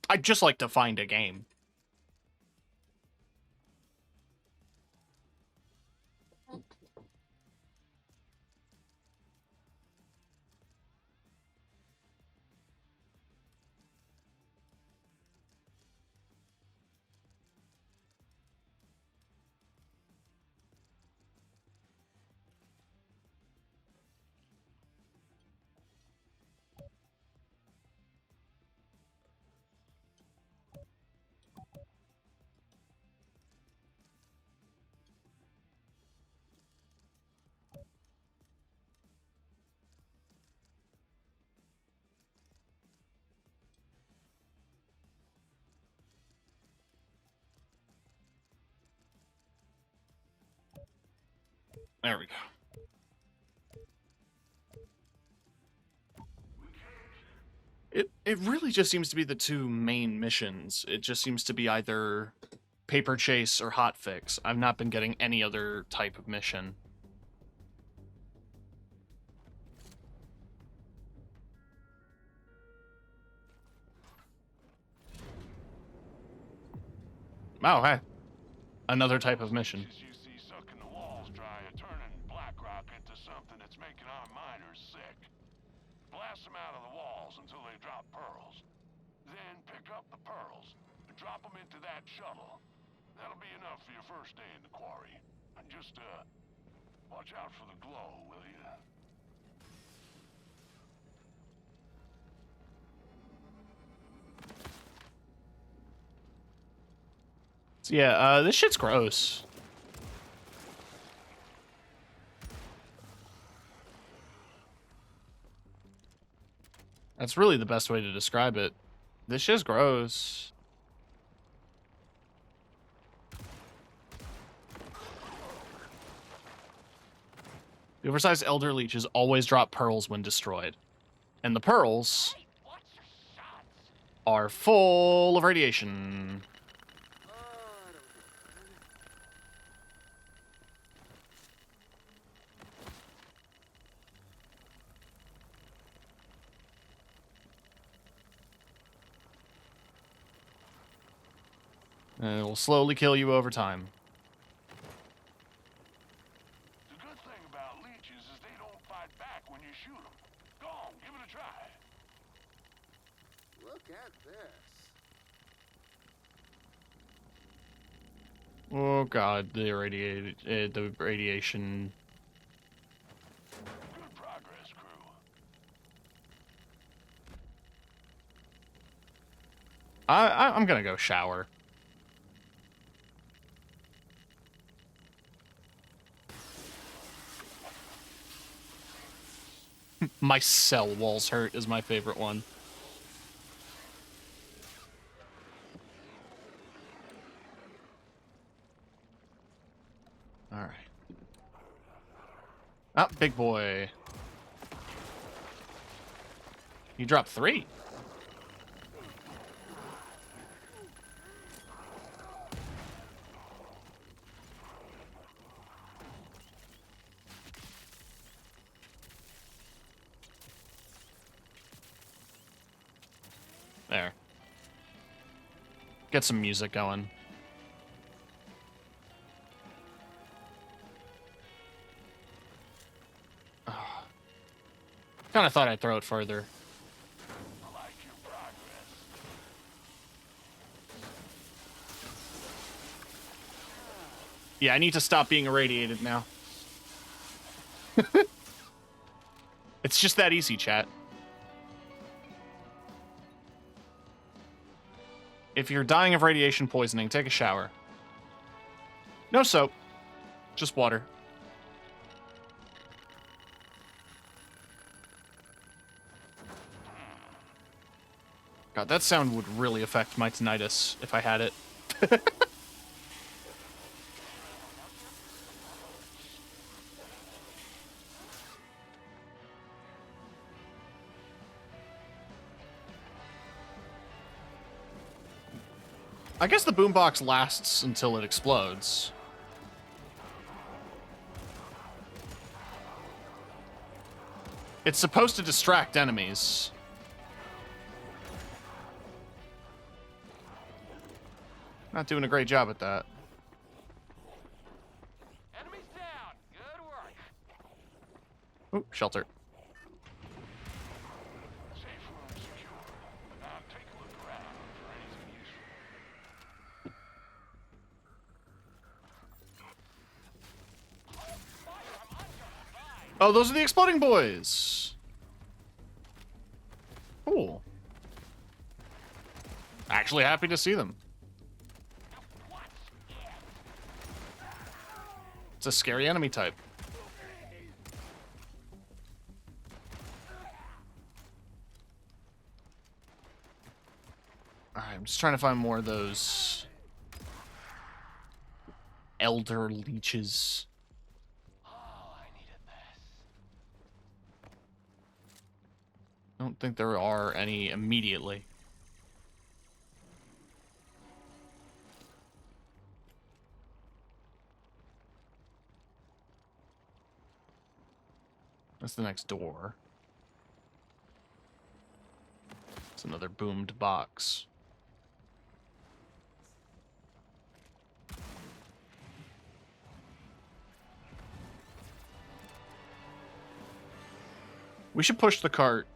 I'd just like to find a game. There we go. It really just seems to be the two main missions. It just seems to be either paper chase or hotfix. I've not been getting any other type of mission. Oh, hey. Another type of mission. Leeches you see sucking the walls dry are turning black rock into something that's making our miners sick. Blast them out of the walls until they drop pearls. Then pick up the pearls and drop them into that shuttle. That'll be enough for your first day in the quarry. And just, watch out for the glow, will you? So yeah, this shit's gross. That's really the best way to describe it. This shit's gross. The oversized elder leeches always drop pearls when destroyed. And the pearls are full of radiation. And it will slowly kill you over time. The good thing about leeches is they don't fight back when you shoot them. Go on, give it a try. Look at this. Oh god, the radiation. Good progress, crew. I'm gonna go shower. My cell walls hurt is my favorite one. All right. Ah, big boy. You dropped 3. There. Get some music going. Kind of thought I'd throw it further. I like your progress. Yeah, I need to stop being irradiated now. It's just that easy, chat. If you're dying of radiation poisoning, take a shower. No soap. Just water. God, that sound would really affect my tinnitus if I had it. I guess the boombox lasts until it explodes. It's supposed to distract enemies. Not doing a great job at that. Enemies down. Good work. Ooh, shelter. Safe room secure. Now take a look around for anything useful. Oh, those are the exploding boys. Cool. Actually happy to see them. It's a scary enemy type. Alright, I'm just trying to find more of those elder leeches. Oh, I needed this. I don't think there are any immediately. That's the next door. It's another boomed box. We should push the cart.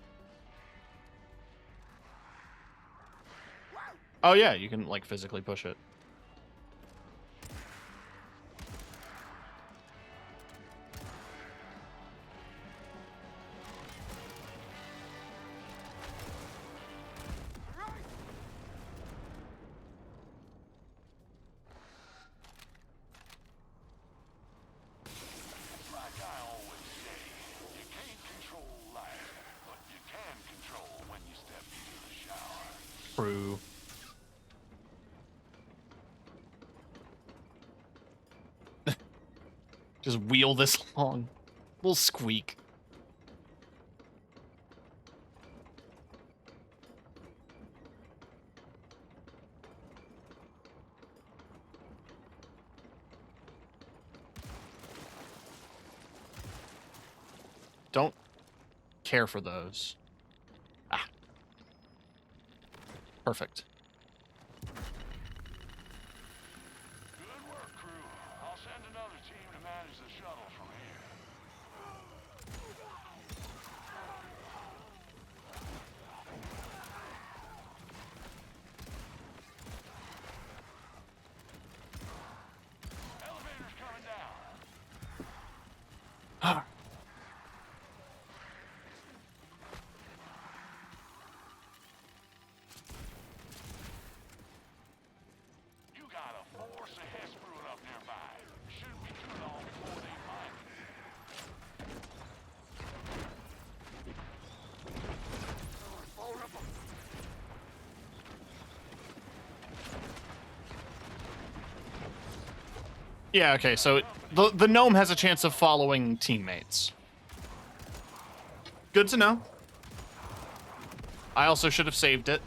Oh yeah, you can like physically push it. Like I always say, you can't control life, but you can control when you step into the shower. True. Just wheel this long. We'll squeak. Don't care for those. Ah. Perfect. Good work, crew. I'll send another team to manage the shuttle from here. Elevator's coming down. Ah. You got a force of Hess brewing up nearby. Shouldn't be too long before they find it. Vulnerable. Yeah, okay, so the gnome has a chance of following teammates. Good to know. I also should have saved it.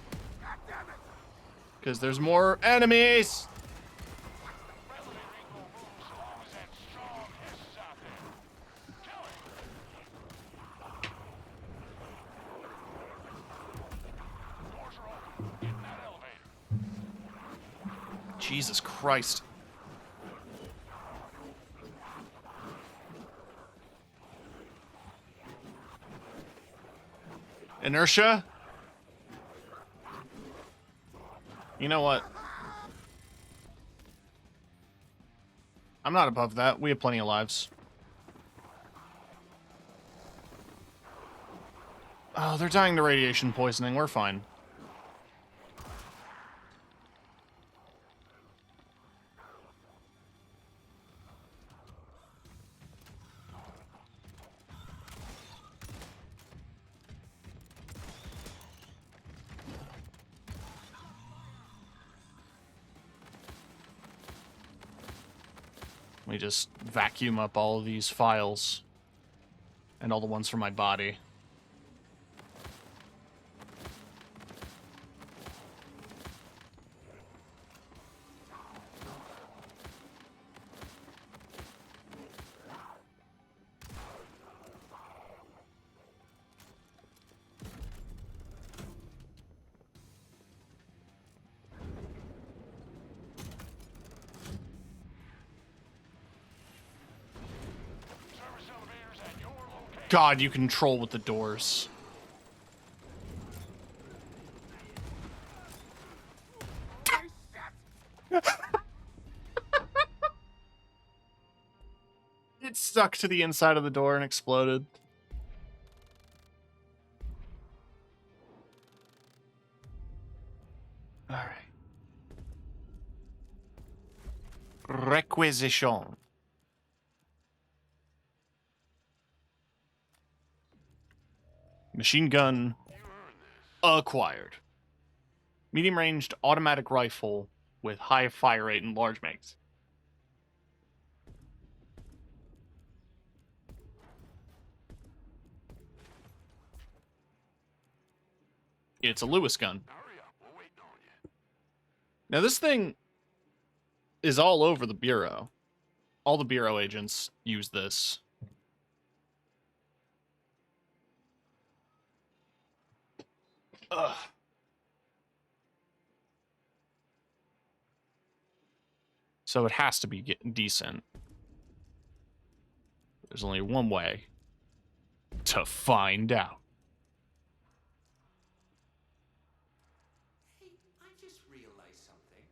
Because there's more enemies! Relative ain't gonna move so long as that strong Hess is out there. Kill it. Doors are open. Get in that elevator. Jesus Christ. Inertia? You know what? I'm not above that. We have plenty of lives. Oh, they're dying to radiation poisoning. We're fine. We just vacuum up all of these files. And all the ones from my body. Service elevators at your location. God, you control with the doors. It stuck to the inside of the door and exploded. All right. Requisition. Machine gun acquired. Medium-ranged automatic rifle with high fire rate and large mags. It's a Lewis gun. Hurry up, we're waiting on you. Now, this thing is all over the Bureau. All the Bureau agents use this. Ugh. So it has to be decent. There's only one way to find out. Hey, I just realized something.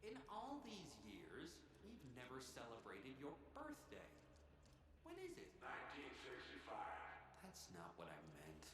In all these years, we've never celebrated your birthday. When is it? 1965. That's not what I meant.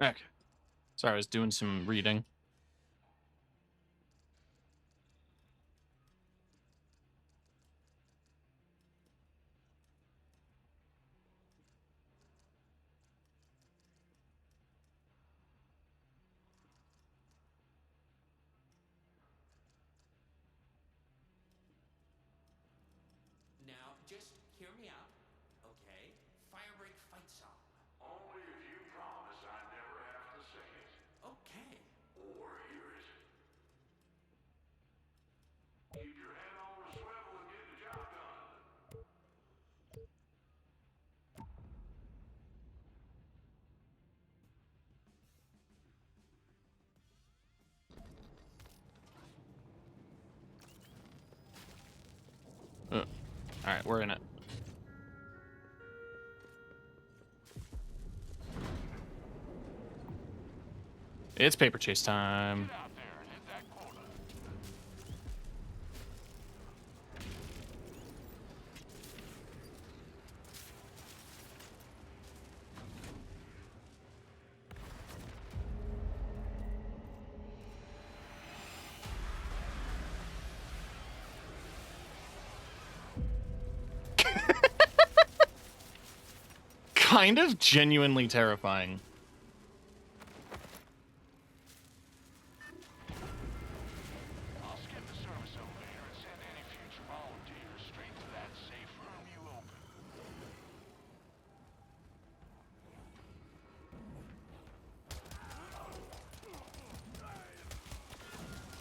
Okay. Sorry, I was doing some reading. Now, just hear me out, okay? Firebreak fight song. Only if you promise I never have to sing it. Okay. Or hear it. Keep your head on the swivel and get the job done. Alright, we're in it. It's paper chase time. Get out there and hit that quota. Kind of genuinely terrifying. I'll skip the service elevator and send any future volunteers straight to that safe room you opened.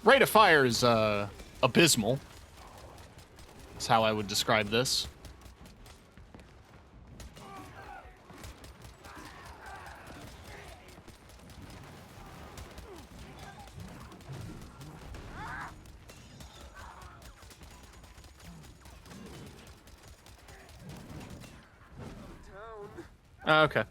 Rate of fire is abysmal. That's how I would describe this. Okay.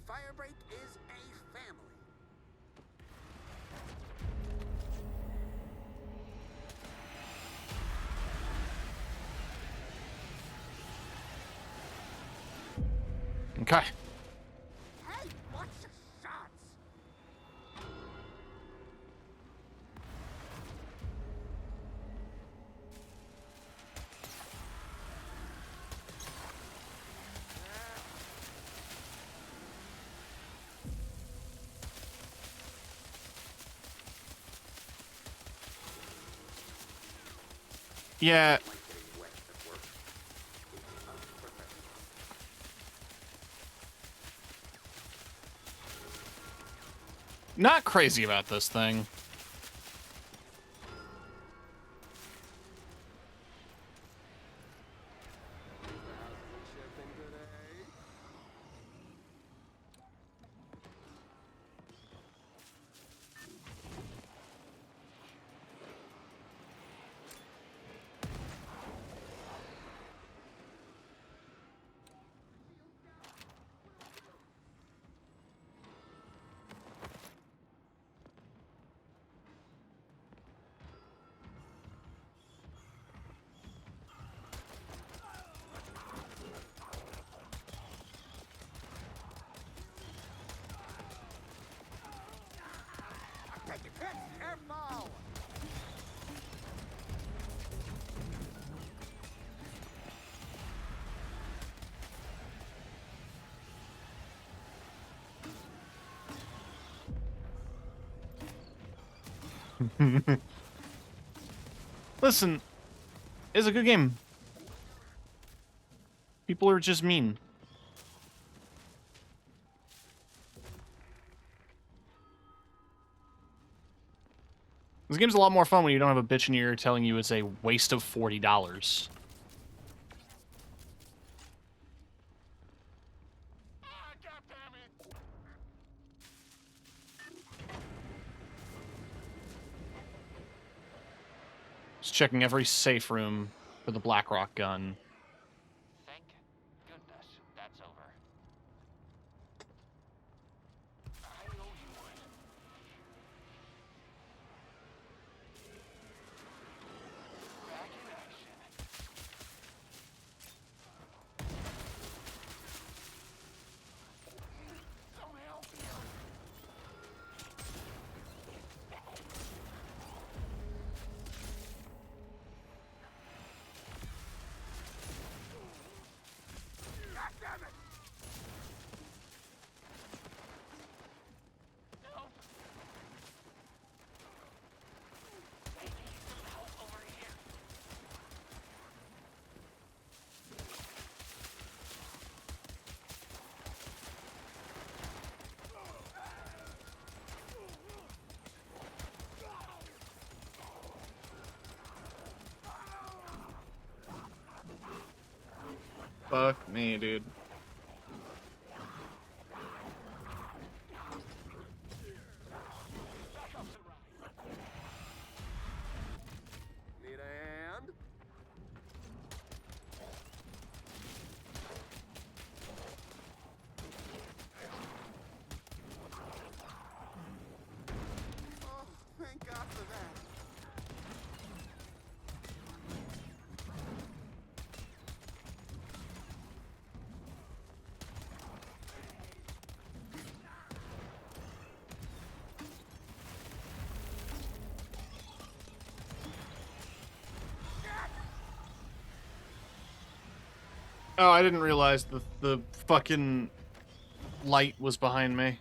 Firebreak is a family. Okay. Hey, watch your shots! Yeah. Like getting wet at work. It's unprofessional. Not crazy about this thing. Careful! Listen, it's a good game. People are just mean. This game's a lot more fun when you don't have a bitch in your ear telling you it's a waste of $40. Ah, goddammit! Just checking every safe room for the Blackrock gun. Thank goodness that's over. I know you would. Back in action. Some help here. God damn it! Help! I need some help over here. Fuck me, dude. Need a hand? Oh, thank God for that. Oh, I didn't realize the fucking light was behind me.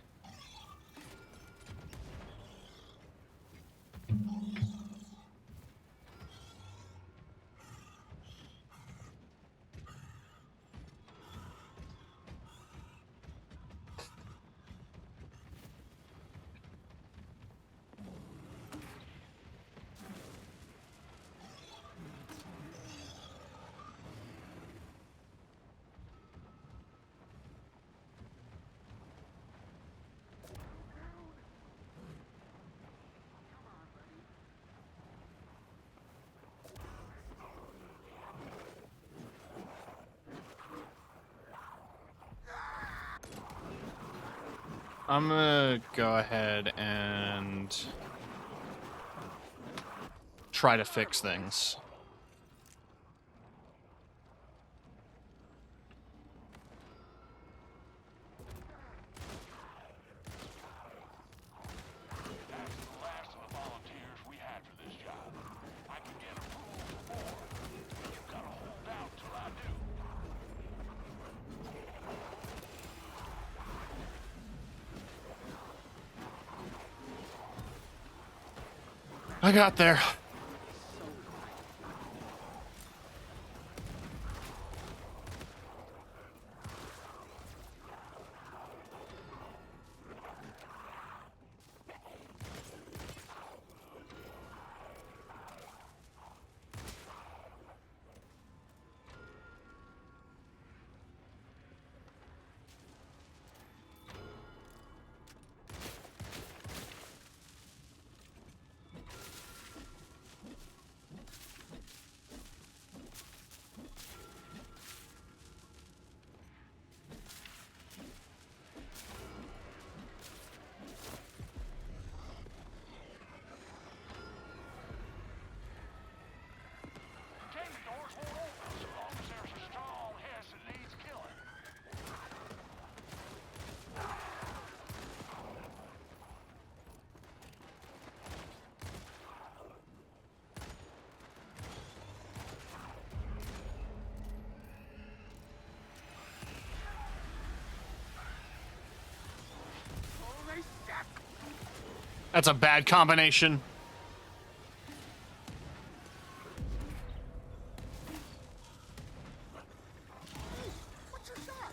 I'm gonna go ahead and try to fix things. That's the last of the volunteers we had for this job. I can get approval for more, but you gotta hold out till I do. I got there. That's a bad combination. What's your shots?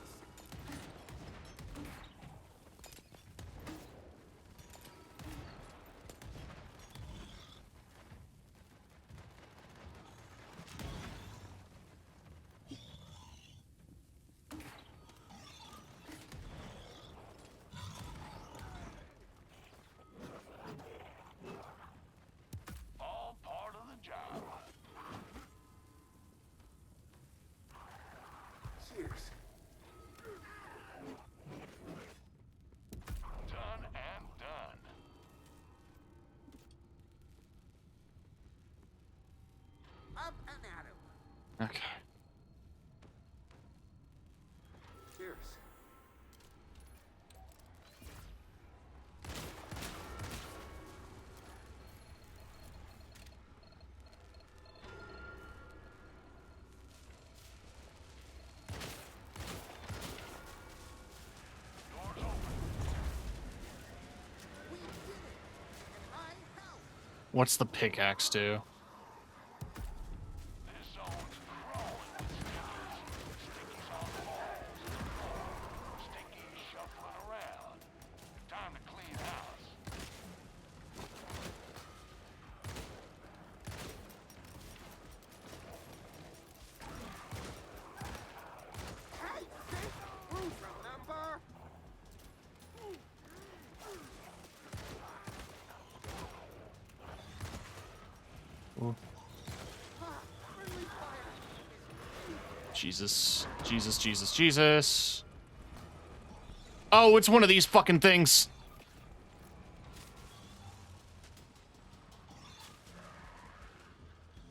All part of the job. Cheers. Done and done. Up and at 'em. Okay. Cheers. Doors open. We did it! And I helped! What's the pickaxe do? This zone's crawling with stickies. Stickies on the walls and the floor. Stickies shuffling around. Time to clean house. Hey, sis! Move, remember? Ooh. Ah, friendly fire is Jesus. Jesus, Jesus, Jesus. Oh, it's one of these fucking things.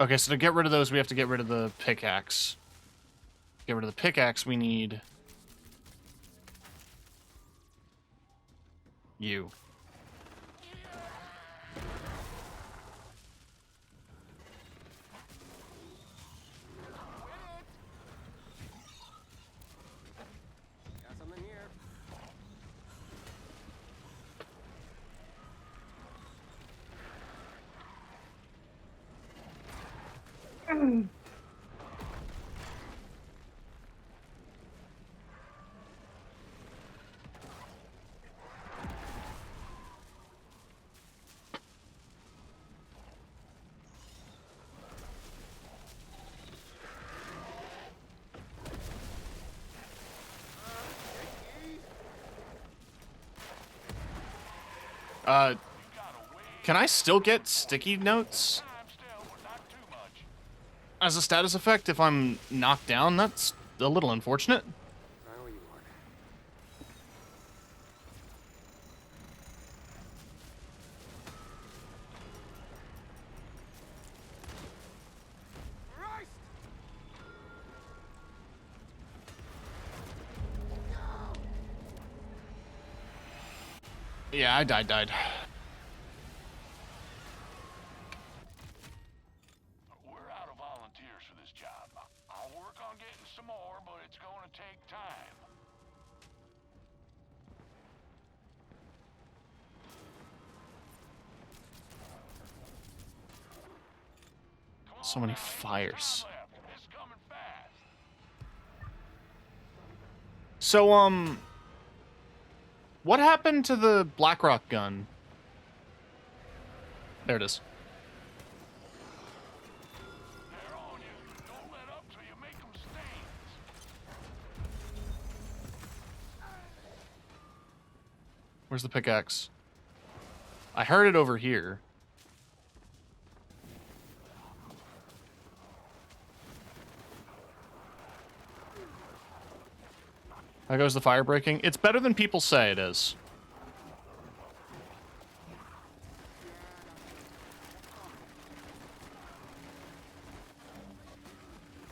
Okay, so to get rid of those, we have to get rid of the pickaxe. Get rid of the pickaxe, we need... you. got something here. Can I still get sticky notes Time still, but not too much. as a status effect if I'm knocked down? That's a little unfortunate. I owe you one. Christ! Yeah, I died. We're out of volunteers for this job. I'll work on getting some more, but it's going to take time. Come on So many now, ain't much fires. time left. It's coming fast. So, what happened to the Blackrock gun? There it is. They're on you. Don't let up till you make them stains. Where's the pickaxe? I heard it over here. How goes the fire breaking? It's better than people say it is.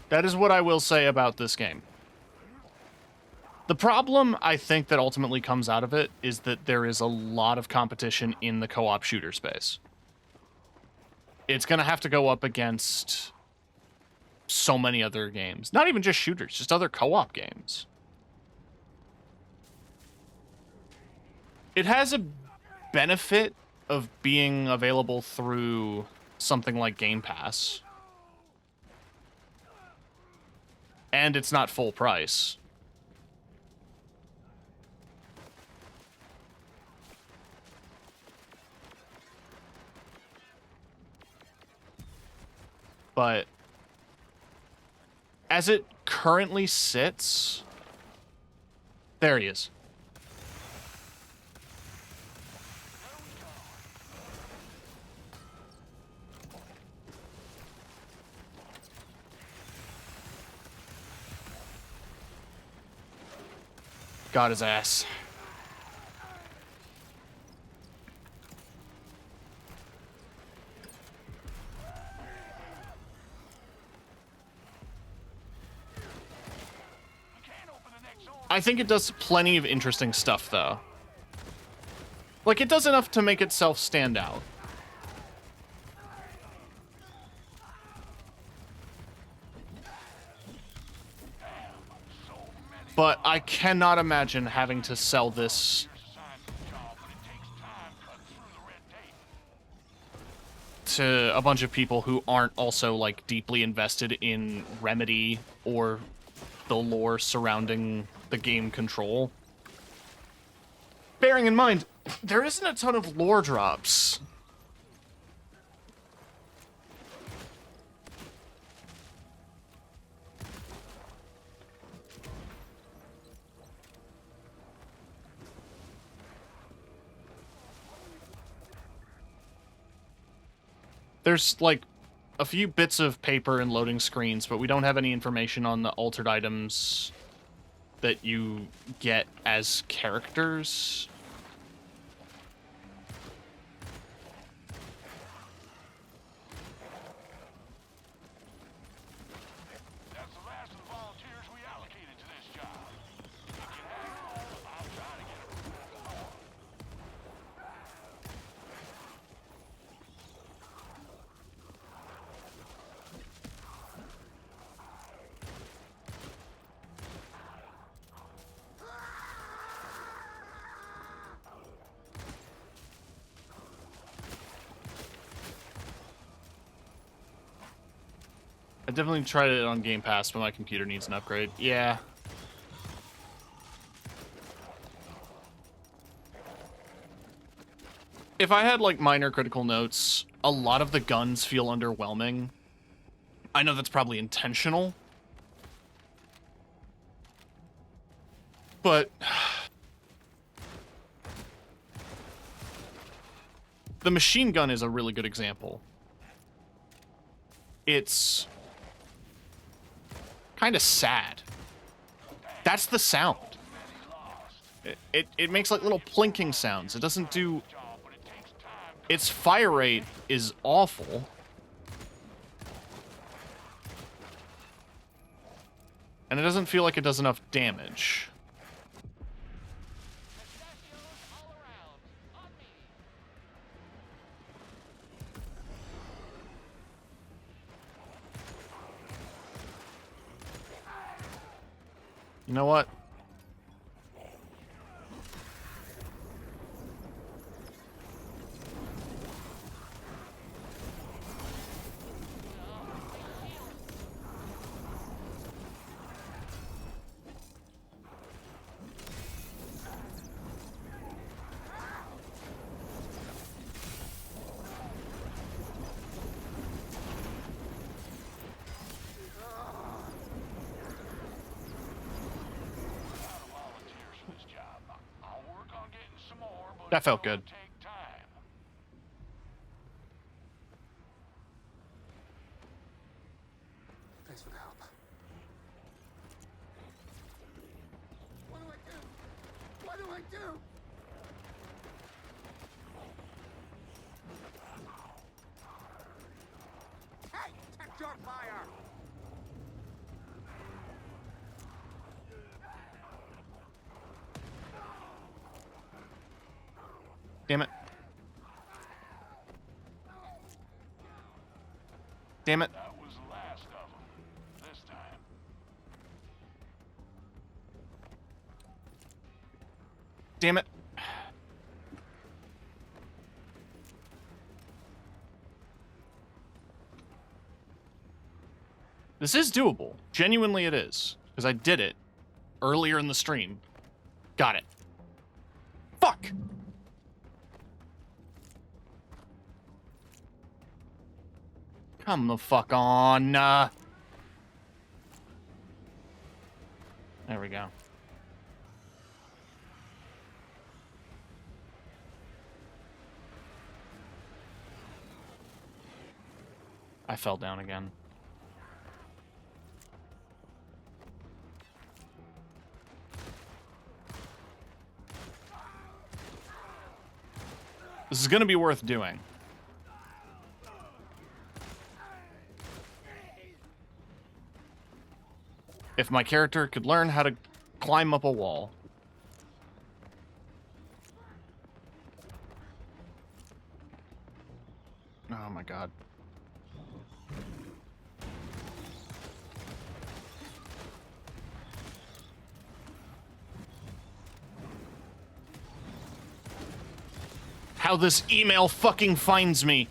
That is what I will say about this game. The problem, I think, that ultimately comes out of it is that there is a lot of competition in the co-op shooter space. It's going to have to go up against so many other games. Not even just shooters, just other co-op games. It has a benefit of being available through something like Game Pass. And it's not full price. But as it currently sits, there he is. Got his ass. I think it does plenty of interesting stuff, though. Like, it does enough to make itself stand out. But I cannot imagine having to sell this to a bunch of people who aren't also, like, deeply invested in Remedy or the lore surrounding the game Control. Bearing in mind, there isn't a ton of lore drops. There's, like, a few bits of paper and loading screens, but we don't have any information on the altered items that you get as characters. That's the last of the volunteers we allocated to this job. You can have them. I'll try to get them. I definitely tried it on Game Pass, but my computer needs an upgrade. Yeah. If I had, like, minor critical notes, a lot of the guns feel underwhelming. I know that's probably intentional. But the machine gun is a really good example. It's kind of sad. That's the sound. It makes like little plinking sounds. It doesn't do... Its fire rate is awful. And it doesn't feel like it does enough damage. You know what? That felt good. Thanks for the help. What do I do? What do I do? Hey, check your fire! Damn it. Damn it. That was the last of them. This time. Damn it. This is doable. Genuinely it is. Because I did it earlier in the stream. Got it. Fuck! Come the fuck on. There we go. I fell down again. This is gonna be worth doing. If my character could learn how to climb up a wall. Oh my god. How this email fucking finds me.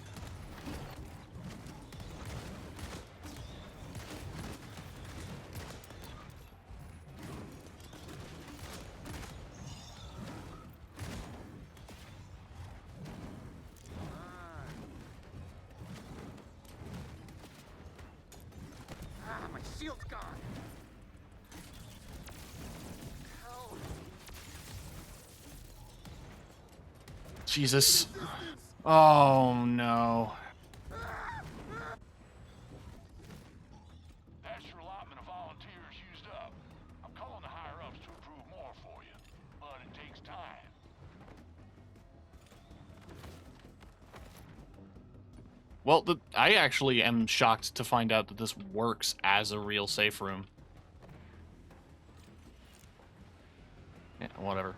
My shield's gone. Hell. Jesus. Oh no. That's your allotment of volunteers used up. I'm calling the higher-ups to approve more for you, but it takes time. Well, I actually am shocked to find out that this works as a real safe room. Yeah, whatever.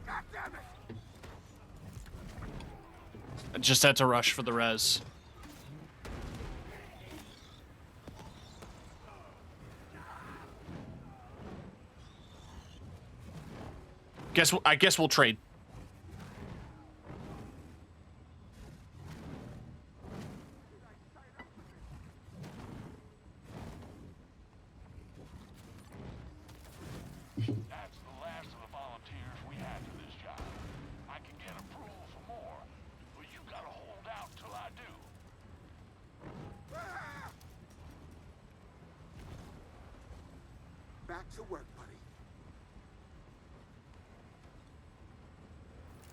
God damn it. I just had to rush for the res. I guess we'll trade. That's the last of the volunteers we had for this job. I can get approval for more, but you gotta hold out till I do. Back to work, buddy.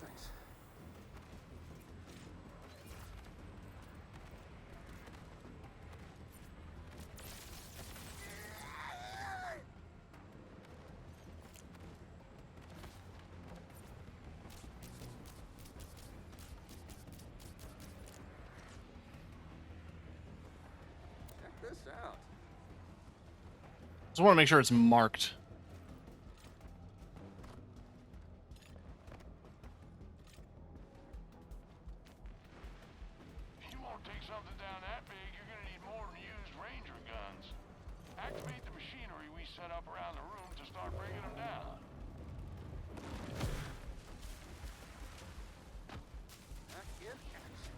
Thanks. Check this out. Just want to make sure it's marked. If you won't take something down that big, you're gonna need more than used Ranger guns. Activate the machinery we set up around the room to start bringing them down. Back in action.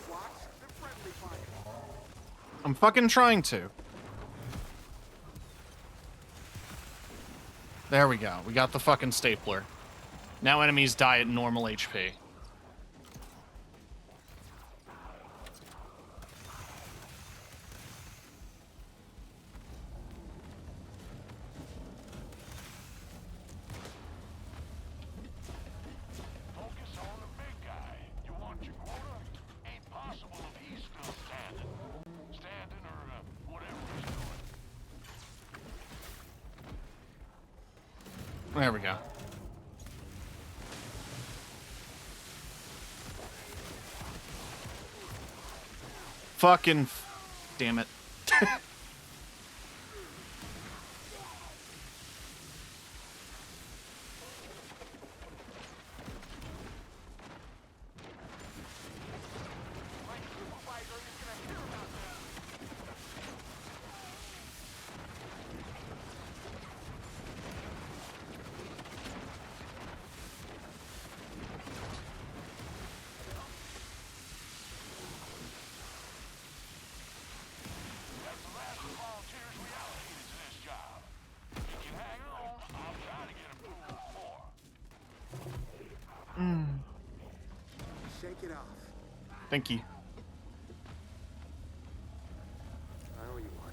Watch the friendly fire. I'm fucking trying to. There we go. We got the fucking stapler. Now enemies die at normal HP. Focus on the big guy. You want your quota? Ain't possible if he's still standing. Standing or whatever he's doing. There we go. Fucking... Damn it. it off. Thank you. I owe you one.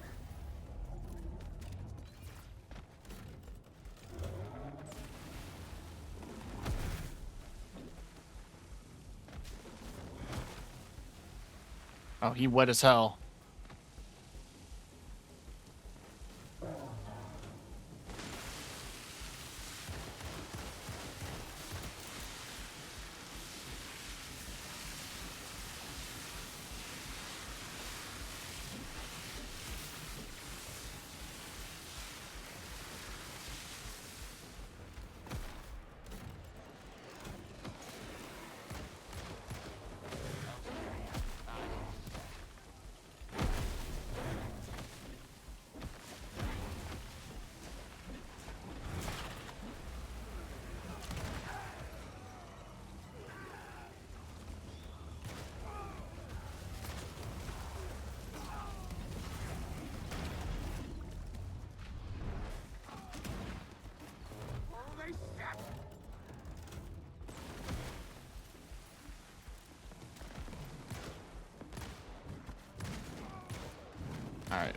Oh, he wet as hell. Holy shit! All right.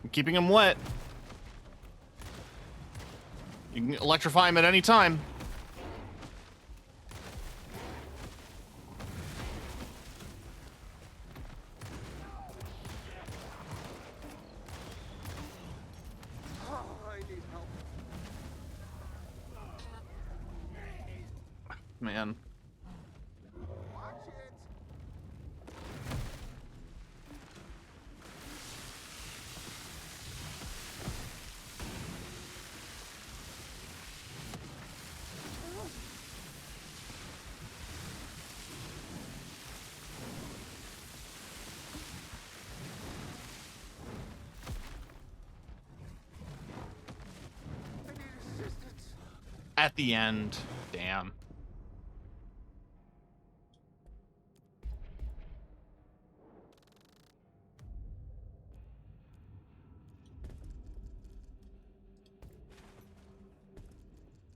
I'm keeping him wet. You can electrify him at any time. Oh, I need help. Man. Watch it! I need assistance. At the end. Damn.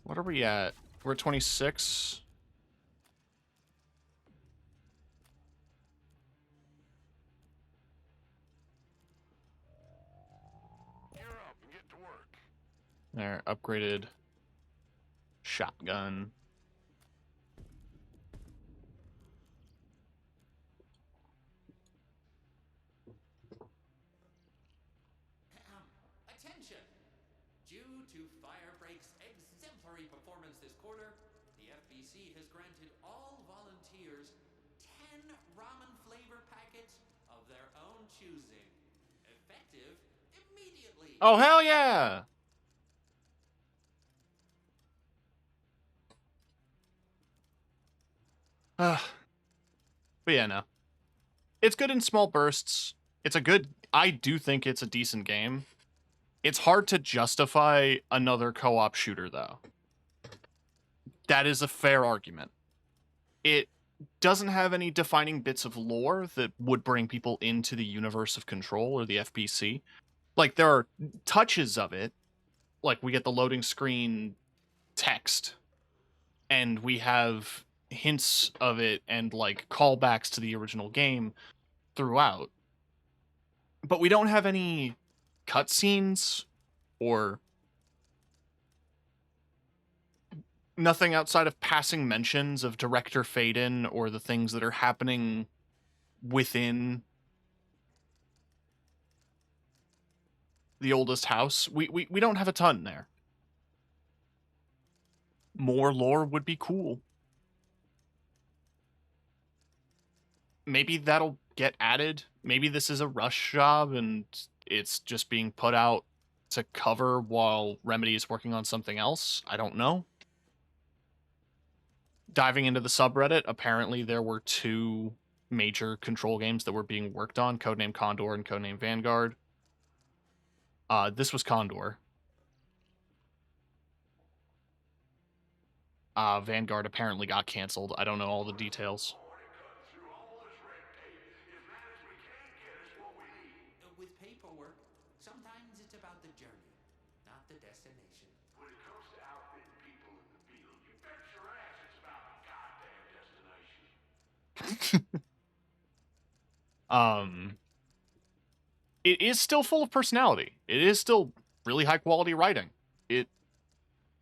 What are we at? We're at 26. Gear up and get to work. There, upgraded shotgun. Attention! Due to Firebreak's exemplary performance this quarter, the FBC has granted all volunteers 10 ramen flavor packets of their own choosing. Effective immediately. Oh, hell yeah! But yeah, no. It's good in small bursts. It's a good... I do think it's a decent game. It's hard to justify another co-op shooter, though. That is a fair argument. It doesn't have any defining bits of lore that would bring people into the universe of Control or the FBC. Like, there are touches of it. Like, we get the loading screen text, and we have hints of it and, like, callbacks to the original game throughout. But we don't have any cutscenes or nothing outside of passing mentions of Director Faden or the things that are happening within the oldest house. We don't have a ton there. More lore would be cool. Maybe that'll get added. Maybe this is a rush job and it's just being put out to cover while Remedy is working on something else. I don't know. Diving into the subreddit, apparently there were 2 major Control games that were being worked on, codename Condor and codename Vanguard. This was Condor. Vanguard apparently got canceled. I don't know all the details. With paperwork, sometimes it's about the journey, not the destination. When it comes to outfitting people in the field, you bet your ass it's about the goddamn It is still full of personality. It is still really high quality writing. It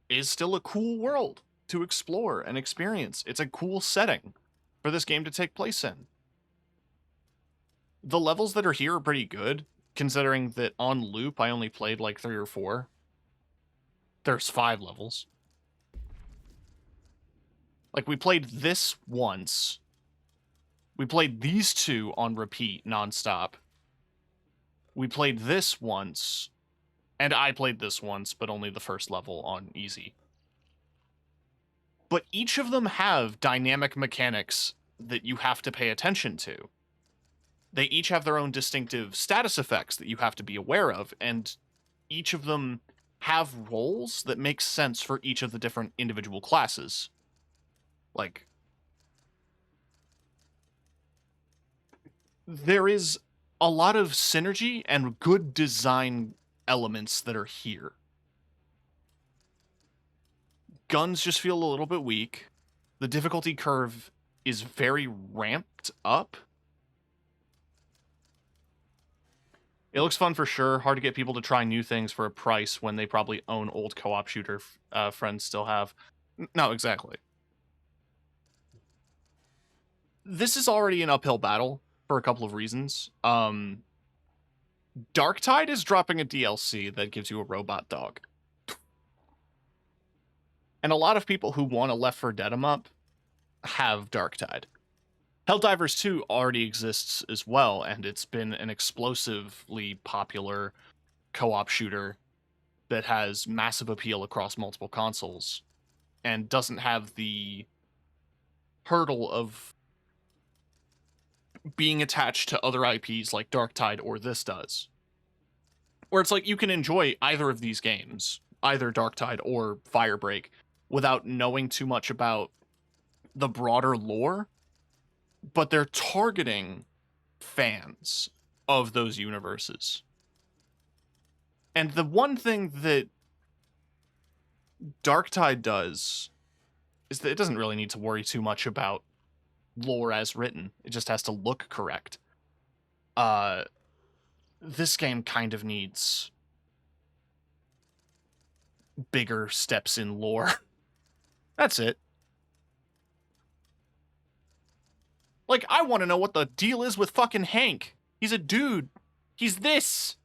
is still a cool world to explore and experience. It's a cool setting for this game to take place in. The levels that are here are pretty good, considering that on loop I only played like 3 or 4. There's 5 levels. Like, we played this once. We played these 2 on repeat, nonstop. We played this once, and I played this once, but only the first level on easy. But each of them have dynamic mechanics that you have to pay attention to. They each have their own distinctive status effects that you have to be aware of, and each of them have roles that make sense for each of the different individual classes. Like, there is a lot of synergy and good design elements that are here. Guns just feel a little bit weak. The difficulty curve is very ramped up. It looks fun for sure. Hard to get people to try new things for a price when they probably own old co-op shooter friends still have. No, exactly. This is already an uphill battle for a couple of reasons. Darktide is dropping a DLC that gives you a robot dog. And a lot of people who want a Left 4 Dead 'em up have Darktide. Helldivers 2 already exists as well, and it's been an explosively popular co-op shooter that has massive appeal across multiple consoles and doesn't have the hurdle of being attached to other IPs like Darktide or this does. Where it's like you can enjoy either of these games, either Darktide or Firebreak, without knowing too much about the broader lore, but they're targeting fans of those universes. And the one thing that Darktide does is that it doesn't really need to worry too much about lore as written. It just has to look correct. This game kind of needs bigger steps in lore. That's it. Like, I want to know what the deal is with fucking Hank. He's a dude. He's this.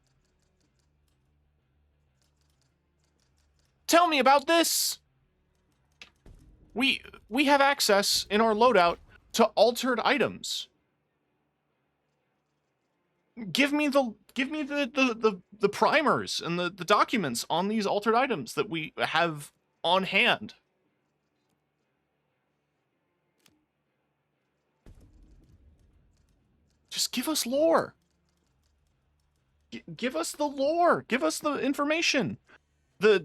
Tell me about this. We have access in our loadout to altered items. Give me the primers and the documents on these altered items that we have on hand. Just give us lore. Give us the lore. Give us the information. The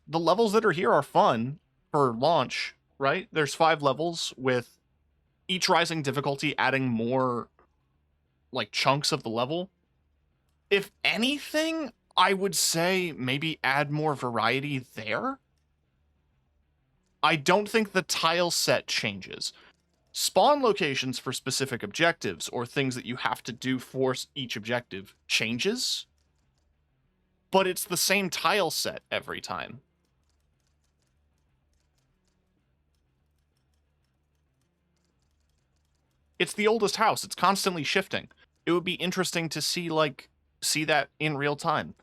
levels that are here are fun for launch, right? There's 5 levels with each rising difficulty adding more like chunks of the level. If anything, I would say maybe add more variety there. I don't think the tile set changes. Spawn locations for specific objectives or things that you have to do for each objective changes, but it's the same tile set every time. It's the oldest house. It's constantly shifting. It would be interesting to see that in real time.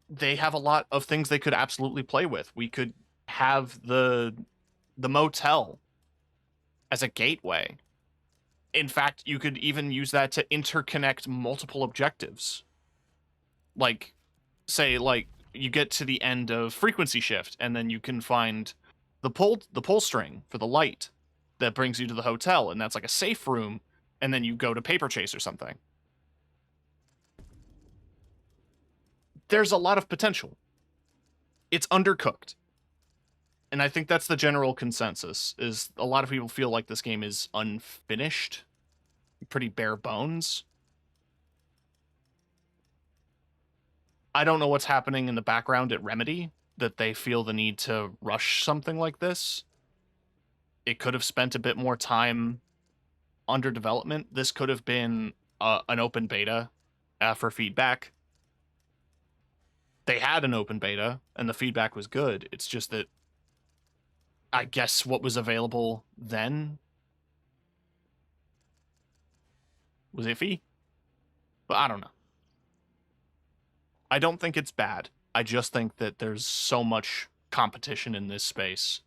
They have a lot of things they could absolutely play with. We could have the motel as a gateway. In fact, you could even use that to interconnect multiple objectives. Like, say, like, you get to the end of Frequency Shift, and then you can find the pull string for the light that brings you to the hotel, and that's like a safe room, and then you go to Paper Chase or something. There's a lot of potential. It's undercooked. And I think that's the general consensus, is a lot of people feel like this game is unfinished, pretty bare bones. I don't know what's happening in the background at Remedy, that they feel the need to rush something like this. It could have spent a bit more time under development, this could have been an open beta for feedback. They had an open beta, and the feedback was good. It's just that I guess what was available then was iffy. But I don't know. I don't think it's bad. I just think that there's so much competition in this space.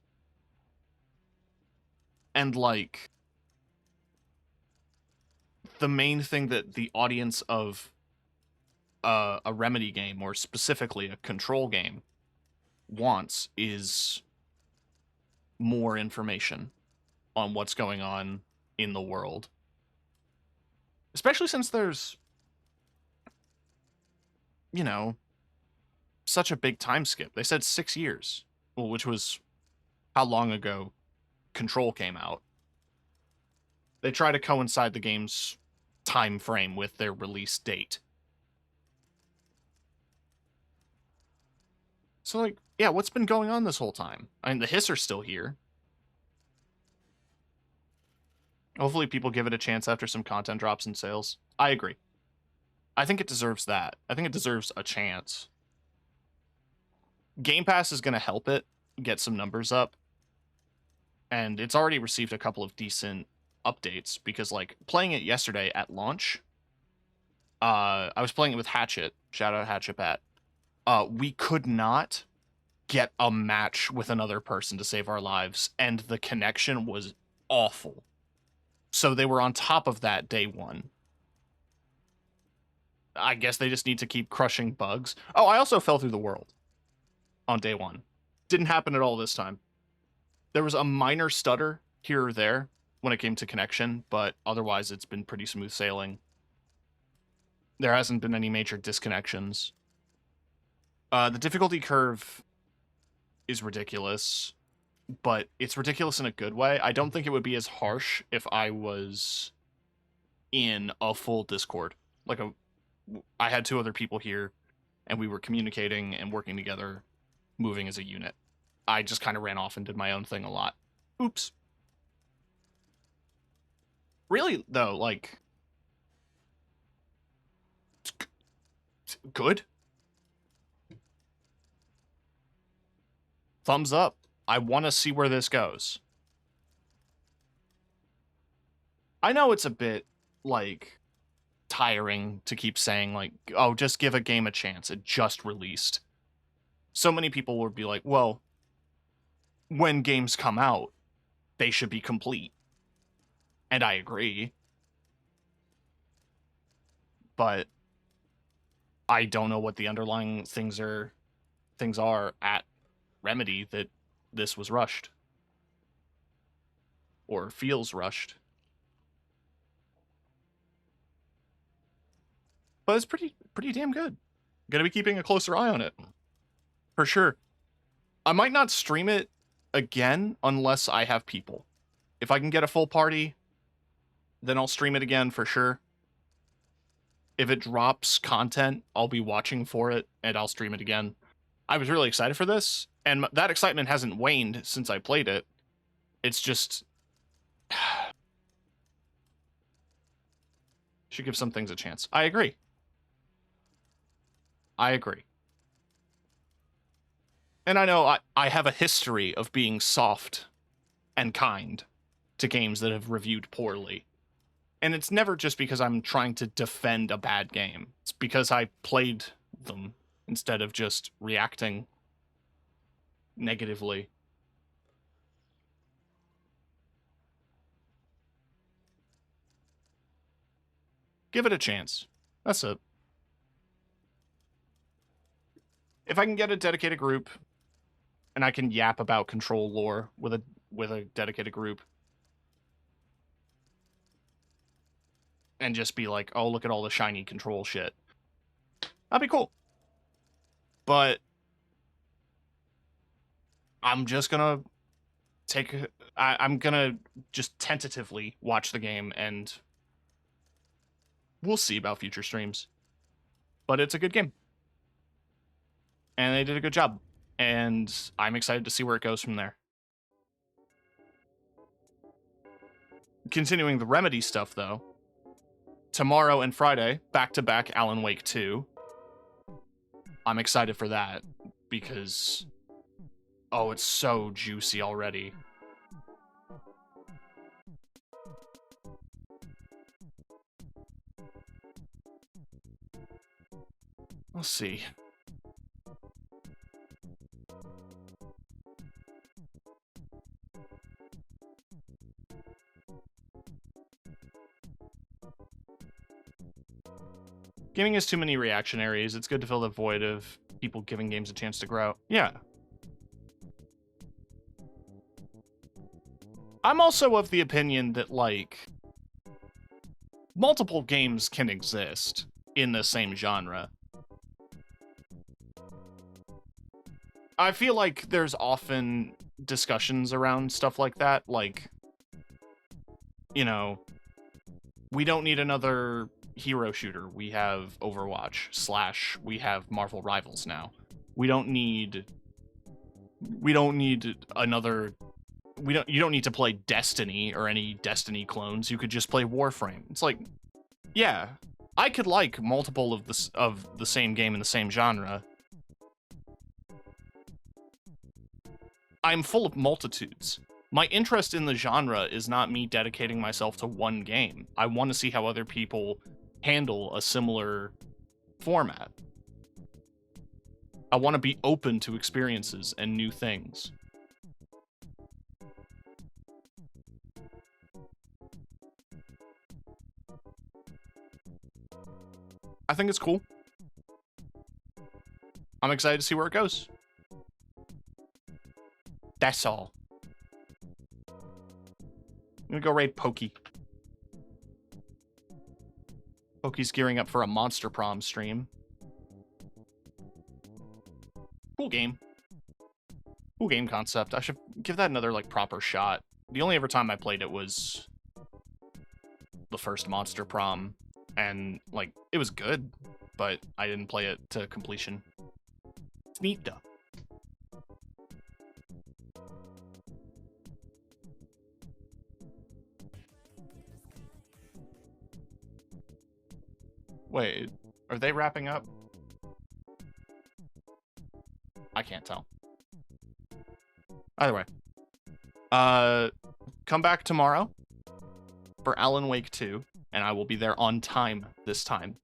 And, like, the main thing that the audience of a Remedy game, or specifically a Control game, wants is more information on what's going on in the world. Especially since there's, you know, such a big time skip. They said 6 years, well, which was how long ago Control came out. They try to coincide the game's time frame with their release date. So, like, yeah, what's been going on this whole time? I mean, the Hiss are still here. Hopefully people give it a chance after some content drops in sales. I agree. I think it deserves that. I think it deserves a chance. Game Pass is going to help it get some numbers up. And it's already received a couple of decent updates because, like, playing it yesterday at launch, I was playing it with Hatchet. Shout out Hatchet Pat. We could not get a match with another person to save our lives, and the connection was awful. So they were on top of that day one. I guess they just need to keep crushing bugs. Oh, I also fell through the world on day one. Didn't happen at all this time. There was a minor stutter here or there when it came to connection, but otherwise it's been pretty smooth sailing. There hasn't been any major disconnections. The difficulty curve is ridiculous, but it's ridiculous in a good way. I don't think it would be as harsh if I was in a full Discord. Like, I had 2 other people here, and we were communicating and working together, moving as a unit. I just kind of ran off and did my own thing a lot. Oops. Really, though, like, it's good. Thumbs up. I want to see where this goes. I know it's a bit, like, tiring to keep saying, like, oh, just give a game a chance. It just released. So many people would be like, well, when games come out, they should be complete. And I agree. But I don't know what the underlying things are at Remedy that this was rushed. Or feels rushed. But it's pretty damn good. Gonna be keeping a closer eye on it. For sure. I might not stream it again unless I have people. If I can get a full party, then I'll stream it again for sure. If it drops content, I'll be watching for it, and I'll stream it again. I was really excited for this, and that excitement hasn't waned since I played it. It's just... should give some things a chance. I agree. I agree. And I know I have a history of being soft and kind to games that have reviewed poorly. And it's never just because I'm trying to defend a bad game. It's because I played them instead of just reacting negatively. Give it a chance. That's it. If I can get a dedicated group, and I can yap about Control lore with a dedicated group, and just be like, oh, look at all the shiny Control shit, that'd be cool. But I'm just gonna I'm gonna just tentatively watch the game, and we'll see about future streams. But it's a good game. And they did a good job. And I'm excited to see where it goes from there. continuing the Remedy stuff, though, tomorrow and Friday, back-to-back Alan Wake 2. I'm excited for that, because, oh, it's so juicy already. Let's see. Gaming has too many reactionaries. It's good to fill the void of people giving games a chance to grow. Yeah. I'm also of the opinion that, like, multiple games can exist in the same genre. I feel like there's often discussions around stuff like that, like, you know, we don't need another hero shooter. We have Overwatch / we have Marvel Rivals now. You don't need to play Destiny or any Destiny clones. You could just play Warframe. It's like, yeah, I could like multiple of the same game in the same genre. I'm full of multitudes. My interest in the genre is not me dedicating myself to one game. I want to see how other people handle a similar format. I want to be open to experiences and new things. I think it's cool. I'm excited to see where it goes. That's all. I'm gonna go raid Pokey. Pokey's gearing up for a Monster Prom stream. Cool game. Cool game concept. I should give that another, like, proper shot. The only ever time I played it was the first Monster Prom, and, like, it was good, but I didn't play it to completion. It's neat, though. Wait, are they wrapping up? I can't tell. Either way. Come back tomorrow for Alan Wake 2, and I will be there on time this time.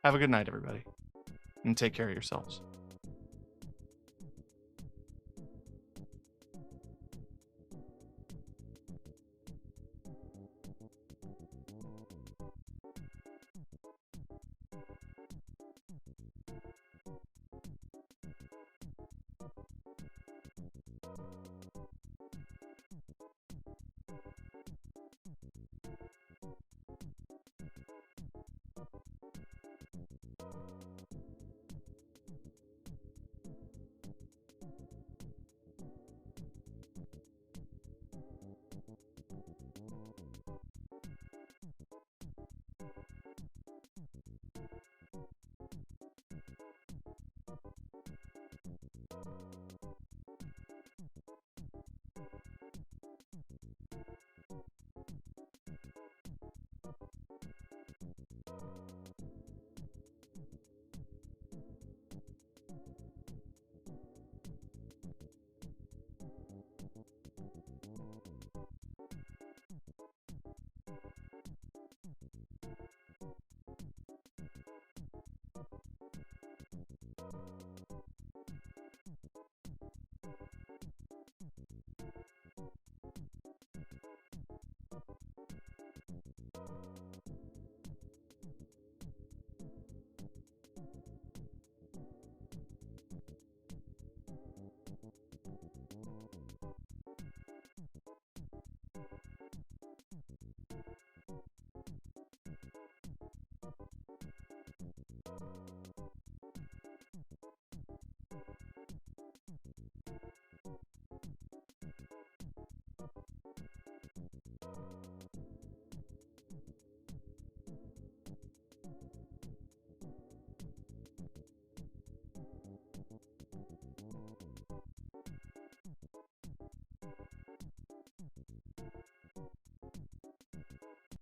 Have a good night, everybody, and take care of yourselves.